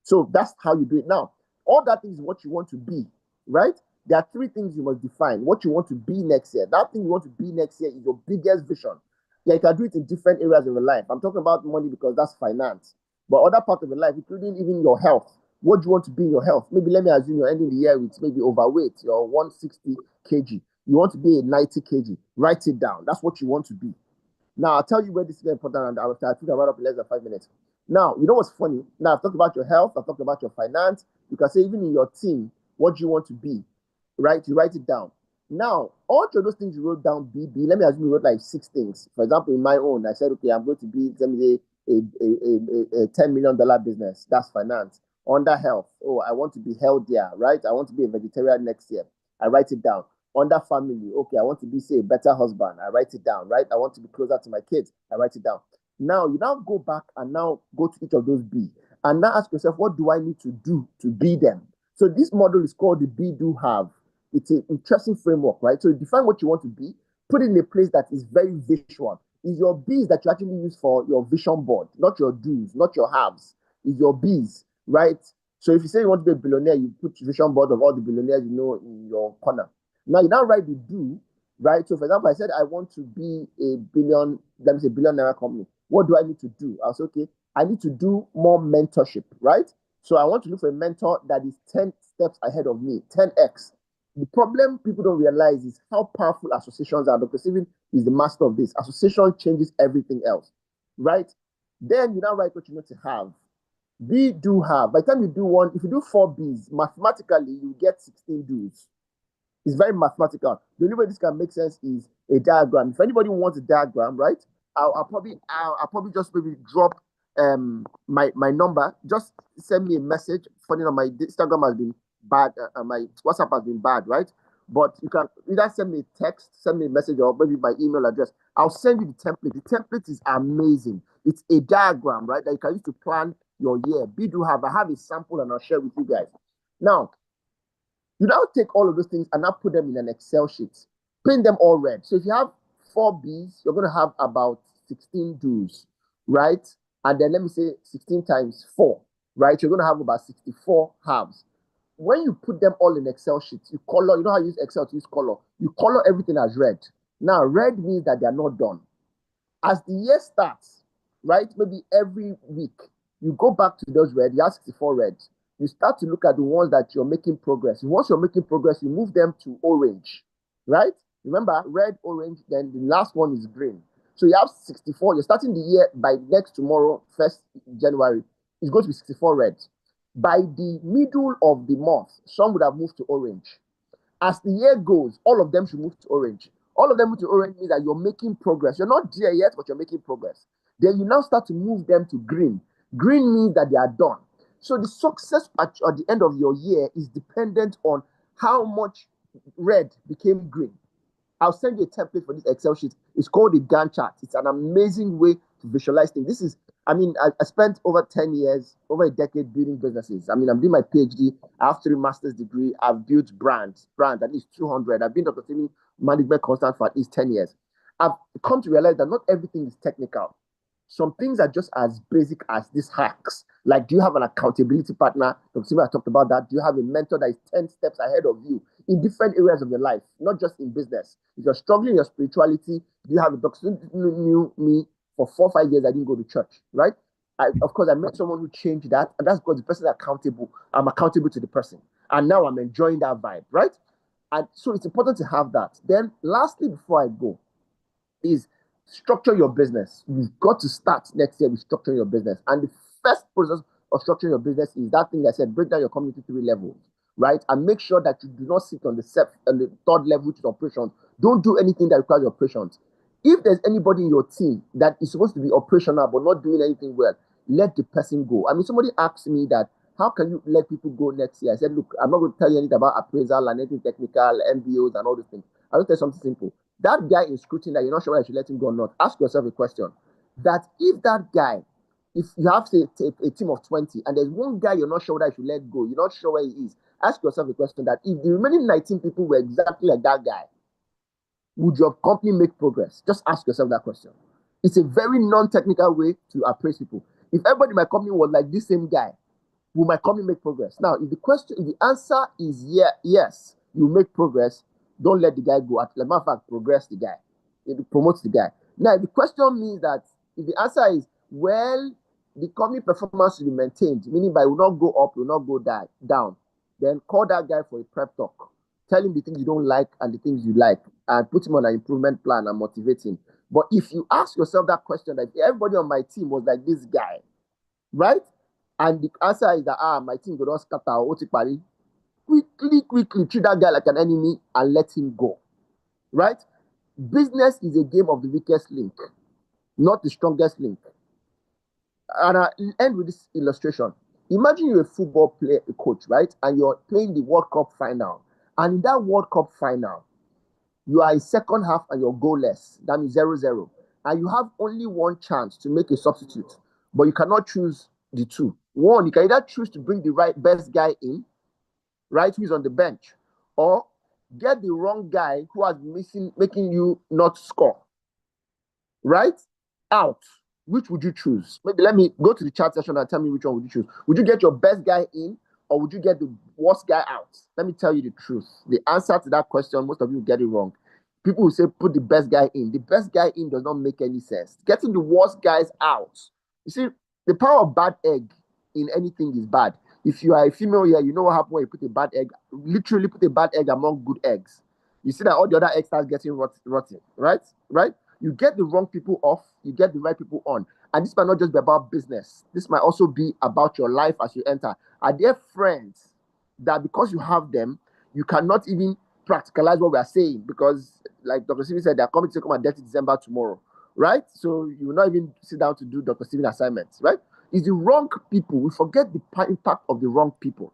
So that's how you do it. Now, all that is what you want to be, right? There are three things you must define. What you want to be next year. That thing you want to be next year is your biggest vision. Yeah, you can do it in different areas of your life. I'm talking about money because that's finance. But other parts of your life, including even your health. What do you want to be in your health? Maybe let me assume you're ending the year with maybe overweight, you're 160 kg. You want to be a 90 kg. Write it down. That's what you want to be. Now, I'll tell you where this is very important, and I think I'll write up in less than 5 minutes. Now, you know what's funny? Now, I've talked about your health. I've talked about your finance. You can say even in your team, what do you want to be, right? You write it down. Now, all of those things you wrote down, let me assume you wrote like 6 things. For example, in my own, I said, okay, I'm going to be, let me say, a $10 million business. That's finance. Under health, oh, I want to be healthier, right? I want to be a vegetarian next year. I write it down. Under family, okay, I want to be, say, a better husband. I write it down, right? I want to be closer to my kids. I write it down. Now, you now go back and now go to each of those B. And now ask yourself, what do I need to do to be them? So this model is called the Be, Do, Have. It's an interesting framework, right? So you define what you want to be, put it in a place that is very visual. Is your B's that you actually use for your vision board, not your do's, not your haves. Is your B's, right? So if you say you want to be a billionaire, you put vision board of all the billionaires you know in your corner. Now you now write the do, right? So for example, I said I want to be a billion, let me say billion naira company. What do I need to do? I was okay. I need to do more mentorship, right? So I want to look for a mentor that is 10 steps ahead of me, 10x. The problem people don't realize is how powerful associations are. Dr. Steven is the master of this. Association changes everything else, right? Then you now write what you need to have. B, do, have. By the time you do one, if you do 4 B's, mathematically, you get 16 do's. It's very mathematical. The only way this can make sense is a diagram. If anybody wants a diagram, right? I'll probably just maybe drop my number. Just send me a message. Funny enough, my Instagram has been bad. My WhatsApp has been bad, right? But you can either send me a text, send me a message, or maybe my email address. I'll send you the template. The template is amazing. It's a diagram, right? That you can use to plan your year. I have a sample and I'll share with you guys. Now, you now take all of those things and now put them in an Excel sheet. Paint them all red. So if you have 4 B's, you're going to have about 16 do's, right? And then let me say 16 times 4, right? You're going to have about 64 halves. When you put them all in Excel sheets, you color, you know how you use Excel to use color. You color everything as red. Now, red means that they are not done. As the year starts, right, maybe every week, you go back to those red, you have 64 reds. You start to look at the ones that you're making progress. Once you're making progress, you move them to orange, right? Remember, red, orange, then the last one is green. So you have 64. You're starting the year by next tomorrow, 1st January. It's going to be 64 reds. By the middle of the month, some would have moved to orange. As the year goes, all of them should move to orange. All of them move to orange means that you're making progress. You're not there yet, but you're making progress. Then you now start to move them to green. Green means that they are done. So the success at the end of your year is dependent on how much red became green. I'll send you a template for this Excel sheet. It's called a Gantt chart. It's an amazing way to visualize things. I spent over 10 years, over a decade building businesses. I'm doing my PhD. I have 3 master's degree. I've built brands at least 200. I've been Dr. Steven management consultant for at least 10 years. I've come to realize that not everything is technical. Some things are just as basic as these hacks. Like, do you have an accountability partner? Dr. I talked about that. Do you have a mentor that is 10 steps ahead of you in different areas of your life, not just in business? If you're struggling in your spirituality, do you have a Dr. knew me for 4 or 5 years? I didn't go to church, right? Of course, I met someone who changed that, and that's because the person is accountable. I'm accountable to the person, and now I'm enjoying that vibe, right? And so it's important to have that. Then, lastly, before I go, is structure your business. You've got to start next year with structuring your business. And the first process of structuring your business is that thing I said, break down your community 3 levels, right? And make sure that you do not sit on the 3rd level, which is operations. Don't do anything that requires operations. If there's anybody in your team that is supposed to be operational but not doing anything well, let the person go. I mean, somebody asked me that, how can you let people go next year? I said, look, I'm not going to tell you anything about appraisal and anything technical, MBOs and all these things. I'll tell you something simple. That guy in scrutiny that you're not sure whether you should let him go or not, ask yourself a question. That if that guy, if you have, say, a team of 20 and there's one guy you're not sure whether you should let go, you're not sure where he is, ask yourself a question that if the remaining 19 people were exactly like that guy, would your company make progress? Just ask yourself that question. It's a very non-technical way to appraise people. If everybody in my company was like this same guy, will my company make progress? Now, if the answer is yes, you make progress, don't let the guy go. As a matter of fact, progress the guy. It promotes the guy. Now, the question means that if the answer is, well, the company performance will be maintained, meaning by will not go up, will not go down, then call that guy for a prep talk. Tell him the things you don't like and the things you like, and put him on an improvement plan and motivate him. But if you ask yourself that question, that everybody on my team was like this guy, right? And the answer is that, my team go not scatter, quickly treat that guy like an enemy and let him go, right? Business is a game of the weakest link, not the strongest link. And I end with this illustration. Imagine you're a football player, a coach, right? And you're playing the World Cup final. And in that World Cup final, you are in second half and you're goalless. That means 0-0. And you have only one chance to make a substitute, but you cannot choose the two. One, you can either choose to bring the best guy in, right, who is on the bench, or get the wrong guy who has making you not score, right, out. Which would you choose? Maybe let me go to the chat session and tell me which one would you choose. Would you get your best guy in, or would you get the worst guy out? Let me tell you the truth. The answer to that question, most of you get it wrong. People will say put the best guy in. The best guy in does not make any sense. Getting the worst guys out. You see, the power of bad egg in anything is bad. If you are a female here, you know what happens when you put a bad egg, literally put a bad egg among good eggs. You see that all the other eggs start getting rotten, right? Right? You get the wrong people off, you get the right people on. And this might not just be about business. This might also be about your life as you enter. Are there friends that because you have them, you cannot even practicalize what we are saying? Because like Dr. Steven said, they're coming to come at 30 December tomorrow, right? So you will not even sit down to do Dr. Steven assignments, right? It's the wrong people. We forget the impact of the wrong people,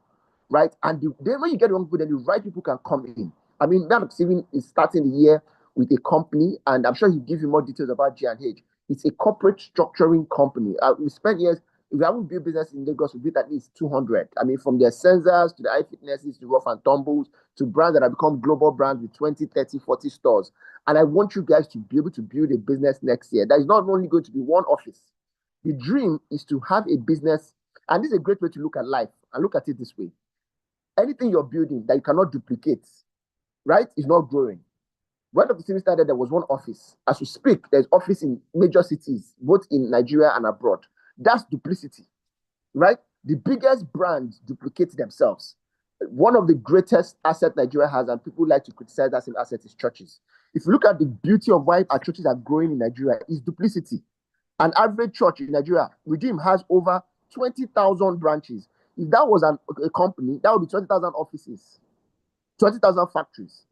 right? And then when you get the wrong people, then the right people can come in. I mean, Dr. Steven is starting the year with a company, and I'm sure he'll give you more details about G&H. It's a corporate structuring company. We spent years, if we haven't built business in Lagos, we built at least 200. I mean, from their sensors to the iFitnesses to Rough and Tumbles to brands that have become global brands with 20, 30, 40 stores. And I want you guys to be able to build a business next year. That is not only going to be one office. The dream is to have a business, and this is a great way to look at life and look at it this way. Anything you're building that you cannot duplicate, right, is not growing. When Dr. Steven started, there was one office. As we speak, there's office in major cities, both in Nigeria and abroad. That's duplicity, right? The biggest brands duplicate themselves. One of the greatest assets Nigeria has, and people like to criticize that same asset, is churches. If you look at the beauty of why our churches are growing in Nigeria, is duplicity. An average church in Nigeria, Redeem, has over 20,000 branches. If that was a company, that would be 20,000 offices, 20,000 factories.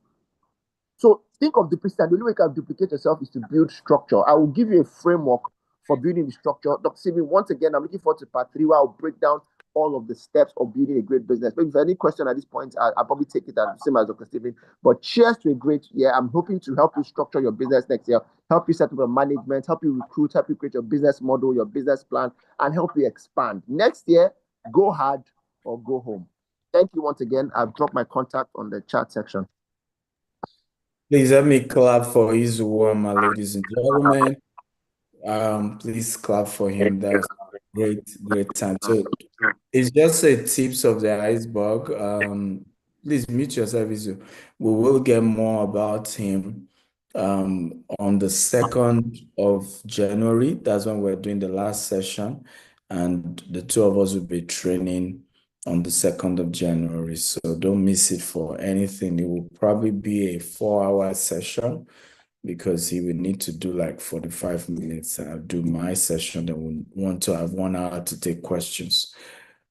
So think of duplicity, and the only way you can duplicate yourself is to build structure. I will give you a framework for building the structure. Dr. Steven, once again, I'm looking forward to part 3 where I'll break down all of the steps of building a great business. But if there's any question at this point, I'll probably take it as same as Dr. Steven. But cheers to a great year. I'm hoping to help you structure your business next year, help you set up a management, help you recruit, help you create your business model, your business plan, and help you expand. Next year, go hard or go home. Thank you once again. I've dropped my contact on the chat section. Please help me clap for his warm, ladies and gentlemen. Please clap for him. That was great time. So it's just a tips of the iceberg. Please mute yourself. We will get more about him on the 2nd of January. That's when we're doing the last session, and the two of us will be training on the 2nd of January. So don't miss it for anything. It will probably be a 4-hour session, because he will need to do like 45 minutes. I'll do my session, then we'll want to have 1 hour to take questions.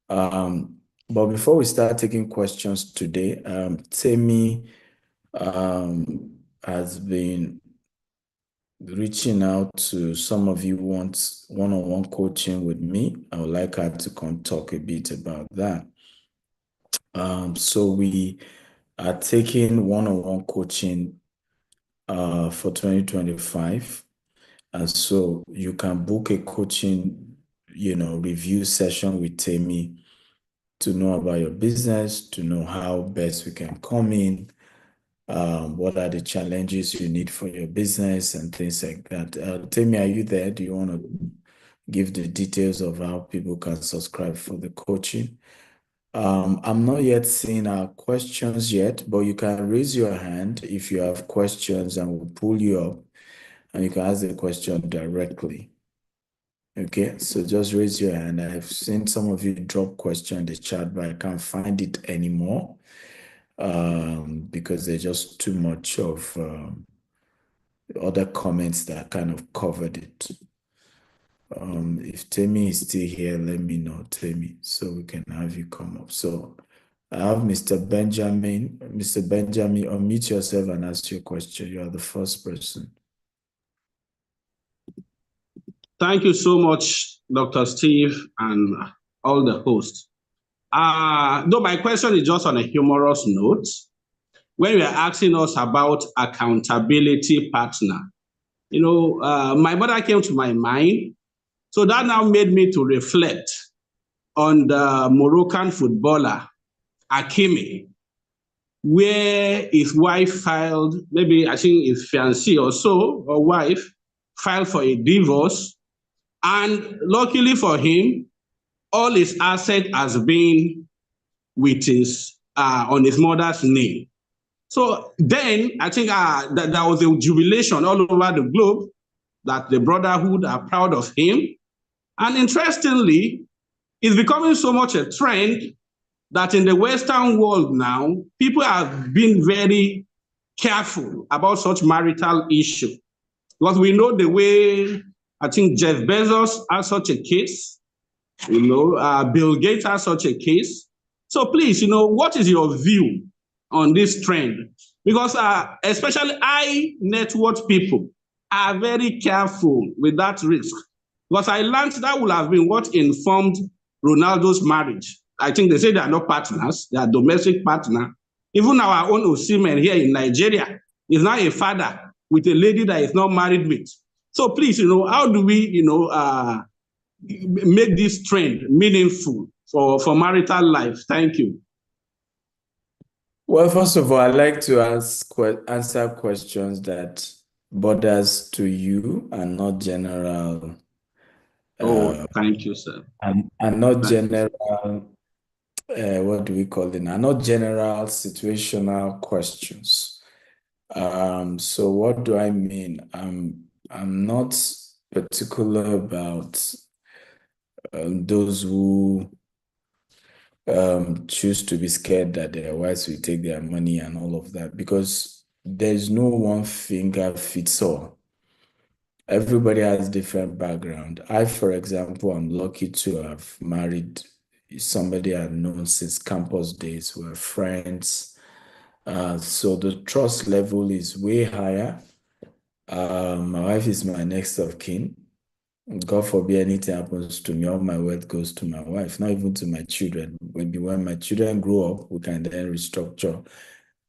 But before we start taking questions today, Temi has been reaching out to some of you who want one-on-one coaching with me. I would like her to come talk a bit about that. So we are taking one-on-one coaching for 2025. And so you can book a coaching, review session with Temi to know about your business, to know how best we can come in, what are the challenges you need for your business and things like that. Temi, are you there? Do you want to give the details of how people can subscribe for the coaching? I'm not yet seeing our questions yet, but you can raise your hand if you have questions and we'll pull you up and you can ask the question directly. Okay, so just raise your hand. I've seen some of you drop question in the chat, but I can't find it anymore because there's just too much of other comments that kind of covered it. If Temi is still here, let me know, Temi, so we can have you come up. So I have Mr. Benjamin. Mr. Benjamin, unmute yourself and ask your question. You are the first person. Thank you so much, Dr. Steve, and all the hosts. Though my question is just on a humorous note, when you are asking us about accountability partner, my mother came to my mind. So that now made me to reflect on the Moroccan footballer, Hakimi, where his wife filed, maybe I think his fiancée or so, or wife, filed for a divorce. And luckily for him, all his asset has been with on his mother's name. So then I think that there was a jubilation all over the globe that the brotherhood are proud of him. And interestingly, it's becoming so much a trend that in the Western world now, people have been very careful about such marital issue. Because we know the way, I think Jeff Bezos has such a case, Bill Gates has such a case. So please, what is your view on this trend? Because especially high net worth people are very careful with that risk. Because I learned that would have been what informed Ronaldo's marriage. I think they say they are not partners, they are domestic partners. Even our own Osimhen here in Nigeria is now a father with a lady that is not married with. So please, how do we, make this trend meaningful for marital life? Thank you. Well, first of all, I'd like to answer questions that borders to you and not general. Thank you, sir. And not general, what do we call it now? Not general situational questions. So what do I mean? I'm not particular about those who choose to be scared that their wives will take their money and all of that, because there's no one finger fits all. Everybody has different background. I, for example, I'm lucky to have married somebody I've known since campus days. We're friends. So the trust level is way higher. My wife is my next of kin. God forbid anything happens to me, all my wealth goes to my wife, not even to my children. Maybe when my children grow up, we can then restructure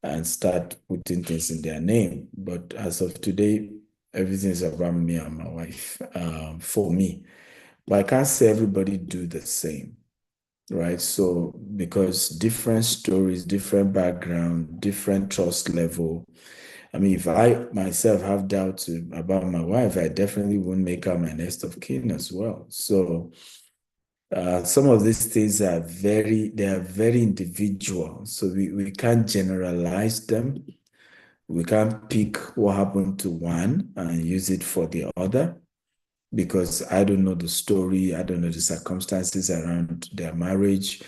and start putting things in their name. But as of today, everything is about me and my wife, for me. But I can't say everybody do the same, right? So because different stories, different background, different trust level, I mean, if I myself have doubts about my wife, I definitely won't make her my next of kin as well. So some of these things are very individual. So we can't generalize them. We can't pick what happened to one and use it for the other, because I don't know the story. I don't know the circumstances around their marriage.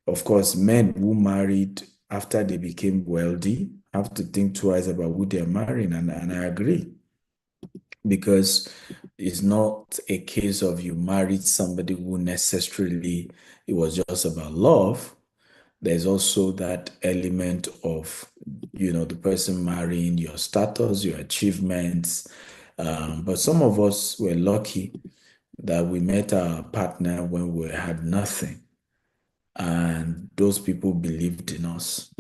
Of course, men who married after they became wealthy have to think twice about who they're marrying, and I agree, because it's not a case of you married somebody who necessarily it was just about love. There's also that element of, the person marrying your status, your achievements. But some of us were lucky that we met our partner when we had nothing. And those people believed in us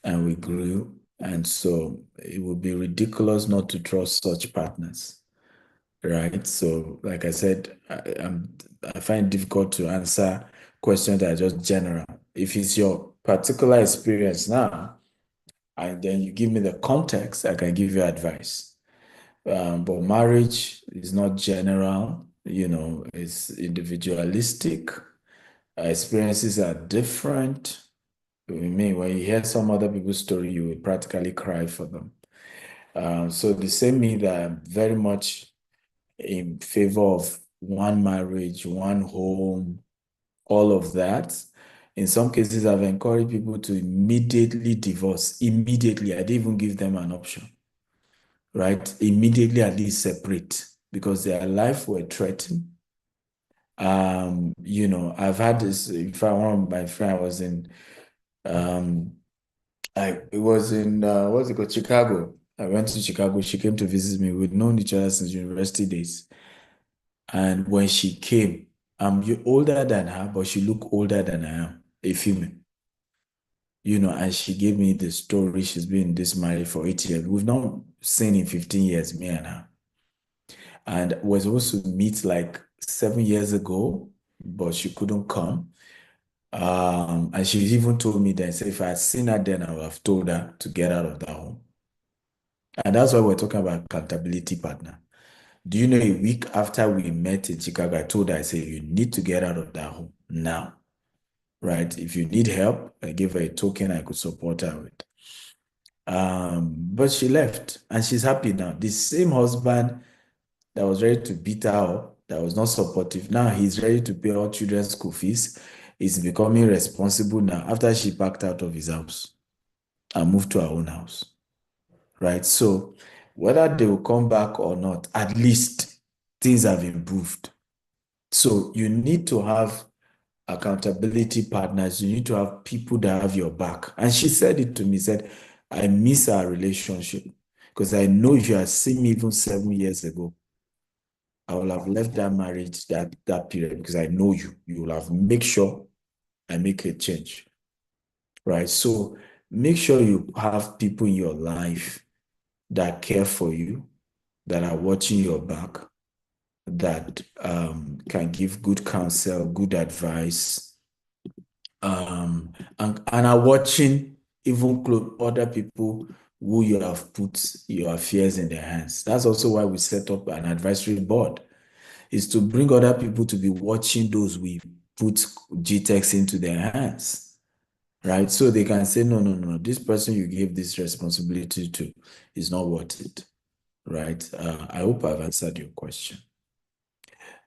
and we grew. And so it would be ridiculous not to trust such partners, right? So, like I said, I find it difficult to answer questions that are just general. If it's your particular experience now, and then you give me the context, I can give you advice. But marriage is not general, it's individualistic. Experiences are different. I mean, when you hear some other people's story, you will practically cry for them. So the same means that I'm very much in favor of one marriage, one home, all of that. In some cases, I've encouraged people to immediately divorce. Immediately, I didn't even give them an option, right? Immediately, at least separate, because their life were threatened. I've had this. In fact, one of my friends was in, it was in what's it called, Chicago. I went to Chicago. She came to visit me. We'd known each other since university days. And when she came, I'm older than her, but she looked older than I am, a female. And she gave me the story. She's been in this marriage for 8 years. We've not seen in 15 years, me and her. And was supposed to meet like 7 years ago, but she couldn't come. And she even told me then, say, if I had seen her then, I would have told her to get out of that home. And that's why we're talking about accountability partner. Do you know, a week after we met in Chicago, I told her, I said, you need to get out of that home now, right? If you need help, I gave her a token I could support her with. But she left and she's happy now. The same husband that was ready to beat her up, that was not supportive, now he's ready to pay all children's school fees. He's becoming responsible now after she packed out of his house and moved to her own house, right? So whether they will come back or not, at least things have improved. So you need to have accountability partners. You need to have people that have your back. And she said it to me, said, I miss our relationship because I know if you had seen me even 7 years ago, I will have left that marriage that period, because I know you. You will have make sure I make a change, right? So make sure you have people in your life that care for you, that are watching your back, that can give good counsel, good advice, and are watching even other people who you have put your affairs in their hands. That's also why we set up an advisory board, is to bring other people to be watching those we put GTEx into their hands, right? So they can say, no, this person you gave this responsibility to is not worth it, right? I hope I've answered your question.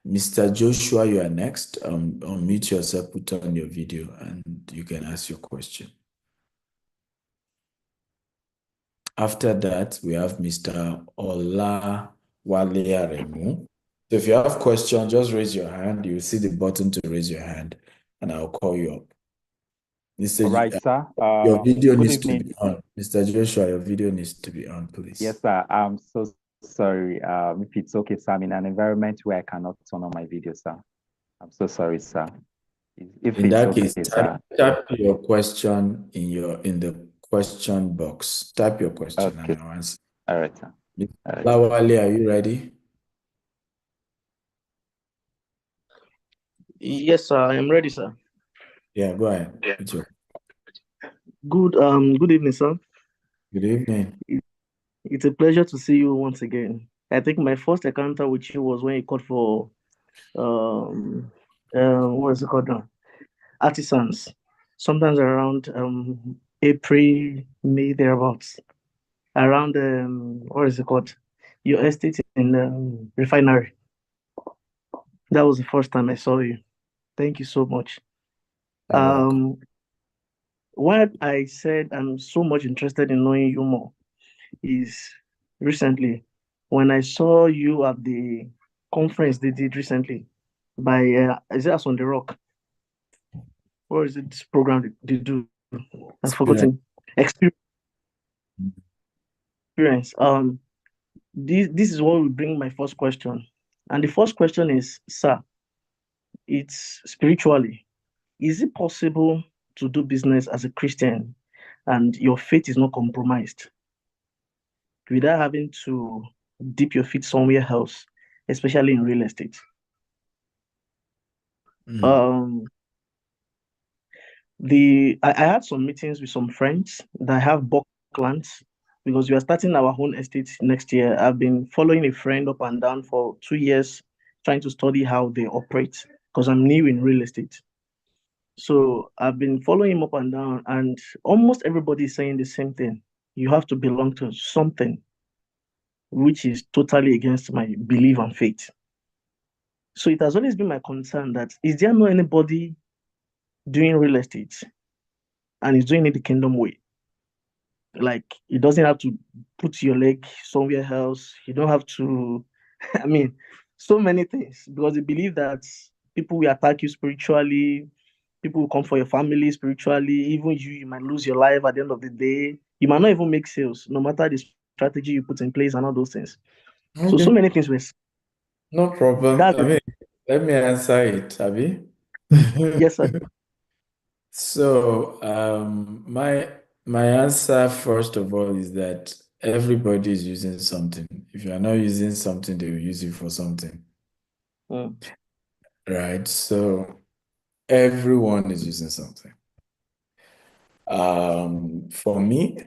Mr. Joshua, you are next. Unmute yourself, put on your video, and you can ask your question. After that, we have Mr. Olawale Aremu. So if you have questions, just raise your hand. You will see the button to raise your hand, and I'll call you up. Mr. All right, sir. Your video good needs evening. to be on. Mr. Joshua, your video needs to be on, please. Yes, sir. I'm so sorry. If it's okay, sir, I'm in an environment where I cannot turn on my video, sir. I'm so sorry, sir. If In it's that okay, case, sir. type your question in the question box. Type your question Okay. and I'll answer. All right, sir. All right. Lawale, are you ready? Yes, sir. I am ready, sir. Yeah, go ahead. Good evening, sir. Good evening. It's a pleasure to see you once again. I think my first encounter with you was when you called for what is it called now? Artisans. Sometimes around April, May, thereabouts. Around what is it called? Your estate in refinery. That was the first time I saw you. Thank you so much. You're welcome. What I said I'm so much interested in knowing you more is recently when I saw you at the conference they did recently by is it Us on the Rock? Or is it this program they do? I've Experience. forgotten. Experience. This is what will bring my first question. And the first question is, sir, it's spiritually. Is it possible to do business as a Christian and your faith is not compromised without having to dip your feet somewhere else, especially in real estate? Um, I had some meetings with some friends that have bulk lands because we are starting our own estate next year. I've been following a friend up and down for 2 years, trying to study how they operate because I'm new in real estate. So I've been following him up and down, and almost everybody is saying the same thing. You have to belong to something which is totally against my belief and faith. So it has always been my concern that is there not anybody doing real estate and is doing it the kingdom way? Like it doesn't have to put your leg somewhere else. You don't have to, I mean, so many things because they believe that people will attack you spiritually, people will come for your family spiritually, even you might lose your life at the end of the day. You might not even make sales, no matter the strategy you put in place and all those things. So Okay, many things were no problem. that's I mean, let me answer it, Abby. yes, sir. So, my answer first of all is that everybody is using something. If you are not using something, they will use it for something, Mm, right? So everyone is using something. For me,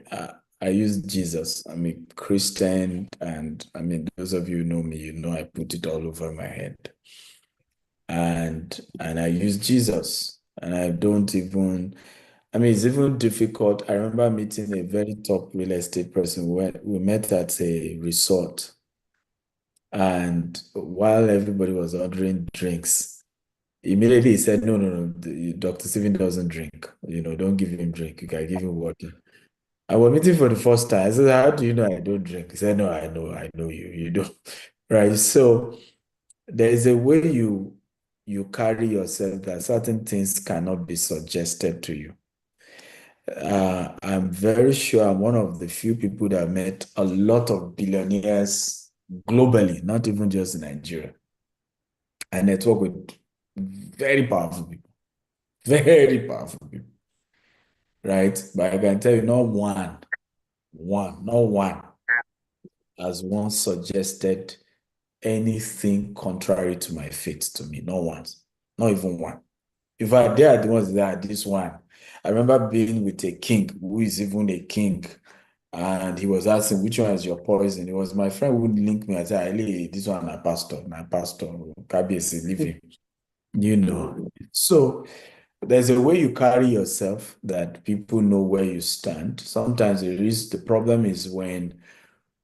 I use Jesus. I'm a Christian, and I mean, those of you who know me, you know I put it all over my head. And I use Jesus. And I don't even, I mean, it's even difficult. I remember meeting a very top real estate person. We met at a resort. And while everybody was ordering drinks, immediately he said, no, no, no, Dr. Steven doesn't drink. Don't give him drink. You can give him water. I was meeting for the first time. I said, how do you know I don't drink? He said, no, I know you. You don't. Right. So there is a way you carry yourself that certain things cannot be suggested to you. I'm very sure I'm one of the few people that met a lot of billionaires globally, not even just in Nigeria. I network with very powerful people, very powerful people, right? But I can tell you, not one has once suggested anything contrary to my faith to me. Not once, not even one. In fact, they are the ones that this one. I remember being with a king who is even a king, and he was asking which one is your poison. It was my friend who linked me. I said, "Hey, this one a pastor, KBC, leave him." So there's a way you carry yourself that people know where you stand. Sometimes the problem is when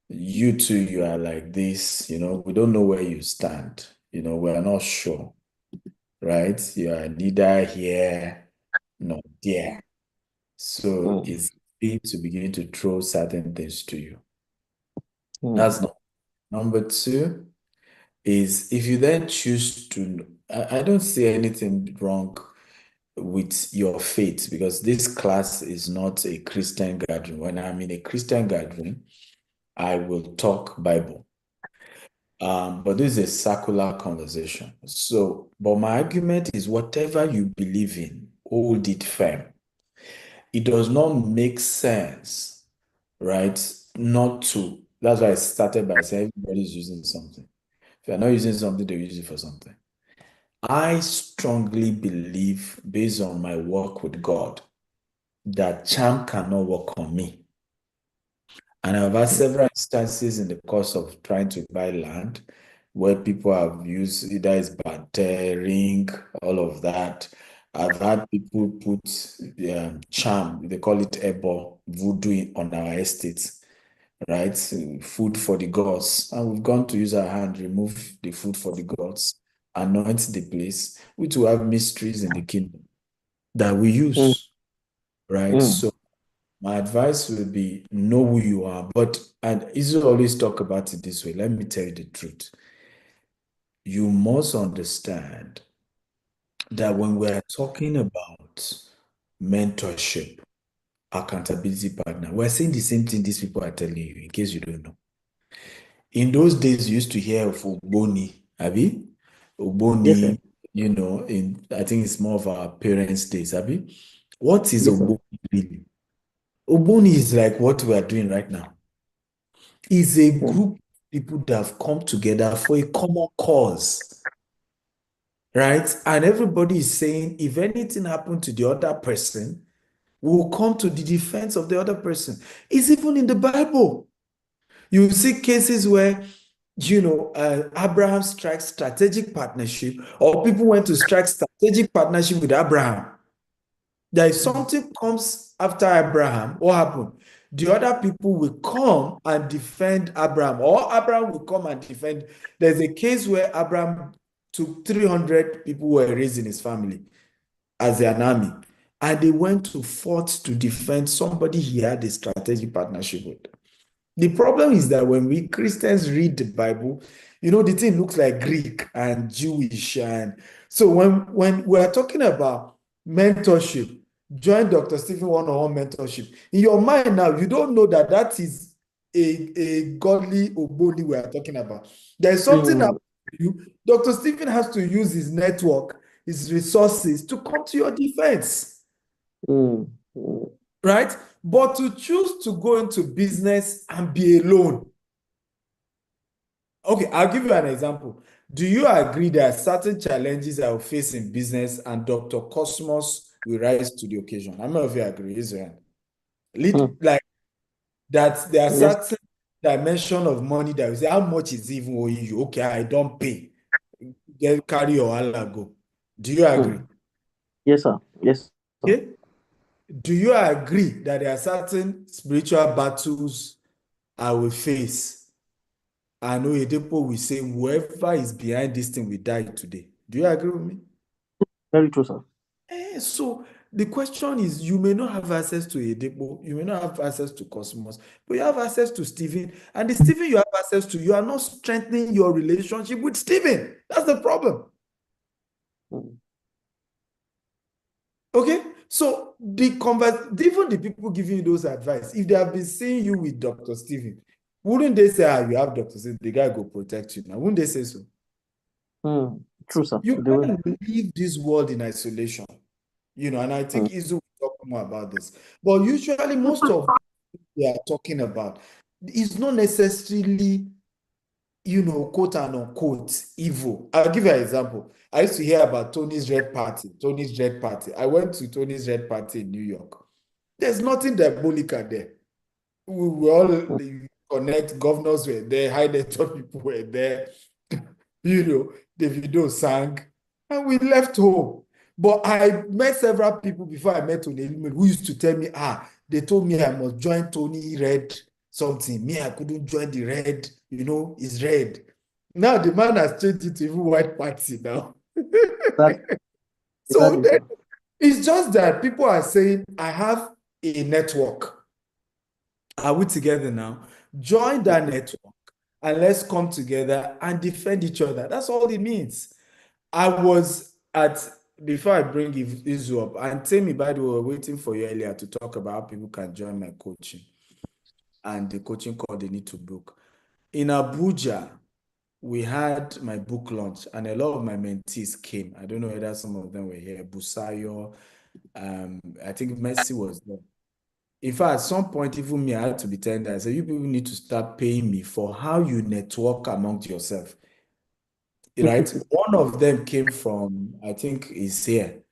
you are like this, we don't know where you stand. We are not sure, right? You are neither here nor there. So mm, it's easy to begin to throw certain things to you. mm, That's number two is if you then choose to, I don't see anything wrong with your faith because this class is not a Christian gathering. When I'm in a Christian gathering, I will talk Bible. But this is a circular conversation. So, but my argument is whatever you believe in, hold it firm. It does not make sense, right? Not to. That's why I started by saying everybody's using something. If you're not using something, they use it for something. I strongly believe, based on my work with God, that charm cannot work on me. And I've had several instances in the course of trying to buy land where people have used either it's bartering, all of that. I've had people put charm, they call it ebo, voodoo on our estates, right? Food for the gods. And we've gone to use our hand, remove the food for the gods, anoint the place, which will have mysteries in the kingdom that we use, right? So my advice would be know who you are, and Israel always talk about it this way. Let me tell you the truth. You must understand that when we're talking about mentorship, accountability partner, we're saying the same thing these people are telling you, in case you don't know. In those days, you used to hear of Ogboni, Abi? Ogboni, I think it's more of our parents' days, Abi? What is Ogboni really? Ogboni is like what we are doing right now. Is a group of people that have come together for a common cause, right? And everybody is saying if anything happened to the other person, we'll come to the defense of the other person. It's even in the Bible. You see cases where, Abraham strikes strategic partnership, or people went to strike strategic partnership with Abraham. That if something comes after Abraham, what happened? The other people will come and defend Abraham, or Abraham will come and defend. There's a case where Abraham took 300 people who were raised in his family as an army, and they went to fought to defend somebody he had a strategic partnership with. The problem is that when we Christians read the Bible, the thing looks like Greek and Jewish. And so when we're talking about mentorship, join Dr. Stephen one-on-one mentorship. In your mind now, you don't know that is a godly Ogboni we are talking about. There's something that you, Dr. Stephen has to use his network, his resources to come to your defense. Right? But to choose to go into business and be alone. Okay, I'll give you an example. Do you agree there are certain challenges I will face in business and Dr. Cosmos will rise to the occasion? How many of you agree? Israel? Like that there are certain dimension of money that we say, how much is even owing you? Okay, I don't pay. Carry your Allah go. Do you agree? Yes, sir. Yes. Sir. Okay. Do you agree that there are certain spiritual battles I will face? And Oyedepo will say, whoever is behind this thing will die today. Do you agree with me? Very true, sir. So the question is, you may not have access to Oyedepo, you may not have access to Cosmos, but you have access to Stephen. And the Stephen you have access to, you are not strengthening your relationship with Stephen. That's the problem. Okay? So even the people giving you those advice, if they have been seeing you with Dr. Stephen, wouldn't they say, you have Dr. Stephen, the guy go protect you now? Wouldn't they say so? True, sir. You can't leave this world in isolation. And I think Izu will talk more about this. But usually most of what they are talking about is not necessarily, quote and unquote, evil. I'll give you an example. I used to hear about Tony's Red Party. I went to Tony's Red Party in New York. There's nothing diabolical there. We all connect, governors were there, high network people were there. Davido sang, and we left home. But I met several people before I met Tony who used to tell me, they told me I must join Tony Red something. Me, I couldn't join the red, it's red. Now the man has changed it to even white party now. So it's just that people are saying, I have a network. Are we together now? Join that network and let's come together and defend each other. That's all it means. Before I bring Izu up, and Temi, by the way, we're waiting for you earlier to talk about how people can join my coaching and the coaching call they need to book. In Abuja, we had my book launch and a lot of my mentees came. I don't know whether some of them were here. Busayo, I think Messi was there. In fact, at some point, even me, I had to be tender. I said, you people need to start paying me for how you network amongst yourself. Right? One of them came from, I think he's here,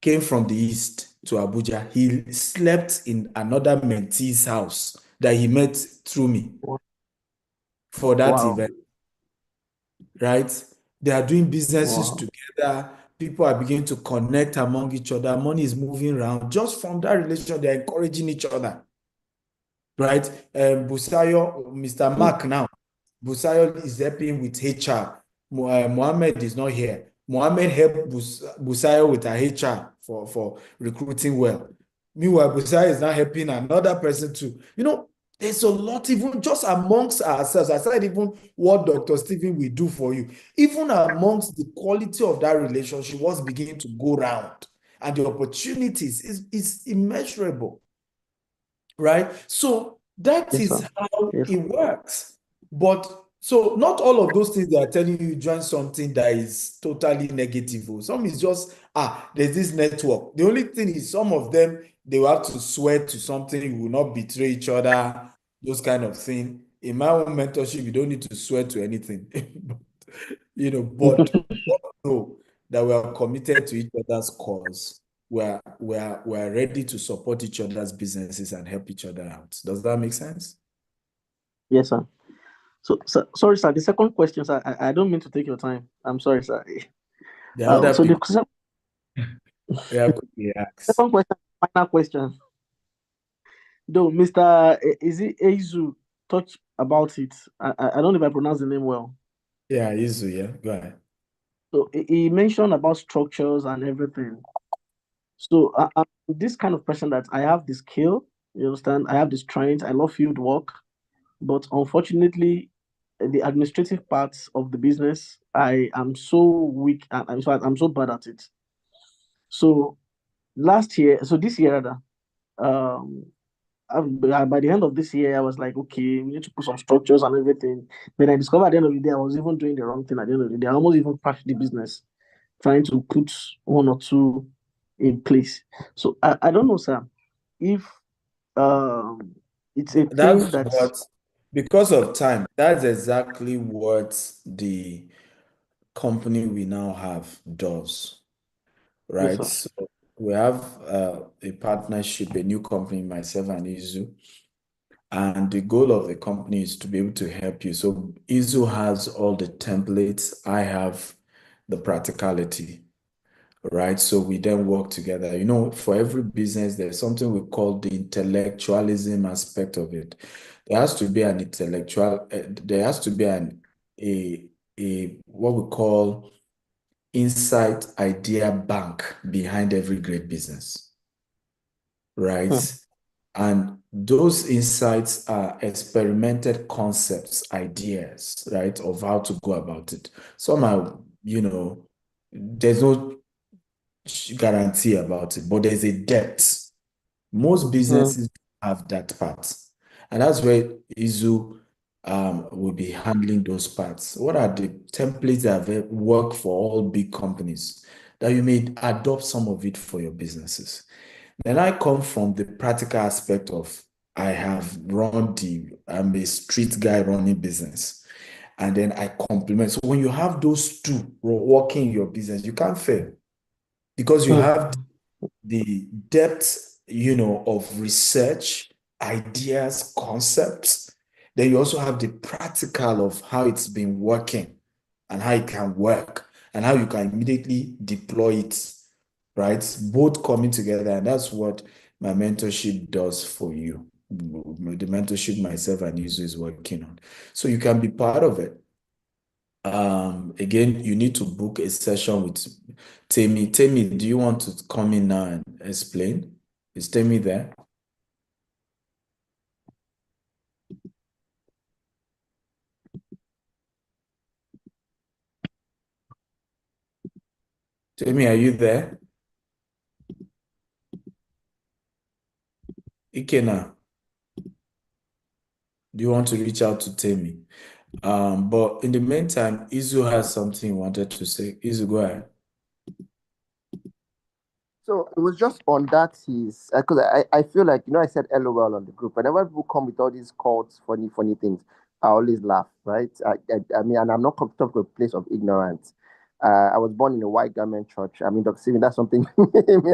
came from the east to Abuja. He slept in another mentee's house that he met through me for that Wow. event, right? They are doing businesses Wow. together. People are beginning to connect among each other. Money is moving around. Just from that relationship, they're encouraging each other, right? Busayo, Mr. Mark now, Busayo is helping with HR. Mohammed is not here. Mohammed helped Busayo with her HR for recruiting well. Meanwhile, Busayo is now helping another person too. There's a lot, even just amongst ourselves, aside even what Dr. Stephen will do for you, even amongst the quality of that relationship, what's beginning to go round and the opportunities is immeasurable, right? So that Yes, is sir. how Yes. it works. But so not all of those things they are telling you join something that is totally negative. Some is just, there's this network. The only thing is some of them, they will have to swear to something, you will not betray each other, those kind of thing. In my own mentorship, you don't need to swear to anything. But know that we are committed to each other's cause. We're ready to support each other's businesses and help each other out. Does that make sense? Yes, sir. So, sorry, sir. The second question, sir. I don't mean to take your time. I'm sorry, sir. The other So the people, yeah, quickly ask. second question, final question. Though Mr. Is it Eizu touched about it? I don't know if I pronounce the name well. Yeah, Izu, yeah, go ahead. So he mentioned about structures and everything. So I'm this kind of person that I have the skill. You understand? I have the strength. I love field work, but unfortunately, the administrative parts of the business, I am so weak and I'm so bad at it. So this year rather, um, by the end of this year, I was like, okay, we need to put some structures and everything. Then I discovered at the end of the day, I was even doing the wrong thing at the end of the day. I almost even crashed the business trying to put one or two in place. So I don't know, sir, if um, it's a thing That's that's, what, because of time, that's exactly what the company we now have does, yes, right? sir. So we have a partnership, a new company, myself and Izu. And the goal of the company is to be able to help you. So Izu has all the templates. I have the practicality, right? So we then work together. For every business, there's something we call the intellectualism aspect of it. There has to be an intellectual, there has to be a what we call insight idea bank behind every great business, right? Hmm. And those insights are experimented concepts, ideas, right, of how to go about it. Some are, there's no guarantee about it, but there's a depth. Most Hmm. businesses have that part. And that's where Izu will be handling those parts. What are the templates that have worked for all big companies that you may adopt some of it for your businesses? Then I come from the practical aspect of I'm a street guy running business. And then I complement. So when you have those two working in your business, you can't fail because you Hmm. have the depth, of research, ideas, concepts. Then you also have the practical of how it's been working and how it can work and how you can immediately deploy it, right? Both coming together. And that's what my mentorship does for you. The mentorship myself and Yuzu is working on. So you can be part of it. Again, you need to book a session with Temi. Temi, do you want to come in now and explain? Is Temi there? Temi, are you there? Ikena, do you want to reach out to Temi? But in the meantime, Izu has something he wanted to say. Izu, go ahead. So it was just on that is because I feel like I said LOL on the group. Whenever people come with all these quotes, funny things, I always laugh, right? I mean, and I'm not comfortable with a place of ignorance. I was born in a white garment church. I mean, Dr. Steven, that's something me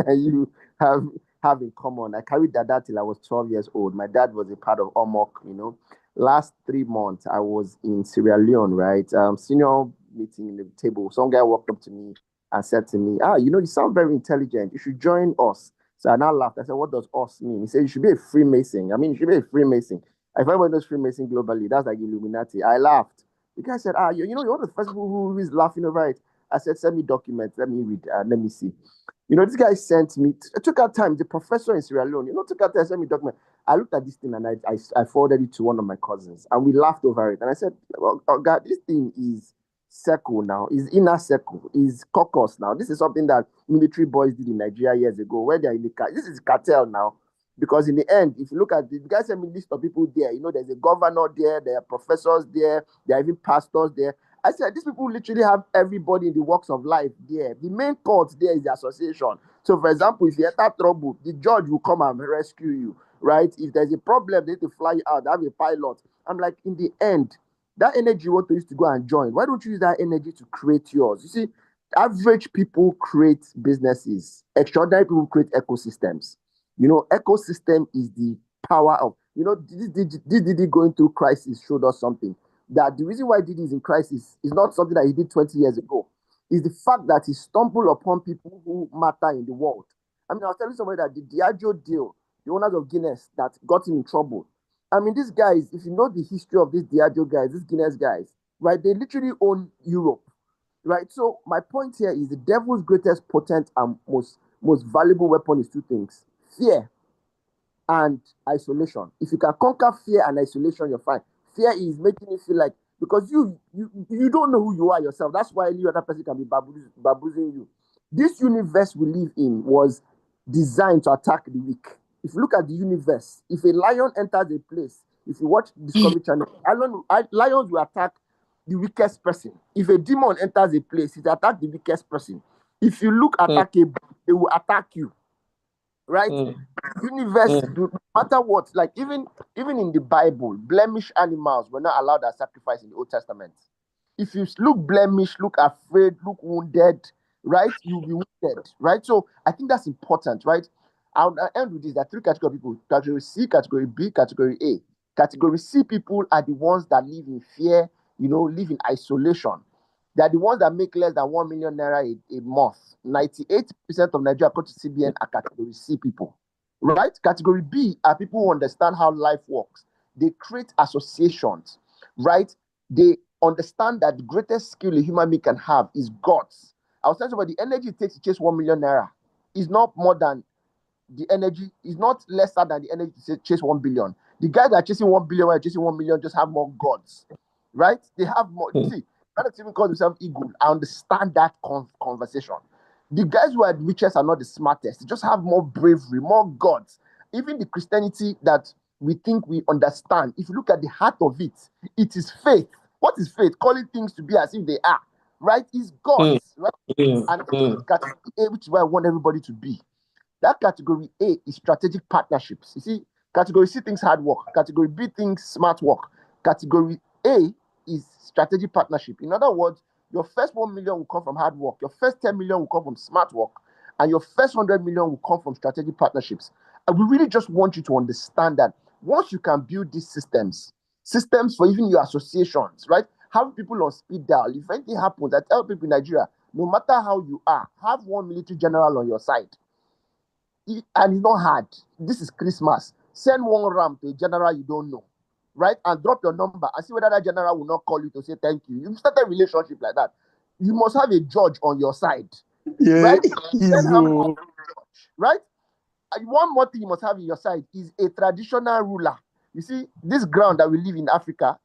and you have in common. I carried that till I was 12 years old. My dad was a part of OMOC. Last 3 months, I was in Sierra Leone, right? Senior meeting in the table. Some guy walked up to me and said to me, you sound very intelligent. You should join us. So I now laughed. I said, what does us mean? He said, you should be a Freemason. You should be a Freemason. If everyone knows Freemason globally, that's like Illuminati. I laughed. The guy said, you're one of the first people who is laughing over it. I said, send me documents. Let me read. Let me see. This guy sent me. It took out time. The professor in Sierra Leone, took out time, sent me document. I looked at this thing and I forwarded it to one of my cousins and we laughed over it. And I said, well, oh God, this thing is circle now, is inner circle, is caucus now. This is something that military boys did in Nigeria years ago, where they're in the this is cartel now. Because in the end, if you look at the guy sent me a list of people there, there's a governor there, there are professors there, there are even pastors there. I said, these people literally have everybody in the walks of life there. The main court there is the association. So, for example, if you enter trouble, the judge will come and rescue you, right? If there's a problem, they need to fly you out, they have a pilot. I'm like, in the end, that energy you want to use to go and join, why don't you use that energy to create yours? You see, average people create businesses. Extraordinary people create ecosystems. Ecosystem is the power of, this going through crisis showed us something. That the reason why Didi is in crisis is not something that he did 20 years ago. It's the fact that he stumbled upon people who matter in the world. I was telling somebody that the Diageo deal, the owners of Guinness that got him in trouble. These guys, if you know the history of these Diageo guys, these Guinness guys, right, they literally own Europe, right? So my point here is the devil's greatest, potent, and most valuable weapon is two things: fear and isolation. If you can conquer fear and isolation, you're fine. Fear is making you feel like, because you don't know who you are yourself. That's why any other person can be baboozing you. This universe we live in was designed to attack the weak. If you look at the universe, if a lion enters a place, if you watch Discovery Channel, lions will attack the weakest person. If a demon enters a place, it attacks the weakest person. If you look attack a bull, they will attack you. Right? Universe, no matter what, like even in the Bible, blemished animals were not allowed as sacrifice in the Old Testament. If you look blemished, look afraid, look wounded, right, you'll be wounded, right? So I think that's important, right? I'll end with this. There are 3 categories of people: category C, category B, category A. Category C people are the ones that live in fear, live in isolation. They are the ones that make less than 1 million naira a month. 98% of Nigeria, according to CBN, are category C people. Right? Category B are people who understand how life works. They create associations. Right? They understand that the greatest skill a human being can have is God's. I was telling you about the energy it takes to chase 1 million naira is not more than the energy, is not lesser than the energy to chase 1 billion. The guys that are chasing 1 billion while chasing 1 million just have more gods. Right? They have more. See, not even call themselves eagle. I understand that conversation. The guys who are the richest are not the smartest. They just have more bravery, more gods. Even the Christianity that we think we understand, if you look at the heart of it, it is faith. What is faith? Calling things to be as if they are. Right? It's God. Right? And category A, which is where I want everybody to be. That category A is strategic partnerships. You see, category C thinks hard work. Category B thinks smart work. Category A is strategic partnership. In other words, your first 1 million will come from hard work, your first 10 million will come from smart work, and your first 100 million will come from strategic partnerships. And we really just want you to understand that once you can build these systems for even your associations, right? Have people on speed dial. If anything happens, I tell people in Nigeria, no matter how you are, have one military general on your side. And it's not hard. This is Christmas. Send one ram to a general you don't know. Right? And drop your number and see whether that general will not call you to say thank you. You've started a relationship like that. You must have a judge on your side. Yeah, right? Right? And one more thing you must have in your side is a traditional ruler. You see, this ground that we live in Africa,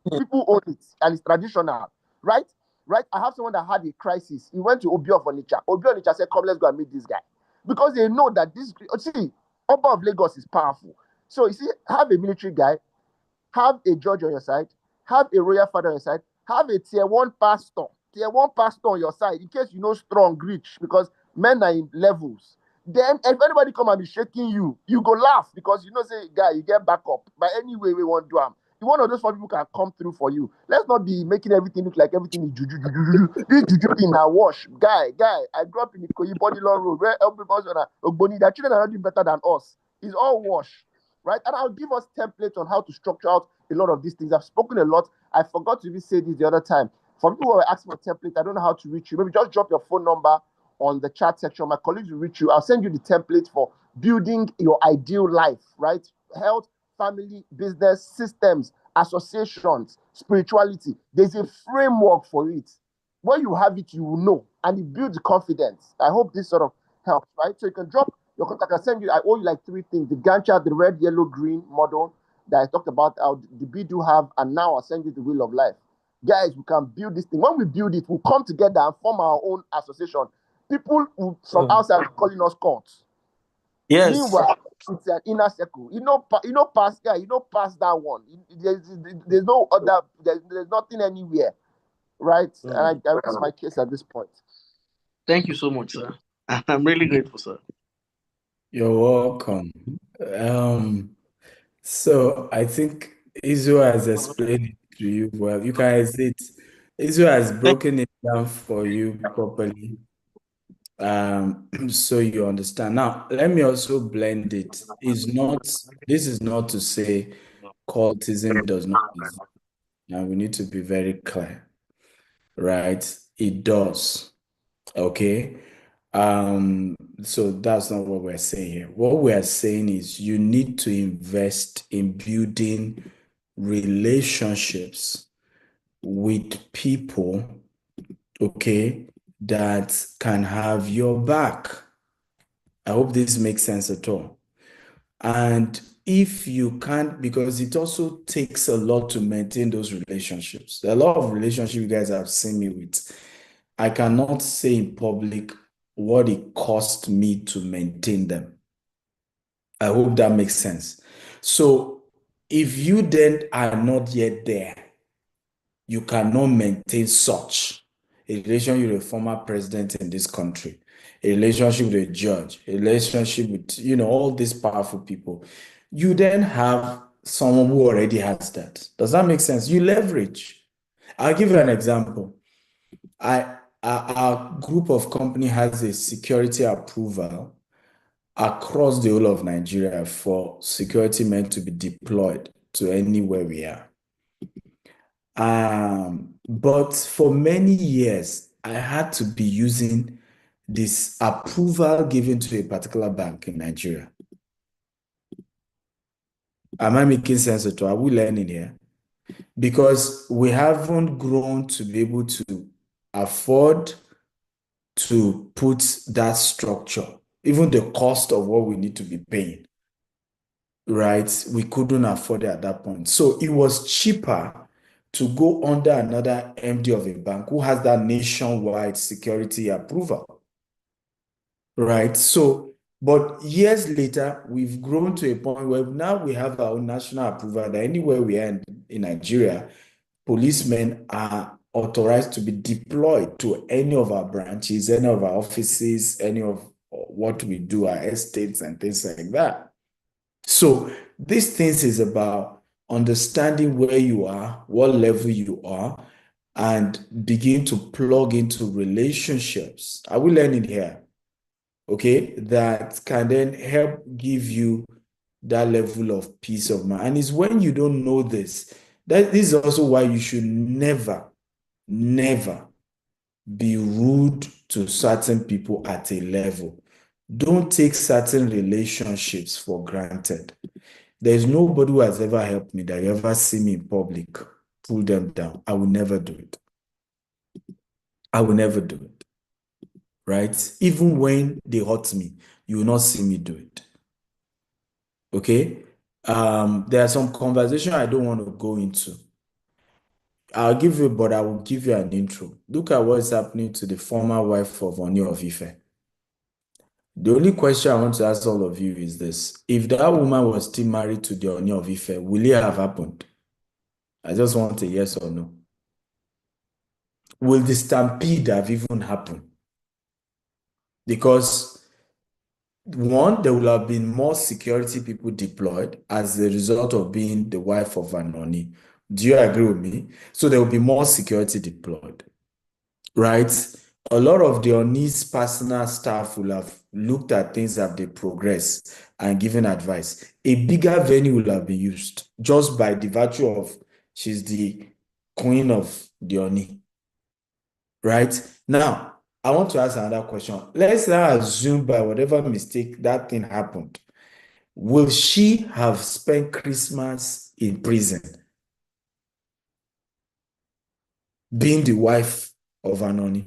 people own it and it's traditional. Right? Right? I have someone that had a crisis. He went to Obi of Onitsha. Obi of Onitsha said, come, let's go and meet this guy. Because they know that this, see, Oba of Lagos is powerful. So you see, have a military guy, have a judge on your side, have a royal father on your side, have a tier 1 pastor on your side in case you know strong, rich, because men are in levels. Then if anybody come and be shaking you, you go laugh because you know, say, guy, you get back up. But anyway, we won't do them. one of those 4 people can come through for you. Let's not be making everything look like everything is juju, juju, juju. This juju thing now wash. Guy, I grew up in the Koyi Body Law Road where everybody's on Ogboni. Their children are not doing better than us. It's all wash, right? And I'll give us templates on how to structure out a lot of these things. I've spoken a lot. I forgot to even say this the other time. For people who are asking for templates, I don't know how to reach you. Maybe just drop your phone number on the chat section. My colleagues will reach you. I'll send you the template for building your ideal life, right? Health, family, business, systems, associations, spirituality. There's a framework for it. When you have it, you will know, and it builds confidence. I hope this sort of helps, right? So you can drop your contact. I'll send you, I owe you like 3 things: the Gantt chart, the red, yellow, green model that I talked about, the B do have, and now I'll send you the Wheel of Life. Guys, we can build this thing. When we build it, we'll come together and form our own association. People from outside are calling us cults. Yes. Meanwhile, it's an inner circle. Past that one. There's no other. There's nothing anywhere, right? And I rest my case at this point. Thank you so much, sir. I'm really grateful, sir. You're welcome. So I think Israel has explained it to you well. You can see it. Israel has broken it down for you properly. So you understand. Now, let me also blend it. This is not to say cultism does not exist. Now we need to be very clear, right? It does. Okay. So that's not what we're saying here. What we are saying is you need to invest in building relationships with people, okay, that can have your back. I hope this makes sense at all. And if you can't, because it also takes a lot to maintain those relationships. A lot of relationships you guys have seen me with, I cannot say in public what it cost me to maintain them. I hope that makes sense. So if you then are not yet there, you cannot maintain such a relationship with a former president in this country, a relationship with a judge, a relationship with, all these powerful people. You then have someone who already has that. Does that make sense? You leverage. I'll give you an example. Our group of company has a security approval across the whole of Nigeria for security men to be deployed to anywhere we are. But for many years, I had to be using this approval given to a particular bank in Nigeria. Am I making sense at all? Are we learning here? Because we haven't grown to be able to afford to put that structure, even the cost of what we need to be paying, right? We couldn't afford it at that point. So it was cheaper to go under another MD of a bank who has that nationwide security approval, right? So, but years later, we've grown to a point where now we have our own national approval that anywhere we are in Nigeria, policemen are authorized to be deployed to any of our branches, any of our offices, any of what we do, our estates and things like that. So these things is about understanding where you are, what level you are, and begin to plug into relationships. Are we learning here? Okay, that can then help give you that level of peace of mind. And it's when you don't know this, that this is also why you should never be rude to certain people at a level. Don't take certain relationships for granted. There's nobody who has ever helped me that you ever see me in public pull them down. I will never do it. I will never do it. Right? Even when they hurt me, you will not see me do it. Okay? There are some conversation I don't want to go into. But I will give you an intro. Look at what's happening to the former wife of Oni of Ife. The only question I want to ask all of you is this. If that woman was still married to the Oni of Ife, will it have happened? I just want a yes or no. Will the stampede have even happened? Because One, there will have been more security people deployed as a result of being the wife of an Oni. Do you agree with me? So there will be more security deployed, right? A lot of the Oni's personal staff will have looked at things as they progress and given advice. A bigger venue will have been used just by the virtue of she's the queen of the Oni, right? Now, I want to ask another question. Let's now assume by whatever mistake that thing happened, will she have spent Christmas in prison, being the wife of an Oni?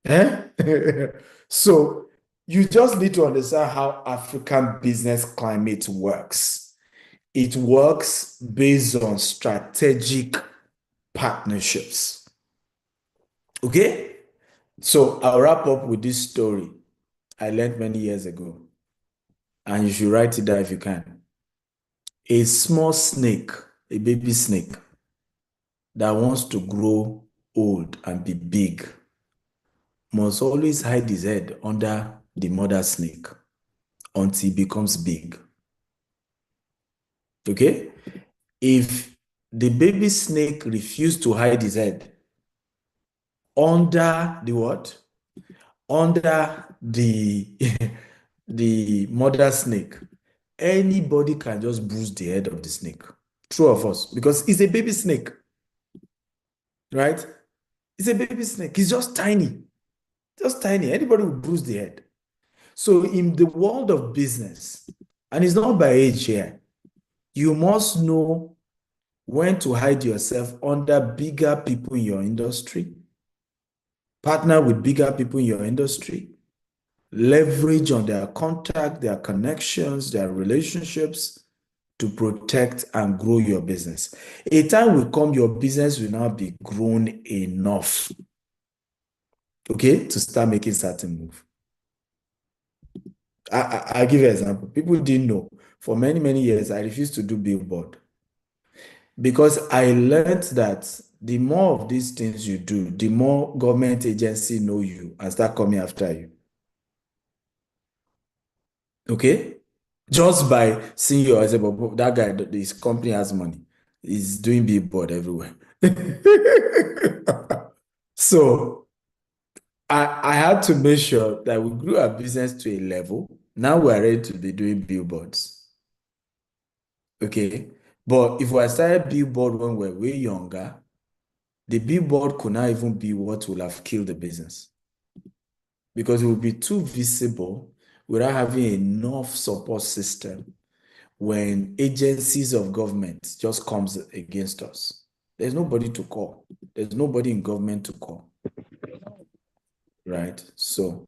Eh? So you just need to understand how African business climate works. It works based on strategic partnerships. Okay? So I'll wrap up with this story I learned many years ago. And you should write it down if you can. A small snake, a baby snake, that wants to grow old and be big must always hide his head under the mother snake until he becomes big. Okay? If the baby snake refuses to hide his head under the what? Under the the mother snake, anybody can just bruise the head of the snake. True of us, because it's a baby snake, right? It's a baby snake. It's just tiny. Just tiny. Anybody will bruise the head. So in the world of business, and it's not by age here, you must know when to hide yourself under bigger people in your industry, partner with bigger people in your industry, leverage on their contact, their connections, their relationships to protect and grow your business. A time will come, your business will now be grown enough, okay, to start making certain moves. I'll give you an example. People didn't know. For many, many years, I refused to do billboard because I learned that the more of these things you do, the more government agency know you and start coming after you. Okay? Just by seeing you as that guy, this company has money. He's doing billboard everywhere. So I had to make sure that we grew our business to a level. Now we're ready to be doing billboards. Okay. But if we started billboard when we were way younger, the billboard could not even be what will have killed the business. Because it would be too visible without having enough support system when agencies of government just comes against us. There's nobody to call. There's nobody in government to call. Right? So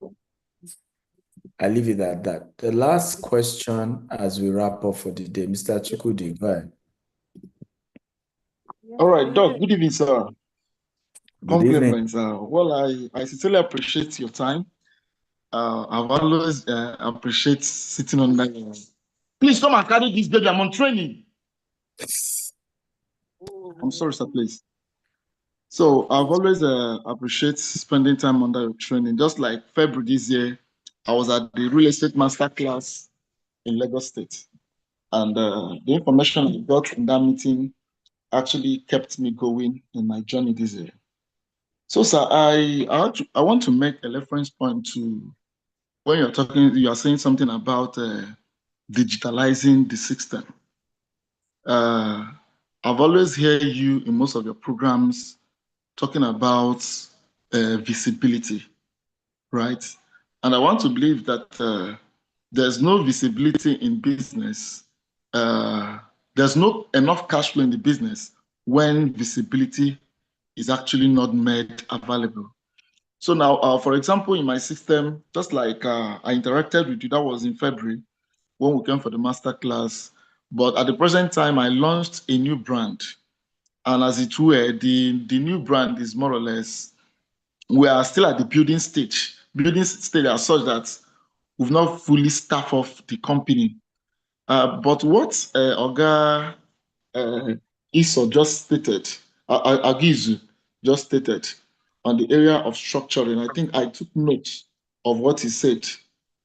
I leave it at that. The last question as we wrap up for the day, Mr. Chikudi, go ahead. All right, Doc. Good evening, sir. Good Compliments. Well, I sincerely appreciate your time. I've always appreciate sitting on that. Please come and carry this baby. I'm on training. I'm sorry, sir. Please. So I've always appreciate spending time under your training. Just like February this year, I was at the real estate master class in Lagos State, and the information I got in that meeting actually kept me going in my journey this year. So, sir, I want to make a reference point to when you're talking, you are saying something about digitalizing the system. I've always heard you in most of your programs talking about visibility, right? And I want to believe that there's no visibility in business. There's not enough cash flow in the business when visibility is actually not made available. So now, for example, in my system, just like I interacted with you, that was in February when we came for the master class. But at the present time, I launched a new brand. And as it were, the new brand is more or less, we are still at the building stage as such that we've not fully staffed off the company. But what Oga Iso just stated, Agizu just stated on the area of structuring, I think I took notes of what he said,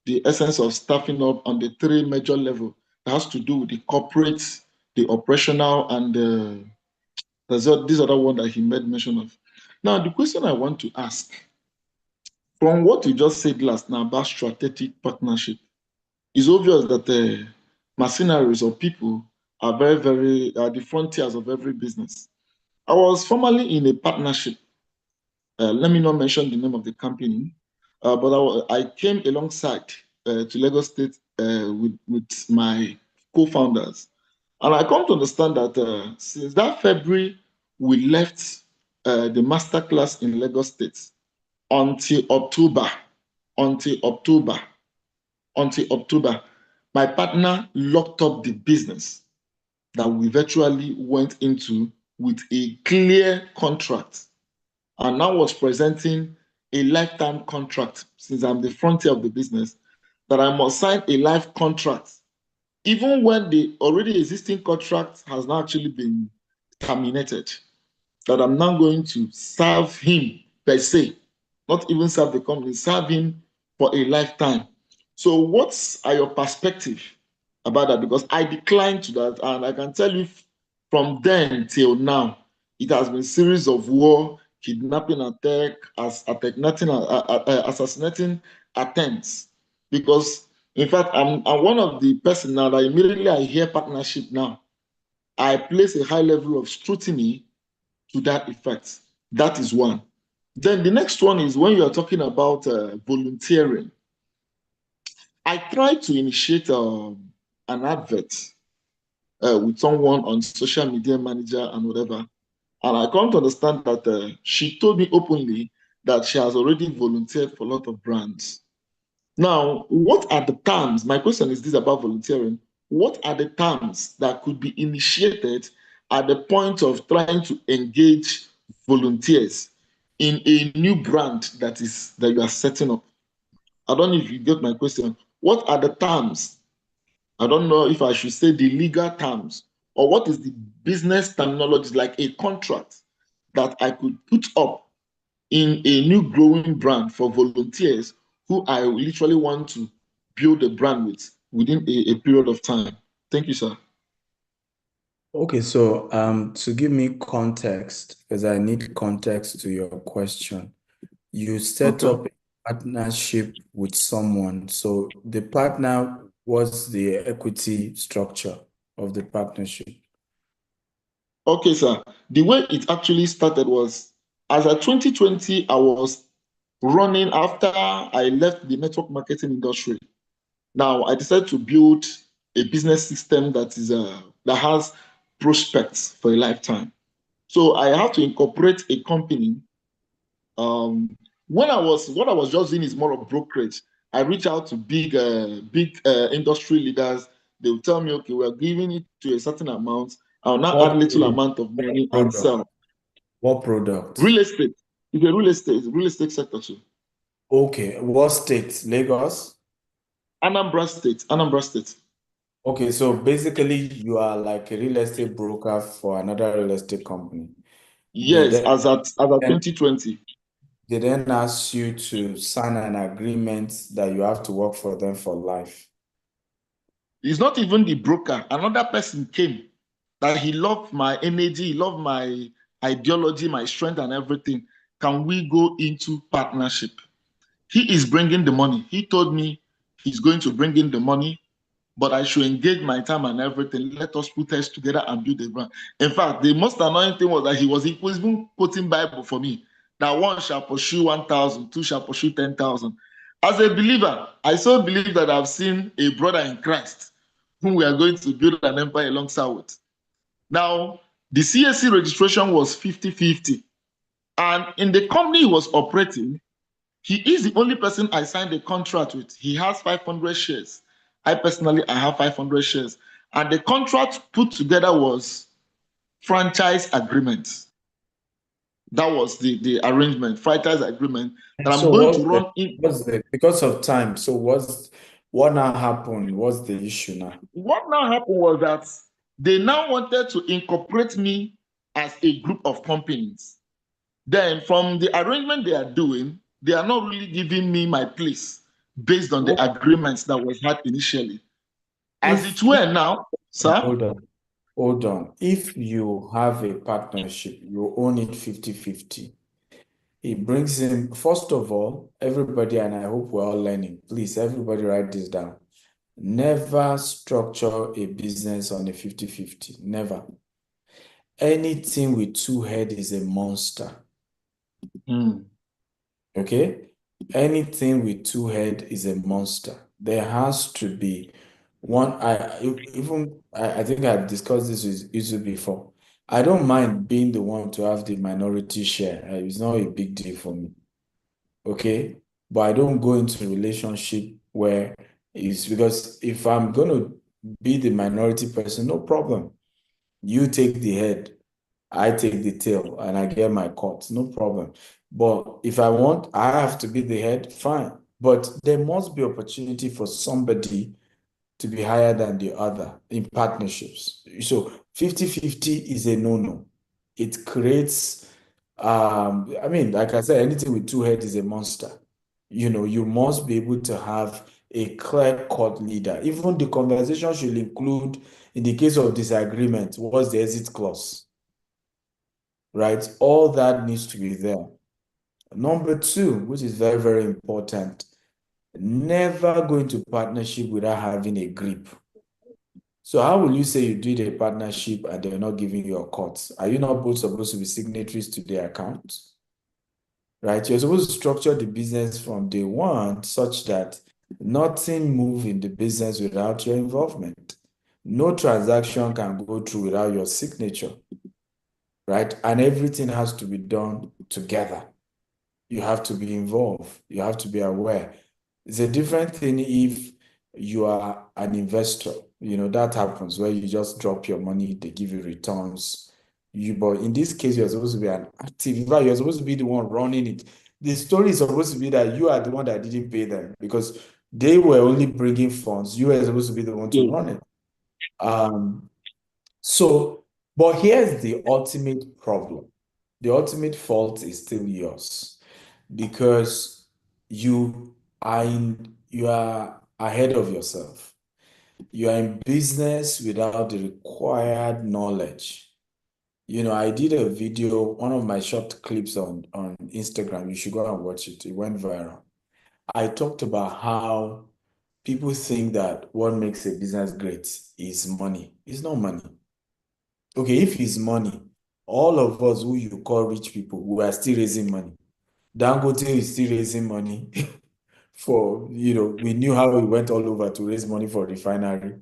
the essence of staffing up on the 3 major levels. It has to do with the corporate, the operational, and this other one that he made mention of. Now, the question I want to ask, from what you just said last now about strategic partnership, it's obvious that mercenaries or people are very, very at the frontiers of every business. I was formerly in a partnership. Let me not mention the name of the company, but I came alongside to Lagos State with my co-founders. And I come to understand that since that February, we left the masterclass in Lagos State until October, my partner locked up the business that we virtually went into with a clear contract. And now was presenting a lifetime contract, since I'm the frontier of the business, that I must sign a life contract, even when the already existing contract has not actually been terminated, that I'm now going to serve him per se, not even serve the company, serve him for a lifetime. So what are your perspective about that? Because I declined to that, and I can tell you from then till now, it has been a series of war, kidnapping attack, assassinating attempts. Because in fact, I'm one of the person now that immediately I hear partnership now, I place a high level of scrutiny to that effect. That is one. Then the next one is when you're talking about volunteering. I tried to initiate an advert with someone on social media manager and whatever. And I come to understand that she told me openly that she has already volunteered for a lot of brands. Now, what are the terms? My question is this about volunteering. What are the terms that could be initiated at the point of trying to engage volunteers in a new brand that you are setting up? I don't know if you get my question. What are the terms? I don't know if I should say the legal terms, or what is the business terminology, like a contract that I could put up in a new growing brand for volunteers who I literally want to build a brand with within a period of time. Thank you, sir. Okay, so to give me context, because I need context to your question, you set up a partnership with someone. So the partner, what's the equity structure of the partnership? Okay, sir. The way it actually started was, as of 2020, I was running after I left the network marketing industry. Now I decided to build a business system that has prospects for a lifetime. So I have to incorporate a company. What I was just doing is more of brokerage. I reach out to big industry leaders. They will tell me, okay, we're giving it to a certain amount. I'll now add little amount of money and sell. What product? Real estate. It's a real estate sector too. Okay, what state? Lagos? Anambra State. Okay, so basically you are like a real estate broker for another real estate company. Yes, as at 2020. They then ask you to sign an agreement that you have to work for them for life. It's not even the broker. Another person came that he loved my energy, he loved my ideology, my strength and everything. Can we go into partnership? He is bringing the money. He told me he's going to bring in the money, but I should engage my time and everything. Let us put heads together and build a brand. In fact, the most annoying thing was that he was even quoting Bible for me, that one shall pursue 1,000, two shall pursue 10,000. As a believer, I so believe that I've seen a brother in Christ whom we are going to build an empire alongside with. Now, the CSC registration was 50-50. And in the company he was operating, he is the only person I signed a contract with. He has 500 shares. I have 500 shares. And the contract put together was franchise agreement. That was the arrangement, franchise agreement. That I'm going to run in. Because of time, so what now happened? What's the issue now? What now happened was that they now wanted to incorporate me as a group of companies. Then from the arrangement they are doing, they are not really giving me my place based on the agreements that was had initially. As it were now, sir. Hold on. If you have a partnership, you own it 50-50. It brings in, first of all, everybody, and I hope we're all learning, please, everybody write this down. Never structure a business on a 50-50. Never. Anything with two heads is a monster. Okay? Anything with two heads is a monster. There has to be one. I think I've discussed this with you before. I don't mind being the one to have the minority share. It's not a big deal for me. Okay? But I don't go into a relationship where it's because if I'm going to be the minority person, no problem. You take the head, I take the tail, and I get my cut, no problem. But if I have to be the head, fine. But there must be opportunity for somebody to be higher than the other in partnerships. So 50-50 is a no-no. It creates, like I said, anything with two heads is a monster. You must be able to have a clear-cut leader. Even the conversation should include, in the case of disagreement, what's the exit clause? Right? All that needs to be there. Number two, which is very, very important, never go into partnership without having a grip. So how will you say you did a partnership and they're not giving you a cut? Are you not both supposed to be signatories to the account? Right? You're supposed to structure the business from day one such that nothing moves in the business without your involvement. No transaction can go through without your signature, right? And everything has to be done together. You have to be involved. You have to be aware. It's a different thing if you are an investor. That happens where you just drop your money, they give you returns. But in this case, you're supposed to be an active. In fact, you're supposed to be the one running it. The story is supposed to be that you are the one that didn't pay them because they were only bringing funds. You were supposed to be the one to run it. But here's the ultimate problem. The ultimate fault is still yours because you are ahead of yourself. You are in business without the required knowledge. I did a video, one of my short clips on Instagram. You should go and watch it. It went viral. I talked about how people think that what makes a business great is money. It's not money. Okay, if it's money, all of us who you call rich people, we are still raising money. Dangote is still raising money for, we knew how he went all over to raise money for refinery.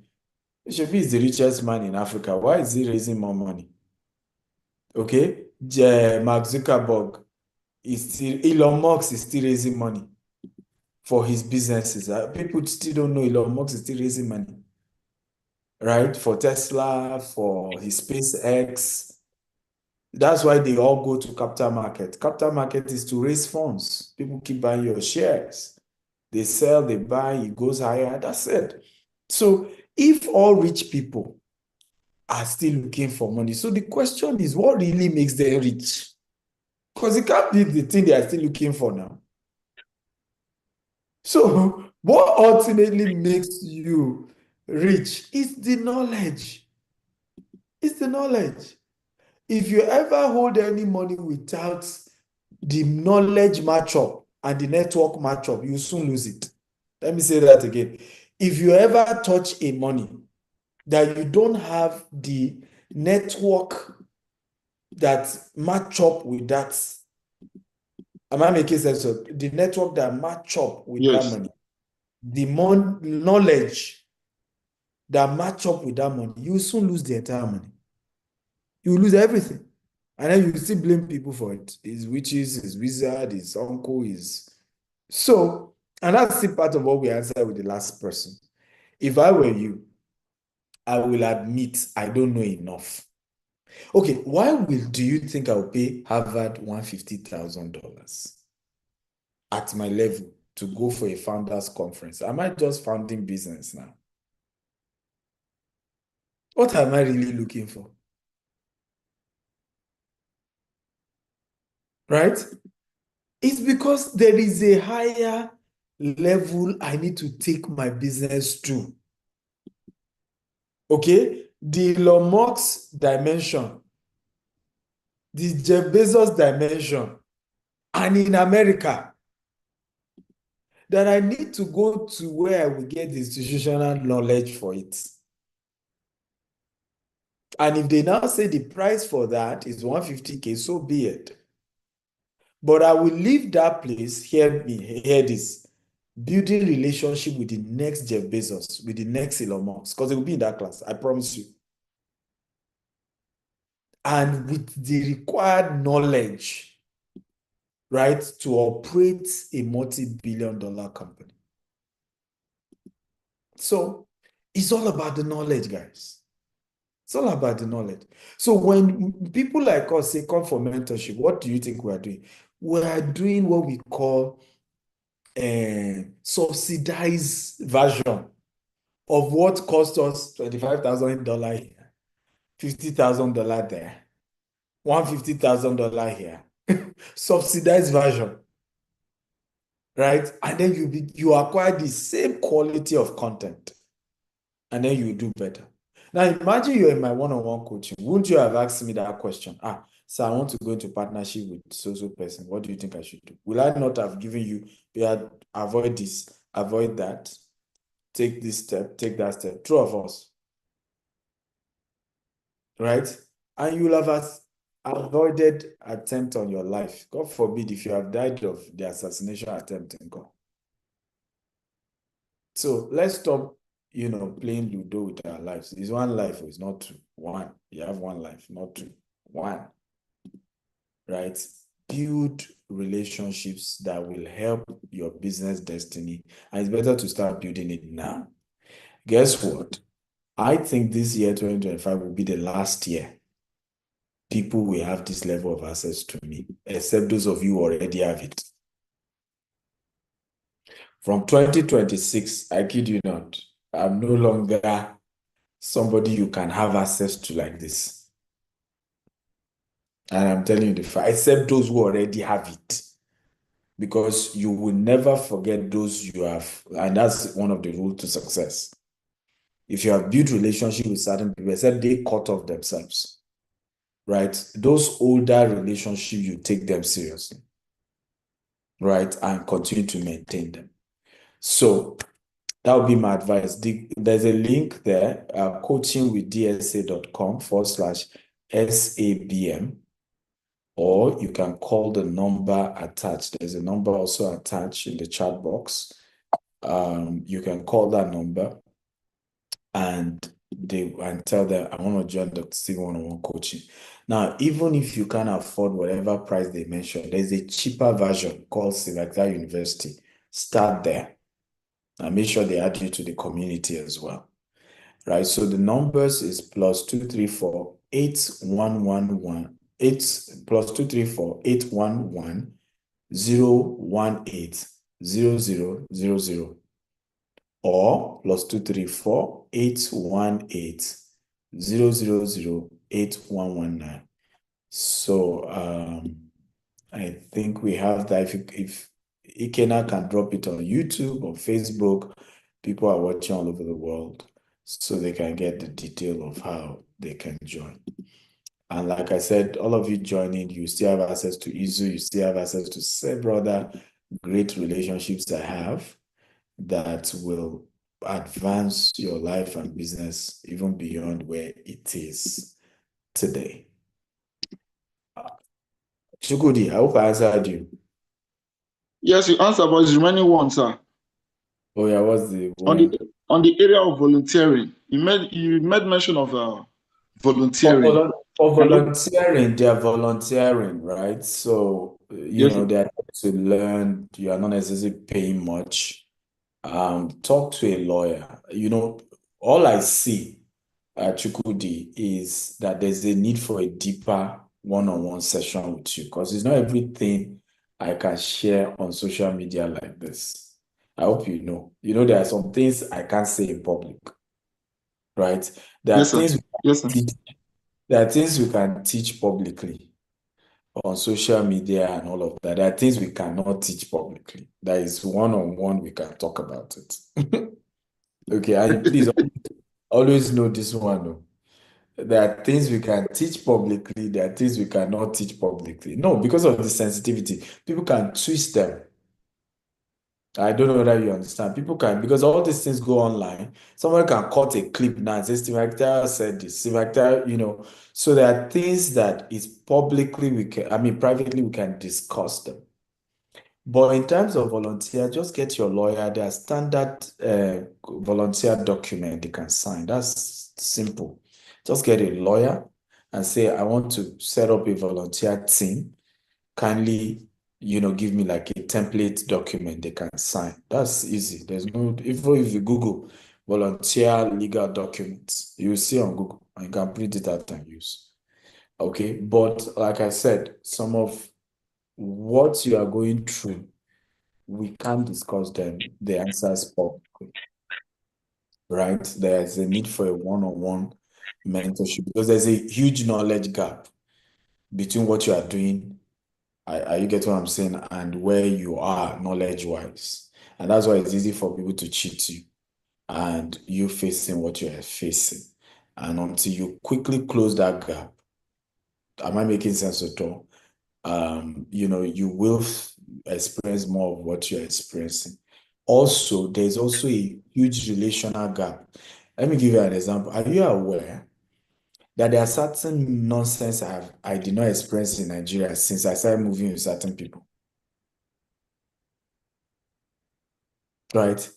Shebi is the richest man in Africa. Why is he raising more money? Okay, Mark Zuckerberg Elon Musk is still raising money for his businesses. People still don't know Elon Musk is still raising money, right? For Tesla, for his SpaceX. That's why they all go to capital market. Capital market is to raise funds. People keep buying your shares. They sell, they buy, it goes higher. That's it. So if all rich people are still looking for money, so the question is, what really makes them rich? Because it can't be the thing they are still looking for now. So what ultimately makes you rich is the knowledge. It's the knowledge. If you ever hold any money without the knowledge matchup and the network matchup, you soon lose it. Let me say that again. If you ever touch a money that you don't have the network that match up with that, am I making sense? The network that match up with that money, the knowledge that match up with that money, you soon lose the entire money. You lose everything. And then you still blame people for it. His witches, his wizard, his uncle, his... So, and that's the part of what we answered with the last person. If I were you, I will admit I don't know enough. Okay, do you think I'll pay Harvard $150,000 at my level to go for a founders conference? Am I just founding business now? What am I really looking for? Right? It's because there is a higher level I need to take my business to. Okay? The Elon Musk dimension, the Jeff Bezos dimension, and in America, that I need to go to where I will get the institutional knowledge for it. And if they now say the price for that is 150K, so be it. But I will leave that place, hear this, building relationship with the next Jeff Bezos, with the next Elon Musk, because it will be in that class, I promise you. And with the required knowledge, right, to operate a multi-billion-dollar company. So it's all about the knowledge, guys. It's all about the knowledge. So when people like us say, come for mentorship, what do you think we are doing? We are doing what we call a subsidized version of what cost us $25,000 here, $50,000 there, $150,000 here. Subsidized version, right? And then you acquire the same quality of content, and then you do better. Now imagine you're in my one-on-one coaching. Wouldn't you have asked me that question? So I want to go into partnership with so person. What do you think I should do? Will I not have given you, avoid this, avoid that, take this step, take that step? True of us, right? And you will have avoided attempt on your life. God forbid if you have died of the assassination attempt in God. So let's stop, playing Ludo with our lives. It's one life, it's not two. One. You have one life, not two. One. Right? Build relationships that will help your business destiny. And it's better to start building it now. Guess what? I think this year, 2025, will be the last year people will have this level of access to me, except those of you who already have it. From 2026, I kid you not, I'm no longer somebody you can have access to like this. And I'm telling you the fact, except those who already have it. Because you will never forget those you have. And that's one of the rules to success. If you have built relationship with certain people, except they cut off themselves, right? Those older relationships, you take them seriously, right? And continue to maintain them. So that would be my advice. There's a link there, coachingwithdsa.com/SABM, or you can call the number attached. There's a number also attached in the chat box. You can call that number and tell them, I want to join Dr. Steve one-on-one coaching. Now, even if you can't afford whatever price they mentioned, there's a cheaper version called Silvacta University. Start there. And make sure they add you to the community as well, right? So the numbers is +234 8111 +234 811 018 0000 or +234 818 000 8119. So I think we have that. If Ikena can drop it on YouTube or Facebook, people are watching all over the world, so they can get the detail of how they can join. And like I said, all of you joining, you still have access to Izu, you still have access to several other great relationships I have that will advance your life and business even beyond where it is today. Chukudi, I hope I answered you. Yes, you answered, but it's remaining one, sir. Oh yeah, what's the one? On the area of volunteering, you made mention of volunteering. Volunteering, they are volunteering, right? So Yes, they are to learn. You are not necessarily paying much. Talk to a lawyer. All I see, Chukudi, is that there's a need for a deeper one-on-one session with you, because it's not everything I can share on social media like this. I hope you know. There are some things I can't say in public, right? There are yes, sir. things Yes, sir. there are things we can teach publicly, on social media and all of that. There are things we cannot teach publicly. That is one-on-one, we can talk about it. Okay, and please always know this one. Oh. There are things we can teach publicly, there are things we cannot teach publicly. No, because of the sensitivity, people can twist them. I don't know whether you understand. People can, because all these things go online. Someone can cut a clip now and say, Steve Akintayo said this, Steve Akintayo, So there are things that is publicly privately we can discuss them. But in terms of volunteer, just get your lawyer. Their standard volunteer document they can sign. That's simple. Just get a lawyer and say, I want to set up a volunteer team. Kindly, give me like a template document they can sign. That's easy. There's no, even if you Google volunteer legal documents, you will see on Google and you can print it out and use. Okay, but like I said, some of what you are going through, we can't discuss the answers publicly, right? There's a need for a one-on-one mentorship because there's a huge knowledge gap between what you are doing, are you get what I'm saying, and where you are knowledge-wise. And that's why it's easy for people to cheat you and you facing what you are facing. And until you quickly close that gap, am I making sense at all? You will experience more of what you're experiencing. Also, there's also a huge relational gap. Let me give you an example. Are you aware that there are certain nonsense I did not experience in Nigeria since I started moving with certain people? Right?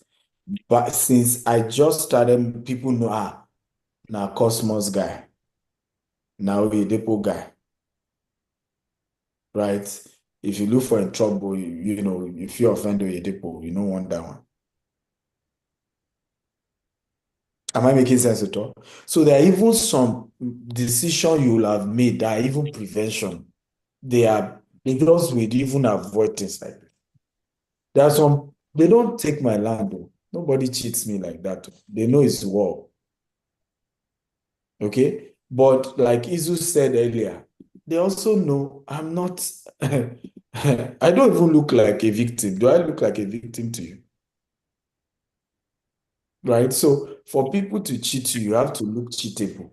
But since I just started, people know, now Cosmos guy, now a depot guy, right? If you look for in trouble, if you offend a depot, you don't want that one. Am I making sense at all? So there are even some decisions you will have made that are even prevention. They just would even avoid things like this. There are some, they don't take my land though. Nobody cheats me like that. They know it's war. Okay? But like Izu said earlier, they also know I'm not, I don't even look like a victim. Do I look like a victim to you? Right? So for people to cheat you, you have to look cheatable.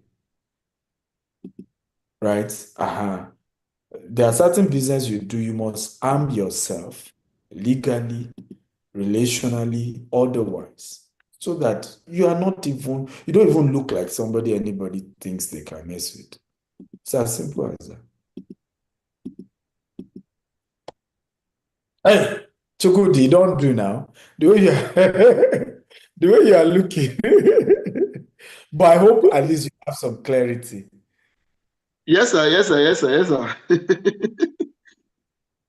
Right? There are certain business you do, you must arm yourself legally, relationally, otherwise, so that you don't even look like somebody anybody thinks they can mess with. It's as simple as that. Hey, Chukudi, don't do now. The way you are looking. But I hope at least you have some clarity. Yes, sir. Yes, sir. Yes, sir. Yes, sir.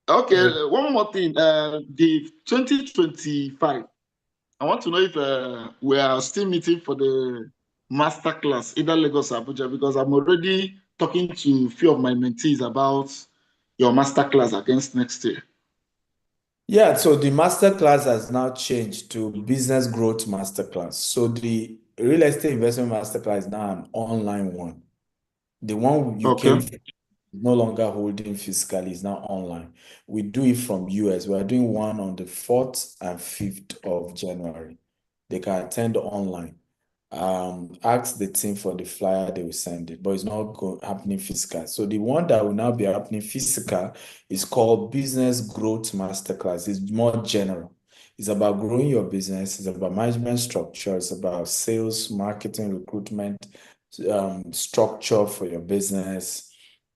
Okay, one more thing. The 2025, I want to know if we are still meeting for the master class, either Lagos or Abuja, because I'm already talking to a few of my mentees about your master class against next year. Yeah, so the master class has now changed to business growth master class. So the real estate investment master class is now an online one. The one you came from, no longer holding physically, is now online. We do it from US. We are doing one on the 4th and 5th of January. They can attend online. Ask the team for the flyer, they will send it, but it's not happening physical. So the one that will now be happening physical is called Business Growth Masterclass. It's more general. It's about growing your business. It's about management structure. It's about sales, marketing, recruitment, structure for your business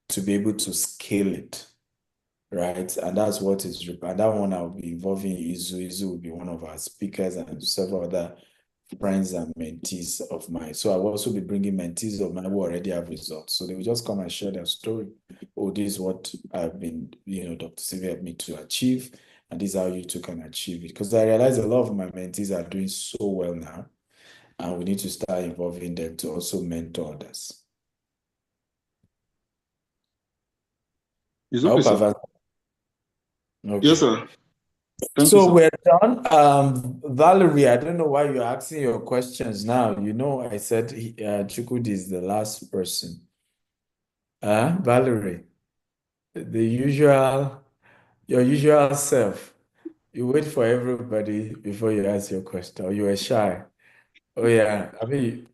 to be able to scale it, right? And that's what is required. That one I'll be involving Izu. Izu will be one of our speakers and several other friends and mentees of mine. So I will also be bringing mentees of mine who already have results. So they will just come and share their story. Oh, this is what I've been, Dr. Sylvia helped me to achieve, and this is how you too can achieve it. Because I realize a lot of my mentees are doing so well now, and we need to start involving them to also mentor others. Is okay, sir. Okay. Yes, sir. Thank so you, sir. We're done. Valerie, I don't know why you're asking your questions now. I said Chukwudi is the last person. Valerie. The usual, your usual self. You wait for everybody before you ask your question, or you are shy. Oh yeah, I mean,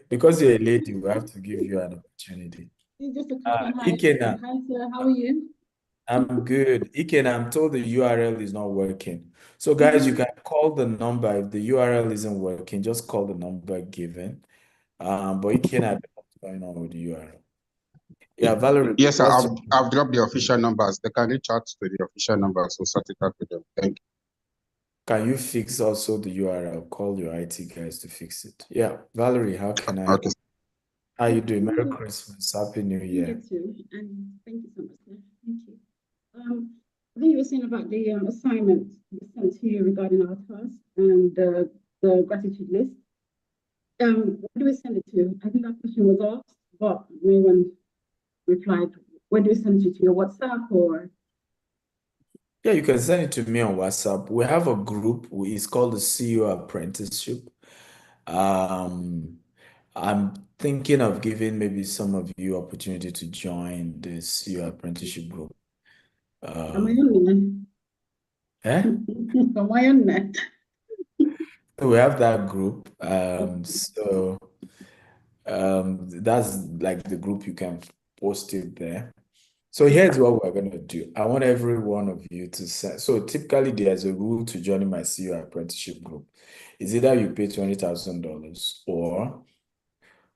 because you're a lady, we have to give you an opportunity. Just a quick one. Hi, Ikena, hi, sir. How are you? I'm good. Ikena, I'm told the URL is not working. So guys, you can call the number. If the URL isn't working, just call the number given. But Ikena, I don't know what's going on with the URL. Yeah, Valerie, Yes, sir. what's I've dropped the official numbers. They can reach out to the official numbers. So sort it out with them. Thank you. Can you fix also the URL? Call your IT guys to fix it. Yeah, Valerie, how can I? Okay. How you doing? Merry Christmas, Happy New Year. You too, and thank you so much, sir. Thank you. I think you were saying about the assignment we sent to you regarding our task and the gratitude list. Where do we send it to? I think that question was asked, but no one replied. Where do we send it to your WhatsApp or? Yeah, you can send it to me on WhatsApp. We have a group. It's called the CEO Apprenticeship. Um, I'm thinking of giving maybe some of you opportunity to join the CEO Apprenticeship group. Am I on Eh? there? Am I on there? So we have that group. That's like the group, you can post it there. So here's what we're going to do. I want every one of you to send. So typically there's a rule to joining my CEO apprenticeship group. Is either you pay $20,000 or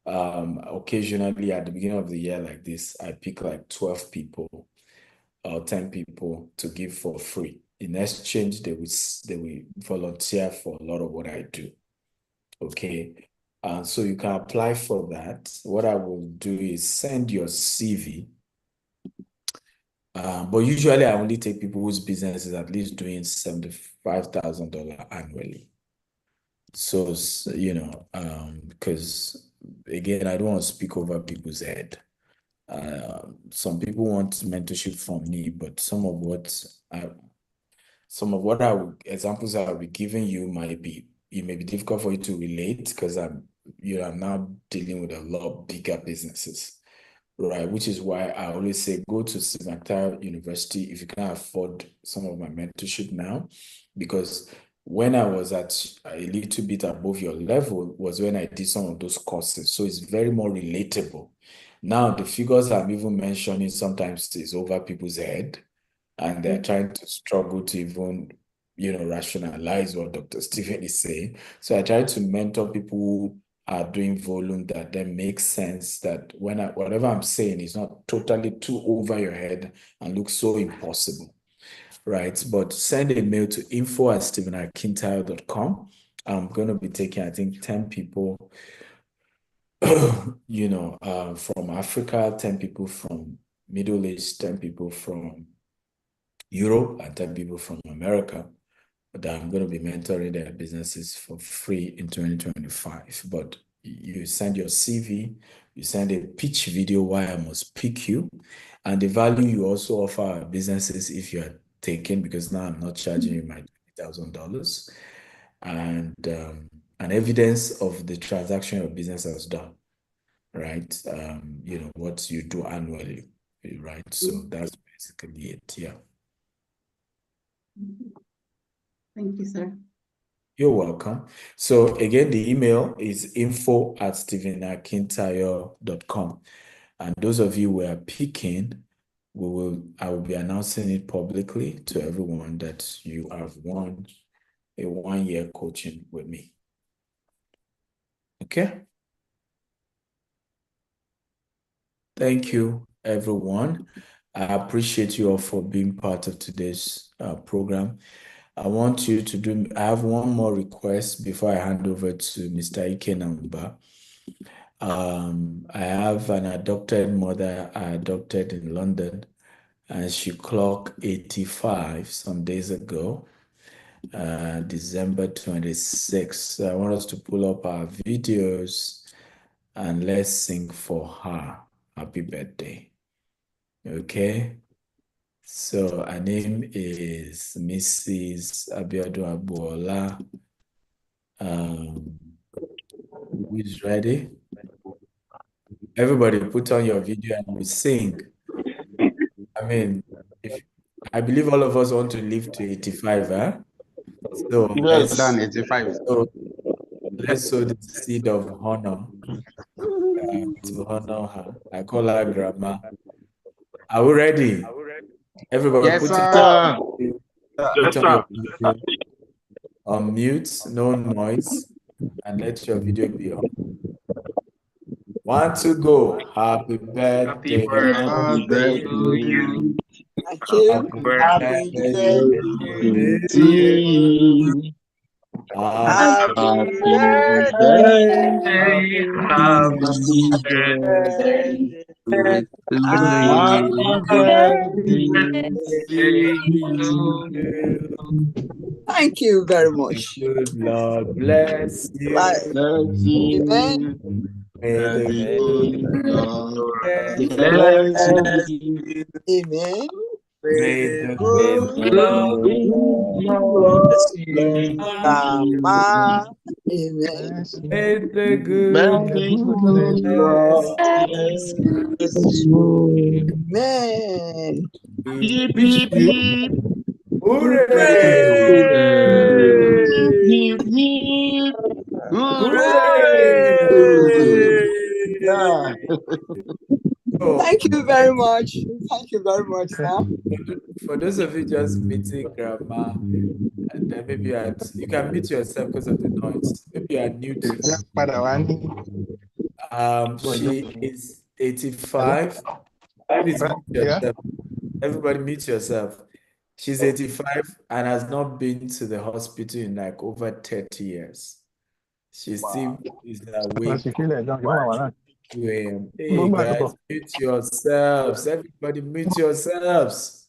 occasionally at the beginning of the year like this, I pick like 12 people or 10 people to give for free. In exchange, they will volunteer for a lot of what I do. Okay. So you can apply for that. What I will do is send your CV. But usually I only take people whose business is at least doing $75,000 annually. So, you know, because again, I don't want to speak over people's head. Some people want mentorship from me, but some of what examples I will be giving you it may be difficult for you to relate because I'm now dealing with a lot bigger businesses. Right, which is why I always say go to Akintayo University if you can't afford some of my mentorship now, because when I was at a little bit above your level was when I did some of those courses. So it's very more relatable. Now the figures I'm even mentioning sometimes is over people's head, and they're trying to struggle to even rationalize what Dr. Stephen is saying. So I try to mentor people who are doing volume that then makes sense, that whatever I'm saying is not totally too over your head and looks so impossible, right? But send a mail to info@stephenakintayo.com. I'm going to be taking, I think, 10 people, from Africa, 10 people from Middle East, 10 people from Europe, and 10 people from America, that I'm going to be mentoring their businesses for free in 2025. But you send your CV, you send a pitch video why I must pick you, and the value you also offer our businesses if you're taken, because now I'm not charging you my $20,000, and an evidence of the transaction your business has done, right? What you do annually, right? So that's basically it. Yeah. Thank you, sir. You're welcome. So again, the email is info@stephenakintayo.com. And those of you who are picking, I will be announcing it publicly to everyone that you have won a 1-year coaching with me. Okay? Thank you, everyone. I appreciate you all for being part of today's program. I want you to I have one more request before I hand over to Mr. Ikenamba. I have an adopted mother I adopted in London, and she clocked 85 some days ago, December 26th. I want us to pull up our videos and let's sing for her. Happy birthday. Okay? So her name is Mrs. Abiodun Abuola. Who is ready? Everybody put on your video and we sing. I mean, I believe all of us want to live to 85, huh? So Yes. Than 85. let's sow the seed of honor to honor her. I call her grandma. Are we ready? Everybody Yes, put sir. on your video on mute, no noise, and let your video be on. 1, 2, go. Happy birthday. Happy birthday to you. Happy Happy birthday birthday To you. Happy Happy Birthday. birthday. Happy Birthday. birthday to you. Thank you very much. Good Lord bless you. Bless Amen. you. May The the good Lord bless bless you. you. Amen. May the Good good Lord Lord bless Mama. Amen. may the May good the Lord good bless Lord bless you. Amen. you. Hip, Wish hip, you hip. hooray! Hip, hip. Hooray! Yeah. So, Thank you very much. Thank you very much, sir. for those of you just meeting grandma, and then maybe you can mute yourself because of the noise. Maybe you are new to she is 85. Please mute yourself. Everybody mute yourself. She's 85 and has not been to the hospital in like over 30 years. She still is awake. 2 a.m. Hey guys, mute yourselves. Everybody mute yourselves.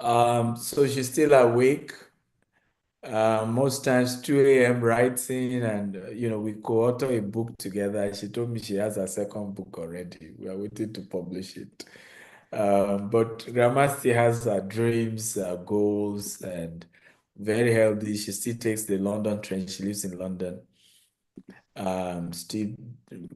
So she's still awake. Most times 2 a.m. writing, and we co-author a book together. She told me she has a second book already. We are waiting to publish it. But grandma still has her dreams, her goals, and very healthy. She still takes the London train. She lives in London. Still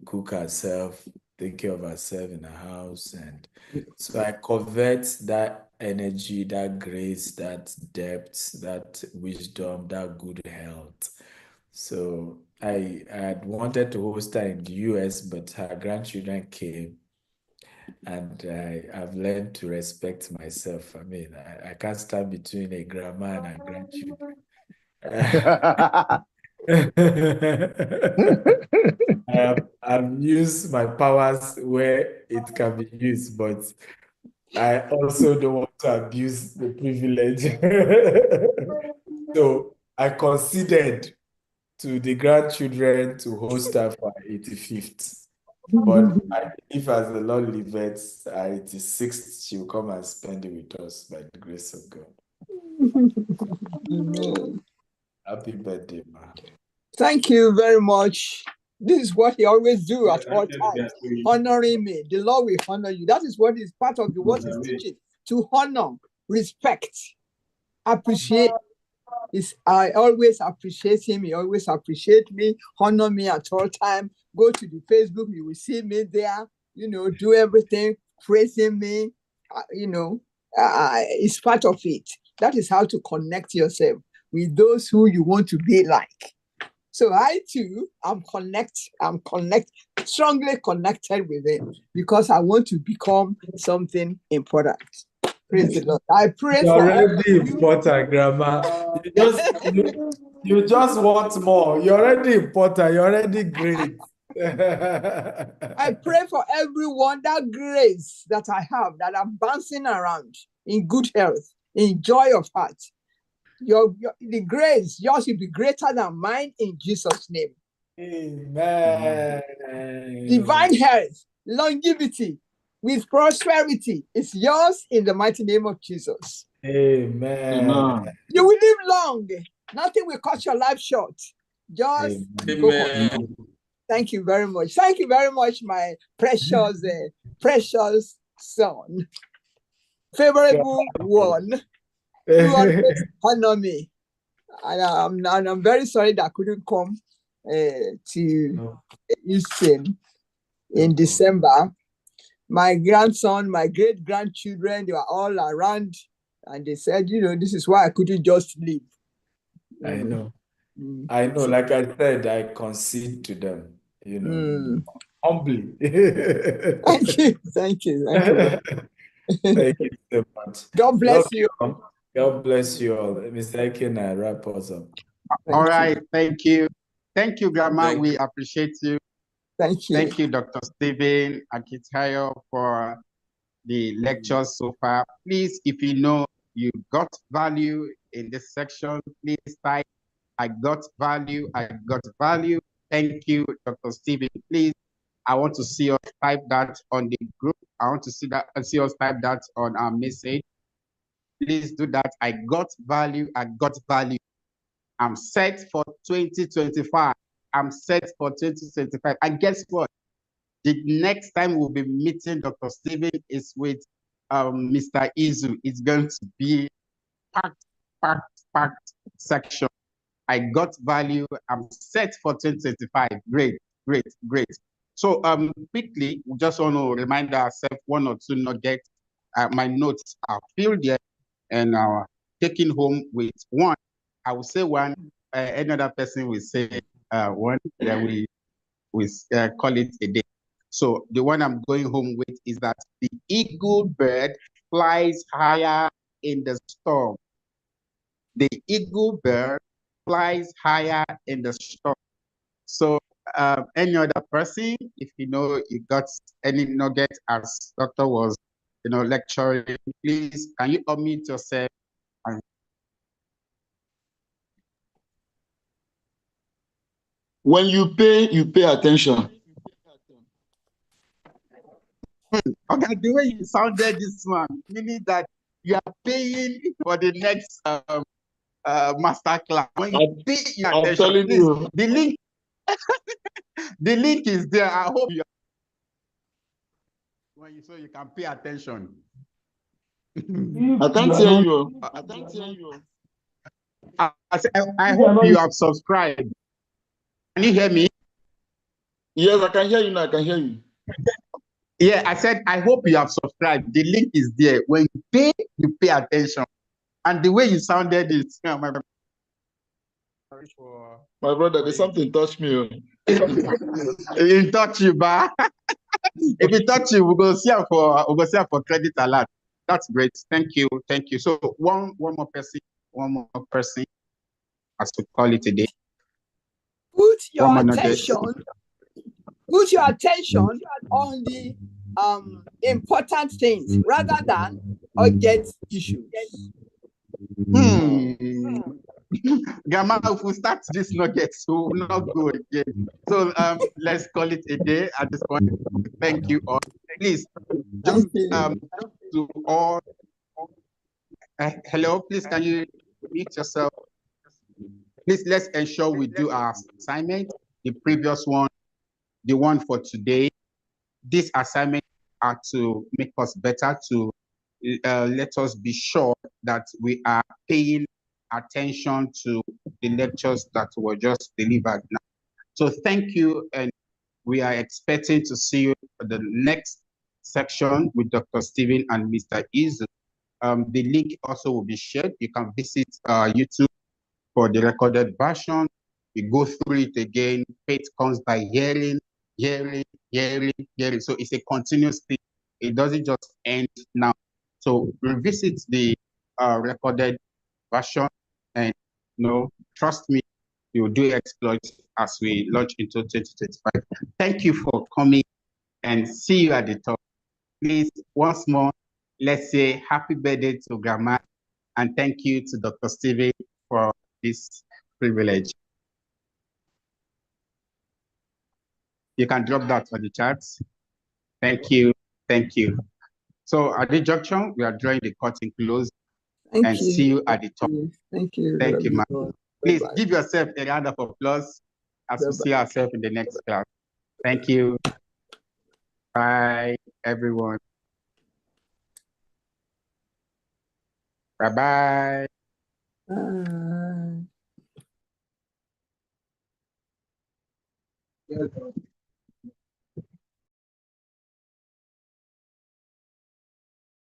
cook herself, take care of herself in her house. And so I covet that energy, that grace, that depth, that wisdom, that good health. So I had wanted to host her in the US, but her grandchildren came. And I've learned to respect myself. I mean, I can't stand between a grandma and her grandchildren. I've used my powers where it can be used, but I also don't want to abuse the privilege. So I conceded to the grandchildren to host her for 85th. But I believe as the Lord liveth, 86th, she will come and spend it with us by the grace of God. Amen. Happy birthday, ma. Thank you very much. This is what he always do at all times, honoring me. The Lord will honor you. That is what is part of what he's teaching, to honor, respect, appreciate. I always appreciate him. He always appreciate me, honor me at all time. Go to the Facebook, you will see me there, do everything, praising me, it's part of it. That is how to connect yourself with those who you want to be like. So I too, I'm strongly connected with him because I want to become something important. Praise the Lord. I pray You're for already important, Grandma. You just want more. You're already important. You're already great. I pray for everyone, that grace that I have, that I'm bouncing around in good health, in joy of heart. The grace, yours will be greater than mine in Jesus' name. Amen. Divine health, longevity, with prosperity is yours in the mighty name of Jesus. Amen. You will live long. Nothing will cut your life short. Just focus. Thank you very much. Thank you very much, my precious son. Favorable one. You always honor me. And I'm very sorry that I couldn't come to Houston in December. my grandson, my great-grandchildren, they were all around, and they said, this is why I couldn't just leave. I know. Mm. I know, like I said, I concede to them, humbly. Thank you. Thank you. Thank you. Thank you so much. God bless you. God bless you all. Mr. Ekena, wrap us up. All right. Thank you. Thank you, Grandma. Thank We appreciate you. Thank you. Thank you, Dr. Stephen Akintayo, for the lectures so far. Please, if you know you got value in this section, please type, I got value, I got value. Thank you, Dr. Stephen. Please, I want to see us type that on the group. I want to see us type that on our message. Please do that. I got value, I got value. I'm set for 2025. I'm set for 2025. And guess what? The next time we'll be meeting Dr. Stephen is with Mr. Izu. It's going to be packed section. I got value. I'm set for 2025. Great, great, great. So quickly, we just want to remind ourselves one or two nuggets. My notes are filled there and taking home with one. I will say one. Another person will say one. Then we call it a day. So the one I'm going home with is that the eagle bird flies higher in the storm. The eagle bird flies higher in the storm. So any other person, if you know you got any nugget as doctor was, lecturing, please, can you unmute yourself? When you pay attention. Okay, the way you sounded this one, meaning that you are paying for the next master class. When you pay your attention, telling please, you. the link, the link is there. I hope you so you can pay attention. I can't hear you. I can't hear you. I hope you have subscribed. Can you hear me? Yes, I can hear you now. I can hear you. Yeah, I said, I hope you have subscribed. The link is there. When you pay attention. And the way you sounded it, my brother, there's something touched me. It touch you, but if it touch you, we'll go see for credit alert. That's great. Thank you. Thank you. So one more person, as we call it today. Put your attention on the important things rather than urgent issues. Gamma, if we start this nuggets, we will not go again. So let's call it a day at this point. Thank you all. Please, just to all. Hello, please, can you mute yourself? Please, let's ensure we do our assignment. The previous one, the one for today. This assignment are to make us better, to let us be sure that we are paying attention to the lectures that were just delivered now. So thank you, and we are expecting to see you for the next section with Dr. Stephen and Mr. Izu. The link also will be shared. You can visit YouTube for the recorded version. You go through it again. Faith comes by hearing. So it's a continuous thing. It doesn't just end now. So revisit the recorded version, and trust me, you will do exploits as we launch into 2025. Thank you for coming, and see you at the top. Please, once more, let's say happy birthday to Grandma, and thank you to Dr. Stephen for this privilege. You can drop that on the chat. Thank you. Thank you. So at this junction, we are drawing the curtain close. And see you at the top. Thank you. Thank you, man. Please give yourself a round of applause as we see ourselves in the next class. Thank you. Bye, everyone. Bye-bye. Bye.